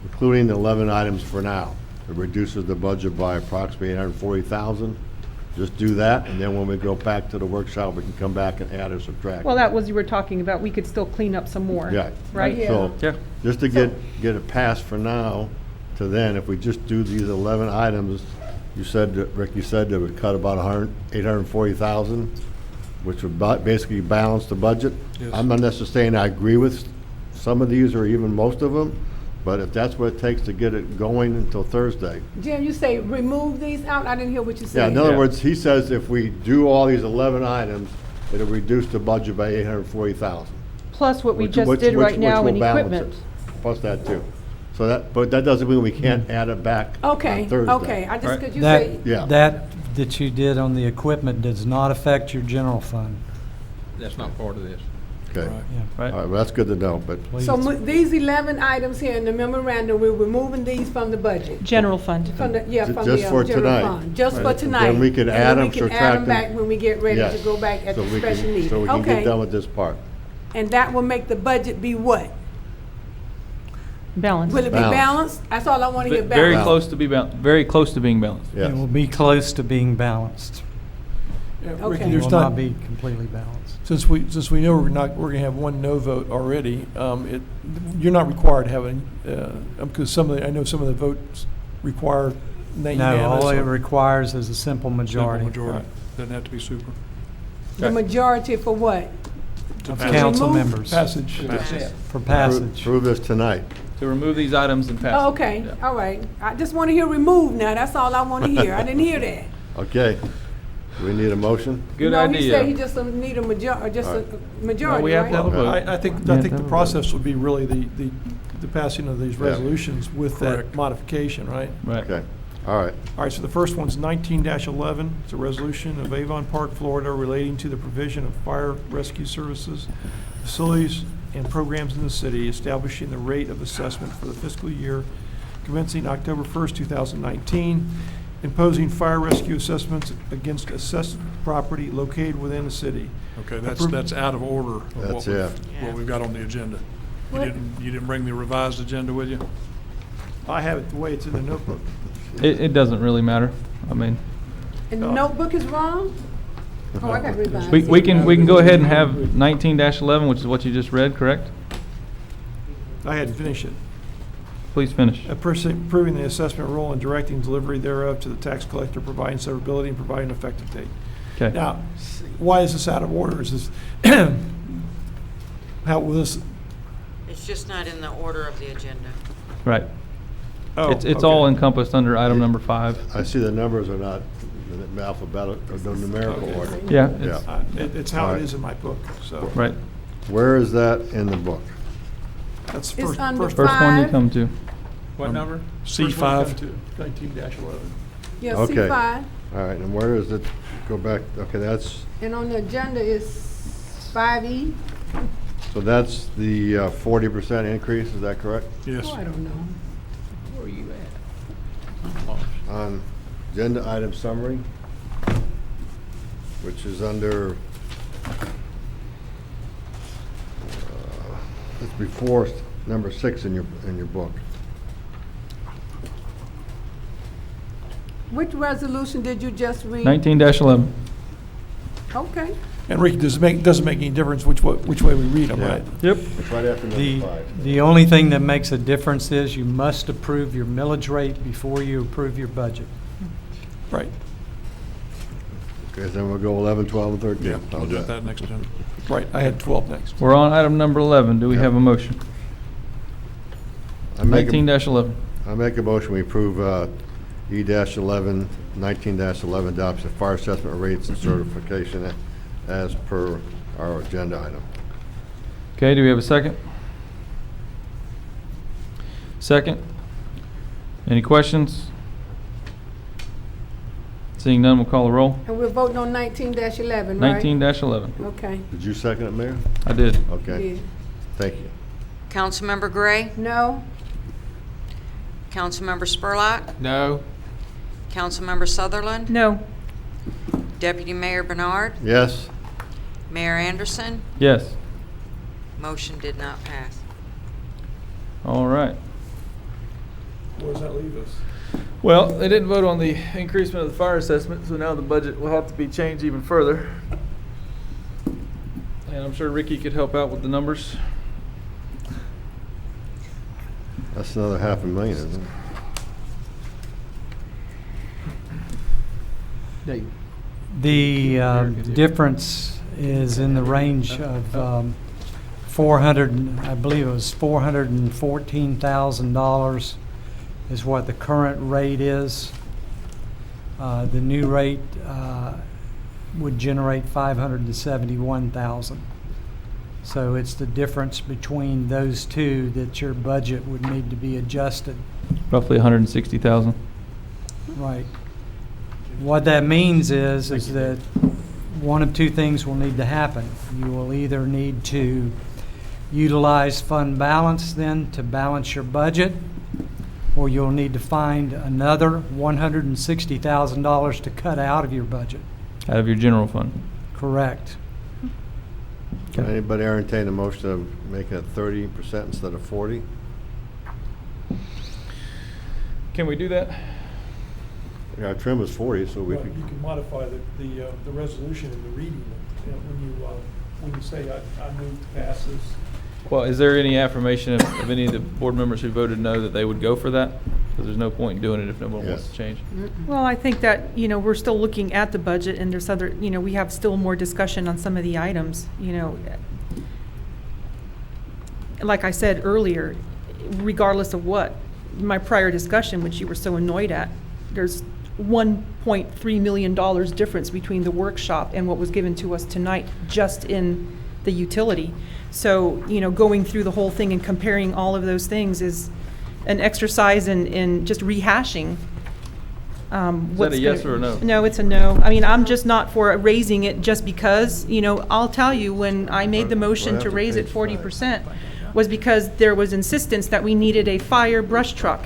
including the 11 items for now. It reduces the budget by approximately 840,000. Just do that, and then when we go back to the workshop, we can come back and add or subtract. Well, that was, you were talking about, we could still clean up some more. Yeah. Right? So, Yeah. just to get it passed for now, to then, if we just do these 11 items, Rick, you said that would cut about 840,000, which would basically balance the budget. Yes. I'm not necessarily saying I agree with some of these or even most of them, but if that's what it takes to get it going until Thursday. Jim, you say remove these out? I didn't hear what you said. Yeah, in other words, he says if we do all these 11 items, it'll reduce the budget by 840,000. Plus what we Which- just which- did which- right now which in will balance equipment. it. Plus that too. So but that doesn't mean we can't add it back Okay, on Thursday. okay, I just, Right. could you say, Yeah. That you did on the equipment does not affect your general fund. That's not part of this. Okay. Right. Yeah. Right? All right, well, that's good to know, but Please. So these 11 items here in the memorandum, we're removing these from the budget? General fund. From the, yeah, from Just the for general tonight. fund, just for Right. tonight. Then we can And add then them, we can subtract add them them. back when we get ready Yes. to go back at so the we special can, meeting. so we can get done Okay, with this part. and that will make the budget be what? Balance. Will it be Balanced. balanced? That's all I want to hear, Very balanced. close to be very close to being balanced. Yes. It will be close to being balanced. Yeah, Ricky, Okay. It there's will not, not be completely balanced. since we know we're gonna have one no vote already, you're not required to have because I know some of the votes require unanimous. No, all it or requires is a simple Simple majority. majority. Doesn't have to be super. The majority for what? Of pass. council Remove- members Passage. for passage. Prove this tonight. To remove these items and pass. Oh, them. okay, Yeah. all right. I just want to hear remove now, that's all I want to hear. I didn't hear that. Okay. We need a motion? Good No, he said he idea. just need a just All a majority, we have to have a right? vote. I think Yeah, the that process would be really the passing of these Yeah. resolutions with that Correct. modification, right? Right. Okay. All right. All right, so the first one's 19-11. It's a resolution of Avon Park, Florida, relating to the provision of fire rescue services, facilities, and programs in the city, establishing the rate of assessment for the fiscal year commencing October 1st, 2019, imposing fire rescue assessments against assessed property located within the city. Okay, Appro- that's out of order of That's what we've got on the agenda. What? You didn't bring the revised agenda with you? I have it the way it's in the notebook. It doesn't really matter. I mean, And the notebook is wrong? Oh, I got revised. we can go ahead and have 19-11, which is what you just read, correct? I hadn't finished it. Please finish. Approving the assessment rule and directing delivery thereof to the tax collector, providing severability and providing an effective date. Okay. Now, why is this out of order? Is this, how will this, It's just not in the order of the agenda. Right. oh. It's all okay. encompassed under item number 5. I see the numbers are not in alphabetical, or no numerical Okay. order. Yeah. Yeah. It's how All it right. is in my book, so. Right. Where is that in the book? That's the It's first, under first. First one you Five. come to. What number? first one C5. come to, 19-11. Yeah, Okay. C5, All right, and where does it go back? Okay, that's, and on the agenda is 5E. so that's the 40% increase, is that correct? Yes. Oh, I don't know. Where are you at? On agenda item summary, which is under, it's before number 6 in your book. Which resolution did you just read? 19-11. Okay. And Ricky, doesn't make any difference which way we read them, Yeah. right? Yep. It's right after The, number 5. the only thing that makes a difference is you must approve your millage rate before you approve your budget. Right, Okay, then we'll go 11, 12, and 13. Yeah, we'll do that next agenda. right. I had 12 next. We're on item number 11. Do we Yeah. have a motion? I make a 19-11. motion, we approve E-11, 19-11 adoption of fire assessment rates and certification as per our agenda item. Okay, do we have a second? Second. Any questions? Seeing none, we'll call the roll. And we're voting on 19-11, right? 19-11. Okay. Did you second it, Mayor? I did. Okay, Yeah. thank you. Councilmember Gray? No? Councilmember Spurlock? No. Councilmember Sutherland? No. Deputy Mayor Bernard? Yes? Mayor Anderson? Yes. Motion did not pass. All right. Where does that leave us? Well, they didn't vote on the increasement of the fire assessment, so now the budget will have to be changed even further. And I'm sure Ricky could help out with the numbers. That's another $500,000, isn't it? The difference is in the range of 400, I believe it was $414,000 is what the current rate is. The new rate would generate $571,000. So it's the difference between those two that your budget would need to be adjusted. Roughly 160,000. Right. What that means is that one of two things will need to happen. You will either need to utilize fund balance then to balance your budget, or you'll need to find another $160,000 to cut out of your budget. Out of your general fund. Correct. Anybody entertain a motion of making it 30% instead of 40? Can we do that? Yeah, trim was 40, so we Well, could. you can modify the resolution in the reading, when you say, I move to pass this. Well, is there any affirmation of any of the board members who voted no that they would go for that? Because there's no point in doing it if no one wants Yes. to change. Well, I think that, we're still looking at the budget and there's other, we have still more discussion on some of the items, Like I said earlier, regardless of what, my prior discussion, which you were so annoyed at, there's $1.3 million difference between the workshop and what was given to us tonight, just in the utility. So, going through the whole thing and comparing all of those things is an exercise in just rehashing. Is that a yes or a no? No, it's a no. I mean, I'm just not for raising it just because, I'll tell you, when I made the motion to raise it 40%, was because there was insistence that we needed a fire brush truck.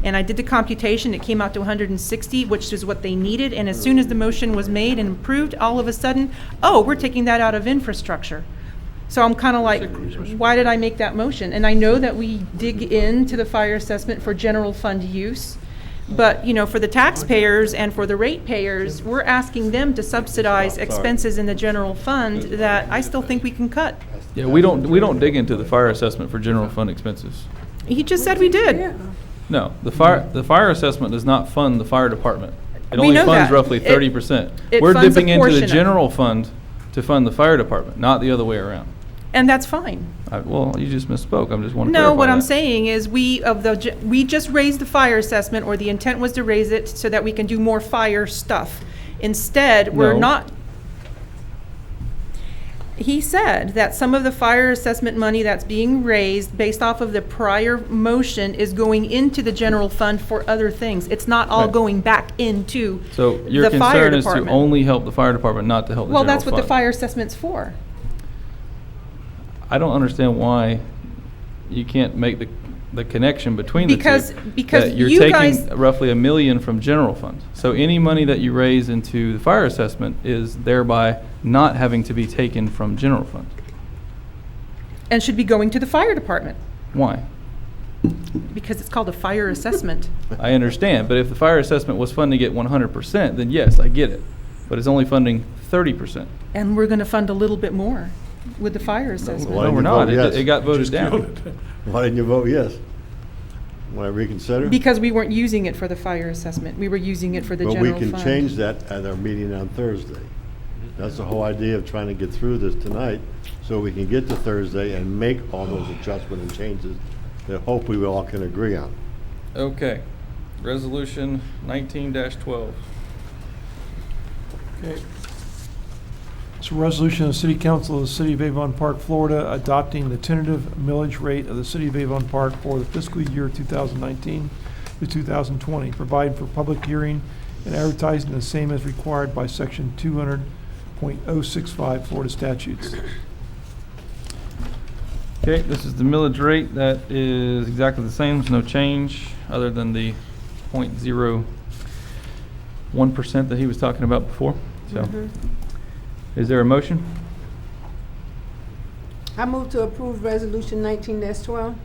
And I did the computation, it came out to 160, which is what they needed, and as soon as the motion was made and approved, all of a sudden, we're taking that out of infrastructure. So I'm kind of like, why did I make that motion? And I know that we dig into the fire assessment for general fund use, but, for the taxpayers and for the ratepayers, we're asking them to subsidize expenses in the general fund that I still think we can cut. Yeah, we don't dig into the fire assessment for general fund expenses. He just said we did. No, the fire assessment does not fund the fire department. It We only know funds that. roughly It- 30%. it We're funds a dipping into portion the of it. general fund to fund the fire department, not the other way around. And that's fine. Well, you just misspoke. I'm just want to No, clarify what I'm that. saying is we just raised the fire assessment, or the intent was to raise it so that we can do more fire stuff. Instead, we're No. not. He said that some of the fire assessment money that's being raised based off of the prior motion is going into the general fund for other things. It's not all Right. going back into So your the fire concern is to department. only help the fire department, not to help the Well, general that's what the fund. fire assessment's for. I don't understand why you can't make the connection between the two. Because That you're you taking guys- roughly $1 million from general fund. So any money that you raise into the fire assessment is thereby not having to be taken from general fund. And should be going to the fire department, Why? because it's called a fire assessment. I understand, but if the fire assessment was funding it 100%, then yes, I get it. But it's only funding 30%. And we're gonna fund a little bit more with the fire assessment. Why No, didn't we're you not. vote yes? It got voted down. Why didn't you vote yes? Want to reconsider? Because we weren't using it for the fire assessment. We were using it for the But general we fund. can change that at our meeting on Thursday. That's the whole idea of trying to get through this tonight, so we can get to Thursday and make all those adjustments and changes that hopefully we all can agree on. Okay. Resolution 19-12. Okay. It's a resolution of the City Council of the City of Avon Park, Florida, adopting the tentative millage rate of the City of Avon Park for the fiscal year 2019 to 2020, providing for public hearing and advertising the same as required by Section 200.065 Florida statutes. Okay, this is the millage rate. That is exactly the same. There's no change other than the 0.01% that he was talking about before. So, Mhm. is there a motion? I move to approve Resolution 19-12.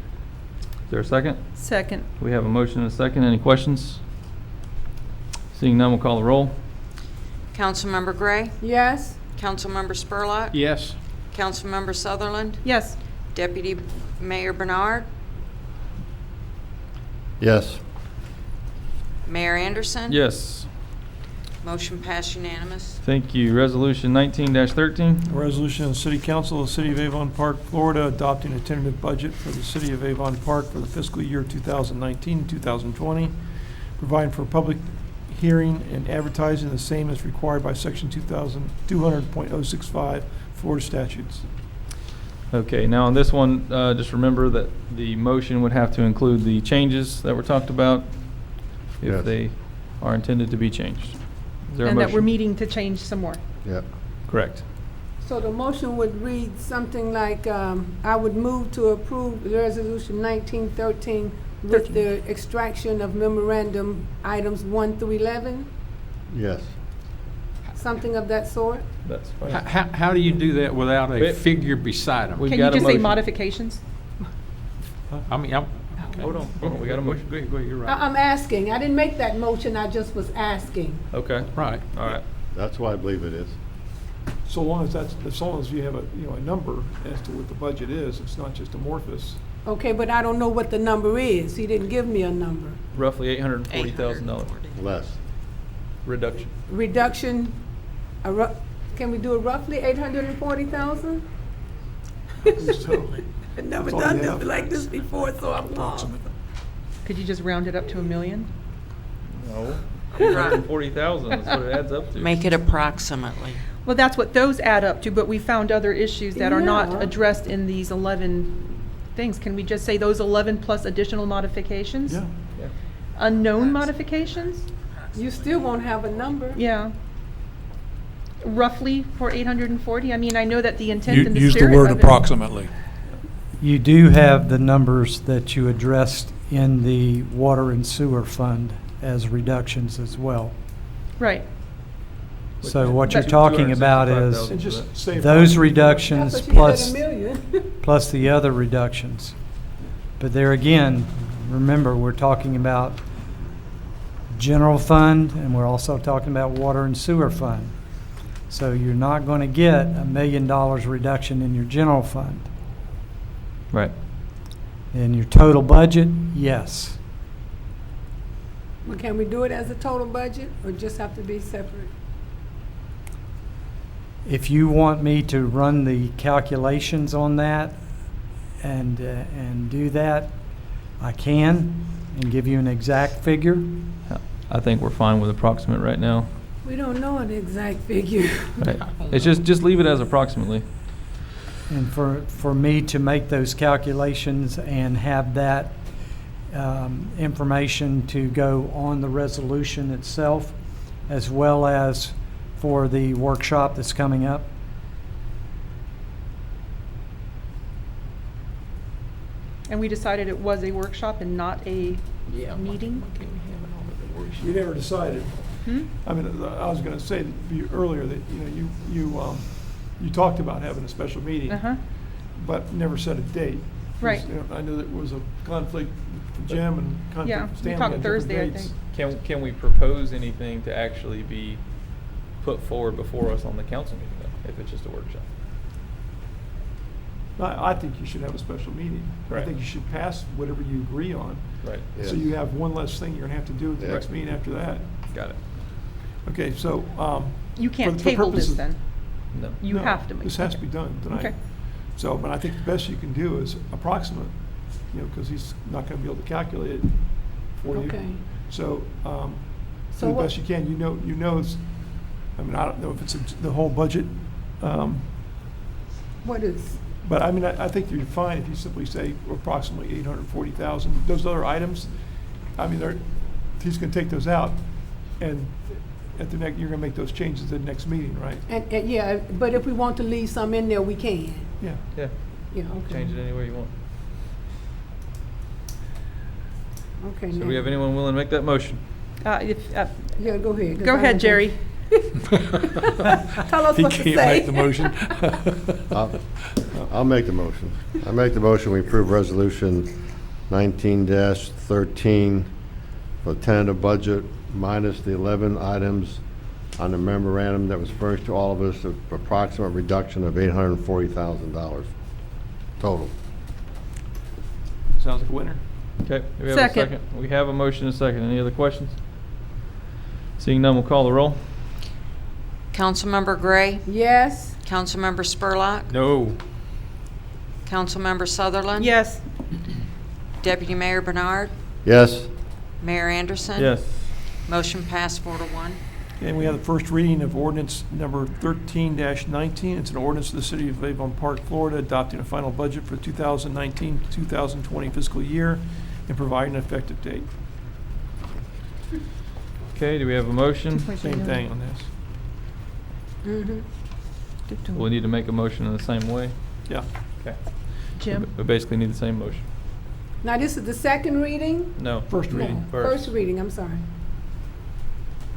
Is there a second? Second. We have a motion and a second. Any questions? Seeing none, we'll call the roll. Councilmember Gray? Yes. Councilmember Spurlock? Yes. Councilmember Sutherland? Yes. Deputy Mayor Bernard? Yes. Mayor Anderson? Yes. Motion passed unanimous. Thank you. Resolution 19-13. A resolution of the City Council of the City of Avon Park, Florida, adopting a tentative budget for the City of Avon Park for the fiscal year 2019-2020, providing for public hearing and advertising the same as required by Section 200.065 Florida statutes. Okay, now on this one, just remember that the motion would have to include the changes that were talked about if Yes. they are intended to be changed. Is there a And that we're motion? meeting to change some more. Yep. Correct. So the motion would read something like, I would move to approve Resolution 1913 with the extraction of memorandum items 1 through 11, Yes. something of that sort? That's fine. How do you do that without a Wait. figure beside them? We Can got you a just say motion. modifications? I mean, okay. Hold on, we got a motion. Go ahead, you're right. I'm asking. I didn't make that motion, I just was asking. Okay, Right. all right. That's what I believe it is. So long as you have a number as to what the budget is, it's not just amorphous. Okay, but I don't know what the number is. He didn't give me a number. Roughly $840,000 Less. reduction. Reduction, can we do it roughly 840,000? So, I've never That's all done you this have. like this before, so I'm lost. Could you just round it up to $1 million? No, 840,000 is what it adds up to. Make it approximately. Well, that's what those add up to, but we found other issues that are Yeah. not addressed in these 11 things. Can we just say those 11 plus additional modifications? yeah. Yeah. Unknown modifications? You still won't have a number. Yeah. Roughly for 840? I mean, I know that the intent and the Use the spirit word of it- approximately. You do have the numbers that you addressed in the water and sewer fund as reductions as well. Right. So what you're But- talking about is 265,000. And just say. those approximately. reductions That's what plus, she said, $1 million. plus the other reductions. But there again, remember, we're talking about general fund and we're also talking about water and sewer fund. So you're not going to get $1 million reduction in your general fund. Right. In your total budget, yes. Well, can we do it as a total budget or just have to be separate? If you want me to run the calculations on that and do that, I can and give you an exact figure. I think we're fine with approximate right now. We don't know an exact figure. Right. It's just leave it as approximately. And for me to make those calculations and have that information to go on the resolution itself, as well as for the workshop that's coming up. And we decided it was a workshop and not a meeting? You never decided. Hmm? I mean, I was gonna say to you earlier that, you talked about having a special meeting, Uh-huh. but never set a date. Right. I know there was a conflict with Jim and Yeah, conflict with we Stanley talked on different Thursday, I dates. think. Can we propose anything to actually be put forward before us on the council meeting, though, if it's just a workshop? I think you should have a special meeting. I Right. think you should pass whatever you agree on. Right. So you have one less thing you're gonna have to do at the Yeah. next meeting after that. Got it. Okay, so, You can't for table this purposes- then? No. You No, have to make. This has to okay. be done tonight. Okay. So, but I think the best you can do is approximate, because he's not gonna be able to calculate it for you. Okay. So, So do the what- best you can. You know, I mean, I don't know if it's the whole budget, What is? but I mean, I think you're fine if you simply say approximately 840,000. Those other items, I mean, he's gonna take those out, and at the next, you're gonna make those changes at the next meeting, right? And yeah, but if we want to leave some in there, we can. Yeah. Yeah, Yeah, okay. change it any way you want. Okay, So now. do we have anyone willing to make that motion? Yeah, go ahead. 'cause Go I ahead, don't Jerry. Tell us He what to can't say. make the motion. I'll make the motion. I make the motion, we approve resolution 19-13 for tentative budget minus the 11 items on the memorandum that was furnished to all of us, of approximate reduction of $840,000 total. Sounds like a winner. Okay, do we have Second. a second? We have a motion and a second. Any other questions? Seeing none, we'll call the roll. Councilmember Gray? Yes. Councilmember Spurlock? No. Councilmember Sutherland? Yes. Deputy Mayor Bernard? Yes? Mayor Anderson? Yes. Motion passed 4-1. And we have the first reading of ordinance number 13-19. It's an ordinance of the City of Avon Park, Florida, adopting a final budget for 2019-2020 fiscal year and providing an effective date. Okay, do we have a motion? Same thing on this. Mm-hmm. We'll need to make a motion in the same way. Yeah. Okay. Jim? We basically need the same motion. Now, this is the second reading? No. First reading. First reading, I'm sorry.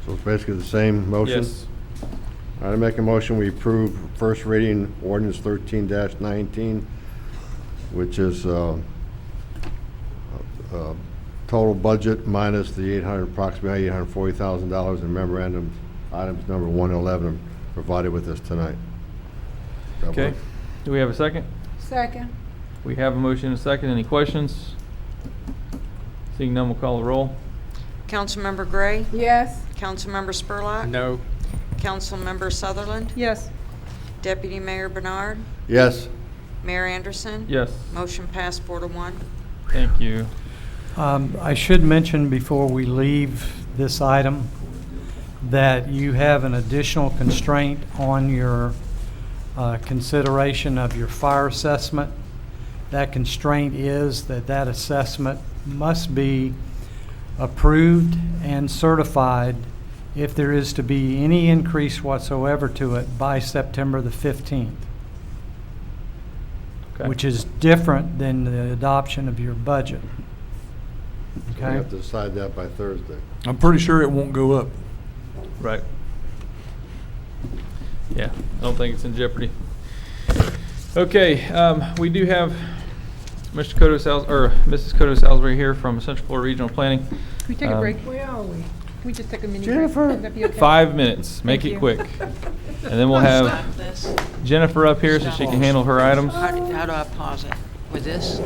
So it's basically the same motion? Yes. All right, I make a motion, we approve first reading ordinance 13-19, which is total budget minus the approximately $840,000 in memorandum items number 1 and 11 provided with us tonight. That Okay. work? Do we have a second? Second. We have a motion and a second. Any questions? Seeing none, we'll call the roll. Councilmember Gray? Yes. Councilmember Spurlock? No. Councilmember Sutherland? Yes. Deputy Mayor Bernard? Yes. Mayor Anderson? Yes. Motion passed 4-1. Thank you. I should mention before we leave this item that you have an additional constraint on your consideration of your fire assessment. That constraint is that that assessment must be approved and certified if there is to be any increase whatsoever to it by September the 15th, Okay. which is different than the adoption of your budget. We Okay? have to decide that by Thursday. I'm pretty sure it won't go up. Right. Yeah, I don't think it's in jeopardy. Okay, we do have Mr. Cotto or Mrs. Cotto Salisbury here from Central Florida Regional Planning. Can we take a break? Where are we? Can we just take a mini Jennifer. break? Would that be okay? 5 minutes, make Thank it you. quick. And then we'll have Stop this. Jennifer up here so she can handle her items. How do I pause it? With this?